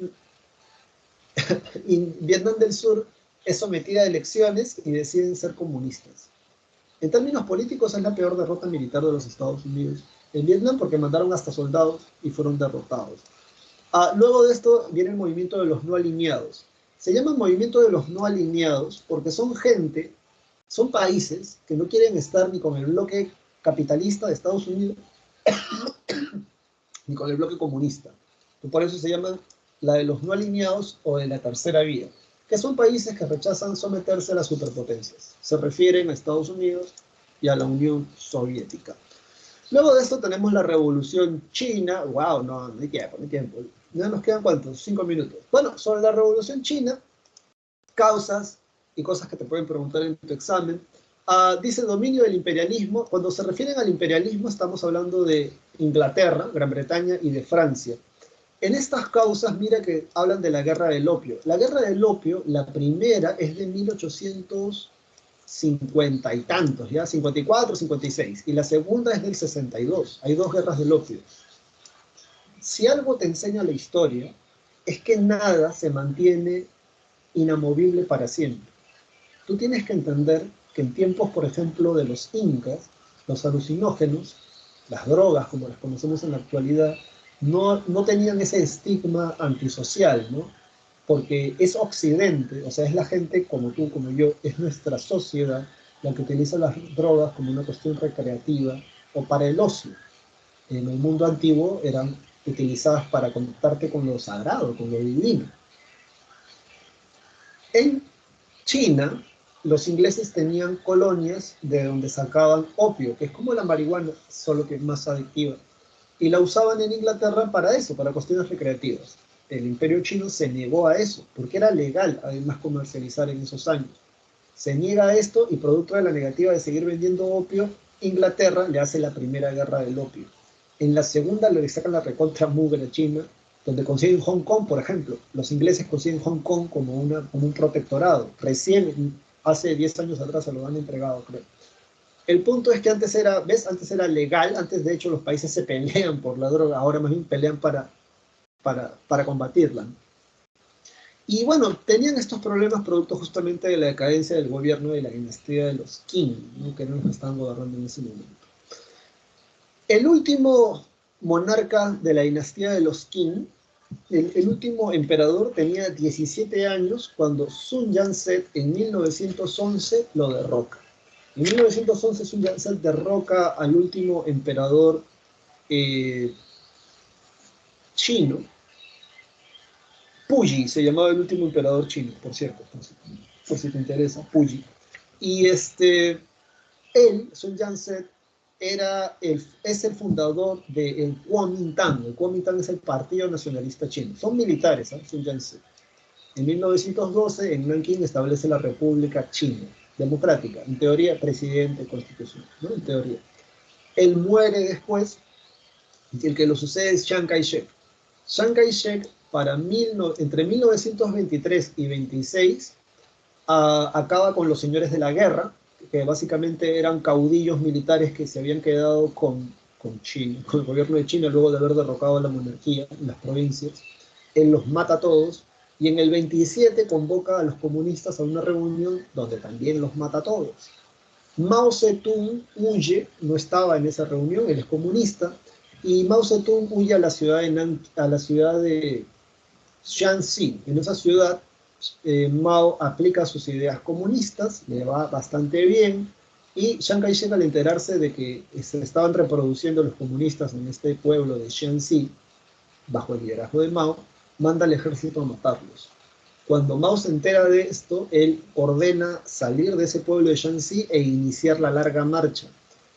Vietnam del Sur es sometida a elecciones y deciden ser comunistas. En términos políticos, es la peor derrota militar de los Estados Unidos en Vietnam, porque mandaron hasta soldados y fueron derrotados. Luego de esto viene el movimiento de los no alineados. Se llama movimiento de los no alineados porque son países que no quieren estar ni con el bloque capitalista de Estados Unidos ni con el bloque comunista. Y por eso se llama la de los no alineados o de la tercera vía, que son países que rechazan someterse a las superpotencias. Se refieren a Estados Unidos y a la Unión Soviética. Luego de esto tenemos la Revolución China. Wow, no, ni tiempo, ni tiempo. Ya nos quedan ¿cuántos? 5 minutos. Bueno, sobre la Revolución China, causas y cosas que te pueden preguntar en tu examen. Dice dominio del imperialismo. Cuando se refieren al imperialismo estamos hablando de Inglaterra, Gran Bretaña y de Francia. En estas causas, mira que hablan de la guerra del opio. La guerra del opio, la primera es de 1850 y tantos, ¿ya? 54, 56. Y la segunda es del 62. Hay dos guerras del opio. Si algo te enseña la historia, es que nada se mantiene inamovible para siempre. Tú tienes que entender que en tiempos, por ejemplo, de los incas, los alucinógenos, las drogas como las conocemos en la actualidad, no tenían ese estigma antisocial, ¿no? Porque es Occidente, o sea, es la gente como tú, como yo, es nuestra sociedad la que utiliza las drogas como una cuestión recreativa o para el ocio. En el mundo antiguo eran utilizadas para conectarte con lo sagrado, con lo divino. En China, los ingleses tenían colonias de donde sacaban opio, que es como la marihuana, solo que es más adictiva. Y la usaban en Inglaterra para eso, para cuestiones recreativas. El imperio chino se negó a eso, porque era legal además comercializar en esos años. Se niega a esto y producto de la negativa de seguir vendiendo opio, Inglaterra le hace la primera guerra del opio. En la segunda le sacan la recontra mugre a China, donde consiguen Hong Kong, por ejemplo. Los ingleses consiguen Hong Kong como un protectorado. Recién, hace 10 años atrás, se lo han entregado, creo. El punto es que antes era, ¿ves? Antes era legal, antes de hecho los países se pelean por la droga, ahora más bien pelean para combatirla. Y bueno, tenían estos problemas producto justamente de la decadencia del gobierno de la dinastía de los Qing, ¿no? Que eran los que estaban gobernando en ese momento. El último monarca de la dinastía de los Qing, el último emperador tenía 17 años cuando Sun Yat-sen en 1911 lo derroca. En 1911 Sun Yat-sen derroca al último emperador chino. Puyi se llamaba el último emperador chino, por cierto, por si te interesa, Puyi. Y él, Sun Yat-sen, es el fundador del Kuomintang. El Kuomintang es el Partido Nacionalista Chino. Son militares, ¿eh? Sun Yat-sen. En 1912, en Nankín, establece la República China, democrática, en teoría, presidente constitucional, ¿no? En teoría. Él muere después, y el que lo sucede es Chiang Kai-shek. Chiang Kai-shek, entre 1923 y 26, acaba con los señores de la guerra, que básicamente eran caudillos militares que se habían quedado con China, con el gobierno de China, luego de haber derrocado a la monarquía en las provincias. Él los mata a todos, y en el 27 convoca a los comunistas a una reunión donde también los mata a todos. Mao Zedong huye, no estaba en esa reunión, él es comunista, y Mao Zedong huye a la ciudad de Shanxi. En esa ciudad, Mao aplica sus ideas comunistas, le va bastante bien, y Chiang Kai-shek, al enterarse de que se estaban reproduciendo los comunistas en este pueblo de Shanxi, bajo el liderazgo de Mao, manda al ejército a matarlos. Cuando Mao se entera de esto, él ordena salir de ese pueblo de Shanxi e iniciar la larga marcha.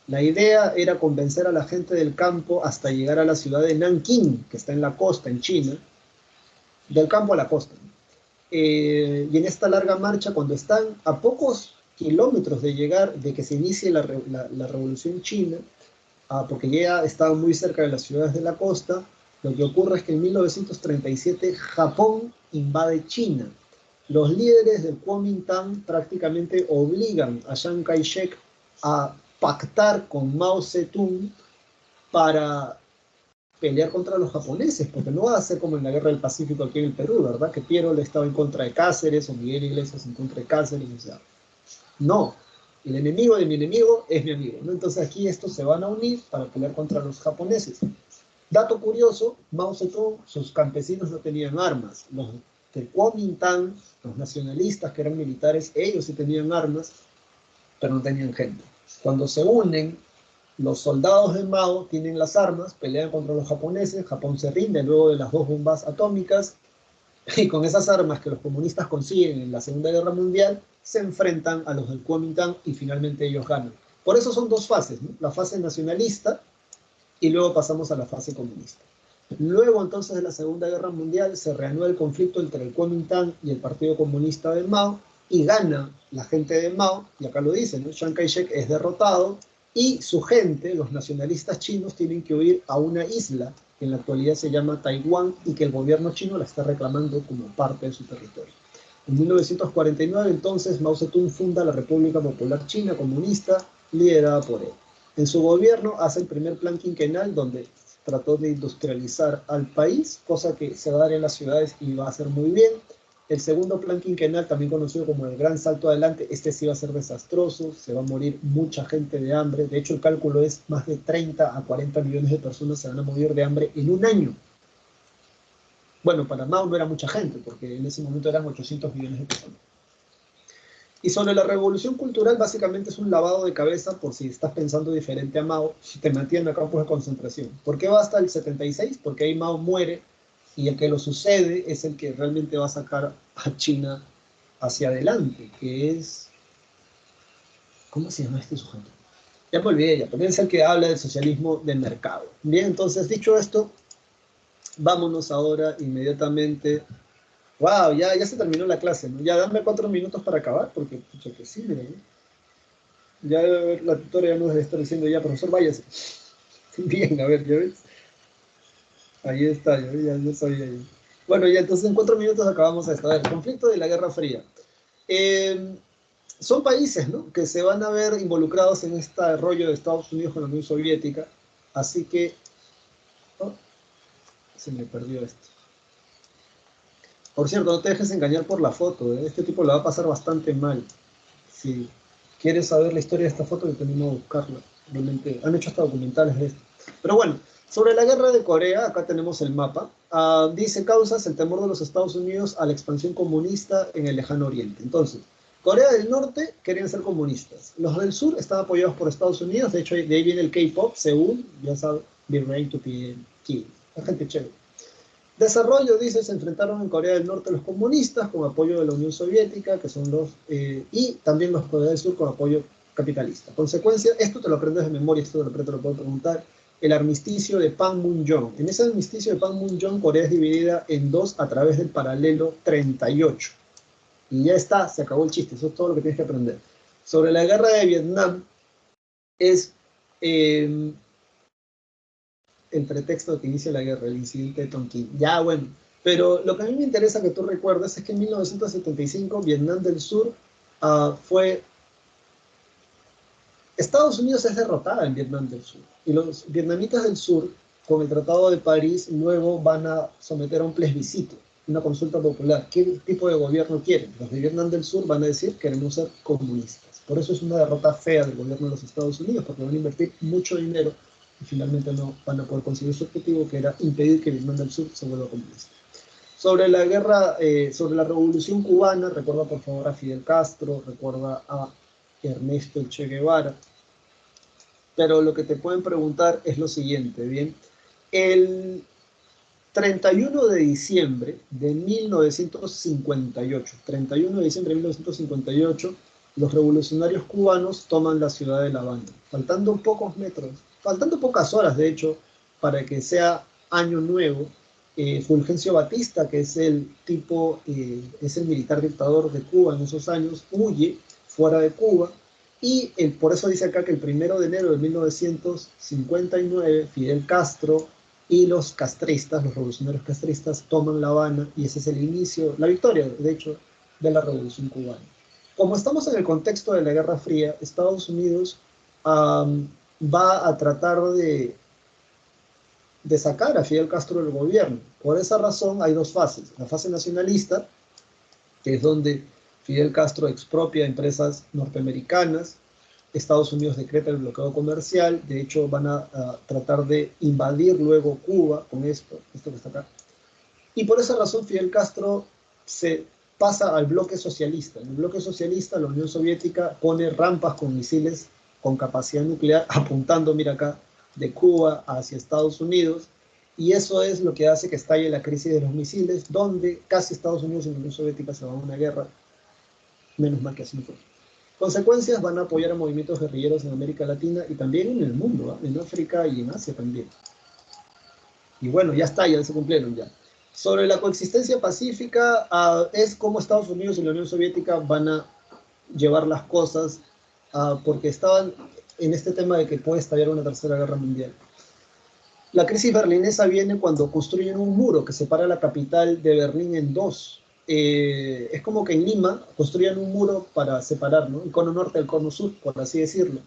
La idea era convencer a la gente del campo hasta llegar a la ciudad de Nankín, que está en la costa, en China, del campo a la costa. Y en esta larga marcha, cuando están a pocos kilómetros de llegar, de que se inicie la revolución china, porque ya estaban muy cerca de las ciudades de la costa, lo que ocurre es que en 1937 Japón invade China. Los líderes del Kuomintang prácticamente obligan a Chiang Kai-shek a pactar con Mao Zedong para pelear contra los japoneses, porque no va a ser como en la Guerra del Pacífico aquí en el Perú, ¿verdad? Que Piero le estaba en contra de Cáceres, o Miguel Iglesias en contra de Cáceres, o sea, no, el enemigo de mi enemigo es mi amigo, ¿no? Entonces aquí estos se van a unir para pelear contra los japoneses. Dato curioso, Mao Zedong, sus campesinos no tenían armas, los del Kuomintang, los nacionalistas que eran militares, ellos sí tenían armas, pero no tenían gente. Cuando se unen, los soldados de Mao tienen las armas, pelean contra los japoneses, Japón se rinde luego de las 2 bombas atómicas, y con esas armas que los comunistas consiguen en la Segunda Guerra Mundial, se enfrentan a los del Kuomintang y finalmente ellos ganan. Por eso son 2 fases, ¿no? La fase nacionalista, y luego pasamos a la fase comunista. Luego entonces de la Segunda Guerra Mundial se reanuda el conflicto entre el Kuomintang y el Partido Comunista de Mao y gana la gente de Mao, y acá lo dicen, ¿no? Chiang Kai-shek es derrotado y su gente, los nacionalistas chinos, tienen que huir a una isla que en la actualidad se llama Taiwán y que el gobierno chino la está reclamando como parte de su territorio. En 1949 entonces Mao Zedong funda la República Popular China Comunista liderada por él. En su gobierno hace el primer plan quinquenal donde trató de industrializar al país, cosa que se va a dar en las ciudades y va a hacer muy bien. El segundo plan quinquenal, también conocido como el Gran Salto Adelante, este sí va a ser desastroso, se va a morir mucha gente de hambre. De hecho, el cálculo es más de 30 a 40 millones de personas se van a morir de hambre en un año. Bueno, para Mao no era mucha gente, porque en ese momento eran 800 millones de personas. Y sobre la revolución cultural, básicamente es un lavado de cabeza por si estás pensando diferente a Mao, te mantienen a campos de concentración. ¿Por qué va hasta el 76? Porque ahí Mao muere y el que lo sucede es el que realmente va a sacar a China hacia adelante, que es... ¿Cómo se llama este sujeto? Ya me olvidé ya, pero es el que habla del socialismo del mercado. Bien, entonces, dicho esto, vámonos ahora inmediatamente. Wow, ya se terminó la clase, ¿no? Ya dame 4 minutos para acabar, porque pucha que sí, mira, ¿no? Ya la tutora ya nos debe estar diciendo ya, profesor, váyase. Bien, a ver, ya ves. Ahí está, ya sabía yo. Bueno, ya entonces en 4 minutos acabamos esto. A ver, el conflicto de la Guerra Fría. Eh, Son países, ¿no?, que se van a ver involucrados en este rollo de Estados Unidos con la Unión Soviética. Así que... Oh, se me perdió esto. Por cierto, no te dejes engañar por la foto, ¿eh? Este tipo la va a pasar bastante mal. Si quieres saber la historia de esta foto, yo tengo que buscarla. Realmente han hecho hasta documentales de esto. Pero bueno, sobre la guerra de Corea, acá tenemos el mapa. Dice causas el temor de los Estados Unidos a la expansión comunista en el lejano oriente. Entonces, Corea del Norte querían ser comunistas. Los del sur estaban apoyados por Estados Unidos. De hecho, de ahí viene el K-pop, Seúl, ya sabes, Be Rain to Be Key. La gente chévere. Desarrollo, dice, se enfrentaron en Corea del Norte los comunistas con apoyo de la Unión Soviética, que son los, y también los Corea del Sur con apoyo capitalista. Consecuencia, esto te lo aprendes de memoria, esto te lo puedo preguntar, el armisticio de Panmunjom. En ese armisticio de Panmunjom, Corea es dividida en dos a través del paralelo 38. Y ya está, se acabó el chiste, eso es todo lo que tienes que aprender. Sobre la guerra de Vietnam, es... el pretexto que inicia la guerra, el incidente de Tonkin. Ya, bueno, pero lo que a mí me interesa que tú recuerdes es que en 1975 Vietnam del Sur fue... Estados Unidos es derrotada en Vietnam del Sur y los vietnamitas del sur, con el Tratado de París, luego van a someter a un plebiscito, una consulta popular. ¿Qué tipo de gobierno quieren? Los de Vietnam del Sur van a decir queremos ser comunistas. Por eso es una derrota fea del gobierno de los Estados Unidos, porque van a invertir mucho dinero y finalmente no van a poder conseguir su objetivo, que era impedir que Vietnam del Sur se vuelva comunista. Sobre la guerra, sobre la revolución cubana, recuerda por favor a Fidel Castro, recuerda a Ernesto Che Guevara. Pero lo que te pueden preguntar es lo siguiente, ¿bien? El 31 de diciembre de 1958, 31 de diciembre de 1958, los revolucionarios cubanos toman la ciudad de La Habana, faltando pocos metros, faltando pocas horas, de hecho, para que sea año nuevo. Fulgencio Batista, que es el tipo, es el militar dictador de Cuba en esos años, huye fuera de Cuba, y por eso dice acá que el 1 de enero de 1959, Fidel Castro y los castristas, los revolucionarios castristas, toman La Habana, y ese es el inicio, la victoria, de hecho, de la Revolución Cubana. Como estamos en el contexto de la Guerra Fría, Estados Unidos va a tratar de sacar a Fidel Castro del gobierno. Por esa razón hay dos fases. La fase nacionalista, que es donde Fidel Castro expropia empresas norteamericanas, Estados Unidos decreta el bloqueo comercial, de hecho van a tratar de invadir luego Cuba con esto que está acá. Y por esa razón Fidel Castro se pasa al bloque socialista. En el bloque socialista la Unión Soviética pone rampas con misiles con capacidad nuclear apuntando, mira acá, de Cuba hacia Estados Unidos, y eso es lo que hace que estalle la crisis de los misiles, donde casi Estados Unidos y la Unión Soviética se van a una guerra. Menos mal que así no fue. Consecuencias, van a apoyar a movimientos guerrilleros en América Latina y también en el mundo, ¿eh? En África y en Asia también. Y bueno, ya está, ya se cumplieron ya. Sobre la coexistencia pacífica, es como Estados Unidos y la Unión Soviética van a llevar las cosas, porque estaban en este tema de que puede estallar una tercera guerra mundial. La crisis berlinesa viene cuando construyen un muro que separa la capital de Berlín en dos. Es como que en Lima construyan un muro para separar, ¿no? El cono norte del cono sur, por así decirlo,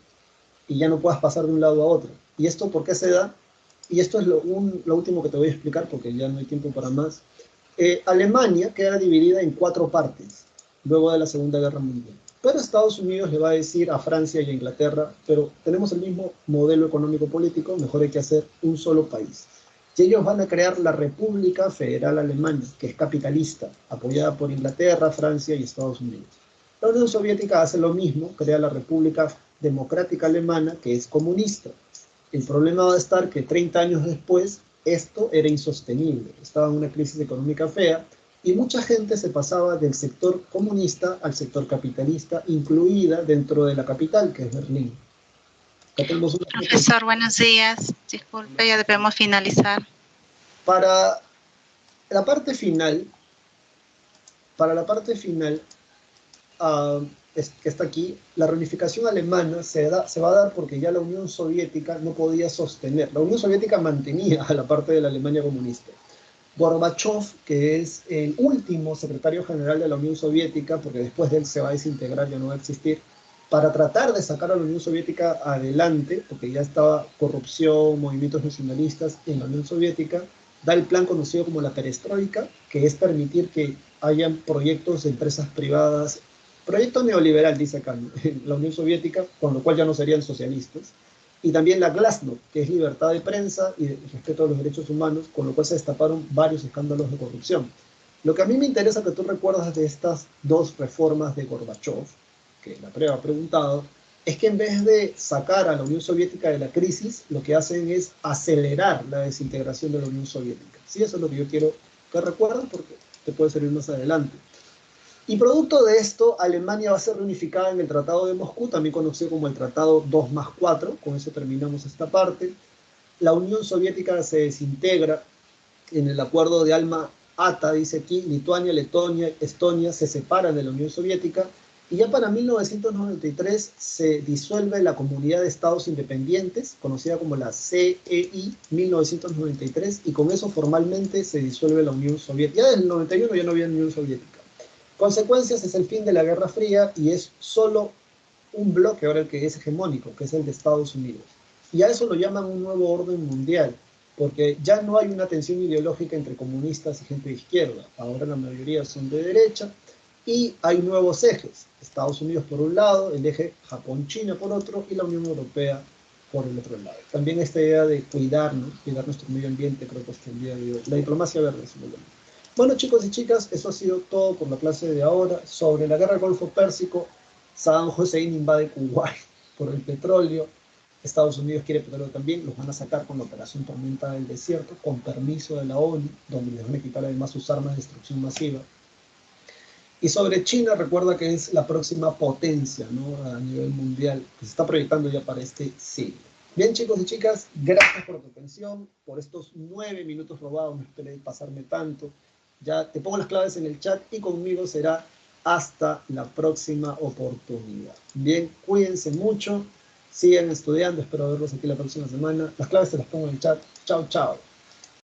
y ya no puedas pasar de un lado a otro. ¿Y esto por qué se da? Y esto es lo último que te voy a explicar porque ya no hay tiempo para más. Alemania queda dividida en cuatro partes luego de la Segunda Guerra Mundial. Pero Estados Unidos le va a decir a Francia y a Inglaterra, pero tenemos el mismo modelo económico político, mejor hay que hacer un solo país. Y ellos van a crear la República Federal Alemana, que es capitalista, apoyada por Inglaterra, Francia y Estados Unidos. La Unión Soviética hace lo mismo, crea la República Democrática Alemana, que es comunista. El problema va a estar que 30 años después esto era insostenible, estaba en una crisis económica fea y mucha gente se pasaba del sector comunista al sector capitalista, incluida dentro de la capital, que es Berlín. Acá tenemos una Profesor, buenos días. Disculpe, ya debemos finalizar. Para la parte final, que está aquí, la reunificación alemana se va a dar porque ya la Unión Soviética no podía sostener. La Unión Soviética mantenía a la parte de la Alemania comunista. Gorbachev, que es el último secretario general de la Unión Soviética, porque después de él se va a desintegrar, ya no va a existir, para tratar de sacar a la Unión Soviética adelante, porque ya estaba corrupción, movimientos nacionalistas en la Unión Soviética, da el plan conocido como la perestroika, que es permitir que hayan proyectos de empresas privadas, proyecto neoliberal, dice acá, ¿no? En la Unión Soviética, con lo cual ya no serían socialistas, y también la Glasnost, que es libertad de prensa y respeto a los derechos humanos, con lo cual se destaparon varios escándalos de corrupción. Lo que a mí me interesa que tú recuerdas de estas dos reformas de Gorbachev, que la prueba ha preguntado, es que en vez de sacar a la Unión Soviética de la crisis, lo que hacen es acelerar la desintegración de la Unión Soviética. Sí, eso es lo que yo quiero que recuerdes porque te puede servir más adelante. Y producto de esto, Alemania va a ser reunificada en el Tratado de Moscú, también conocido como el Tratado 2+4, con eso terminamos esta parte. La Unión Soviética se desintegra en el acuerdo de Alma-Ata, dice aquí, Lituania, Letonia, Estonia se separan de la Unión Soviética, y ya para 1993 se disuelve la Comunidad de Estados Independientes, conocida como la CEI 1993, y con eso formalmente se disuelve la Unión Soviética. Ya desde el 91 ya no había Unión Soviética. Consecuencias, es el fin de la Guerra Fría y es solo un bloque ahora el que es hegemónico, que es el de Estados Unidos. Y a eso lo llaman un nuevo orden mundial, porque ya no hay una tensión ideológica entre comunistas y gente de izquierda. Ahora la mayoría son de derecha y hay nuevos ejes. Estados Unidos por un lado, el eje Japón-China por otro y la Unión Europea por el otro lado. También esta idea de cuidarnos, cuidar nuestro medio ambiente, creo que hasta el día de hoy. La diplomacia verde, se lo llama. Bueno, chicos y chicas, eso ha sido todo por la clase de ahora. Sobre la guerra del Golfo Pérsico, Saddam Hussein invade Kuwait por el petróleo. Estados Unidos quiere petróleo también. Los van a sacar con la operación Tormenta del Desierto, con permiso de la ONU, donde les van a quitar además sus armas de destrucción masiva. Y sobre China, recuerda que es la próxima potencia, ¿no?, a nivel mundial, que se está proyectando ya para este siglo. Bien, chicos y chicas, gracias por tu atención, por estos 9 minutos robados, no esperé pasarme tanto. Ya te pongo las claves en el chat y conmigo será hasta la próxima oportunidad. Bien, cuídense mucho, sigan estudiando, espero verlos aquí la próxima semana. Las claves te las pongo en el chat. Chao, chao.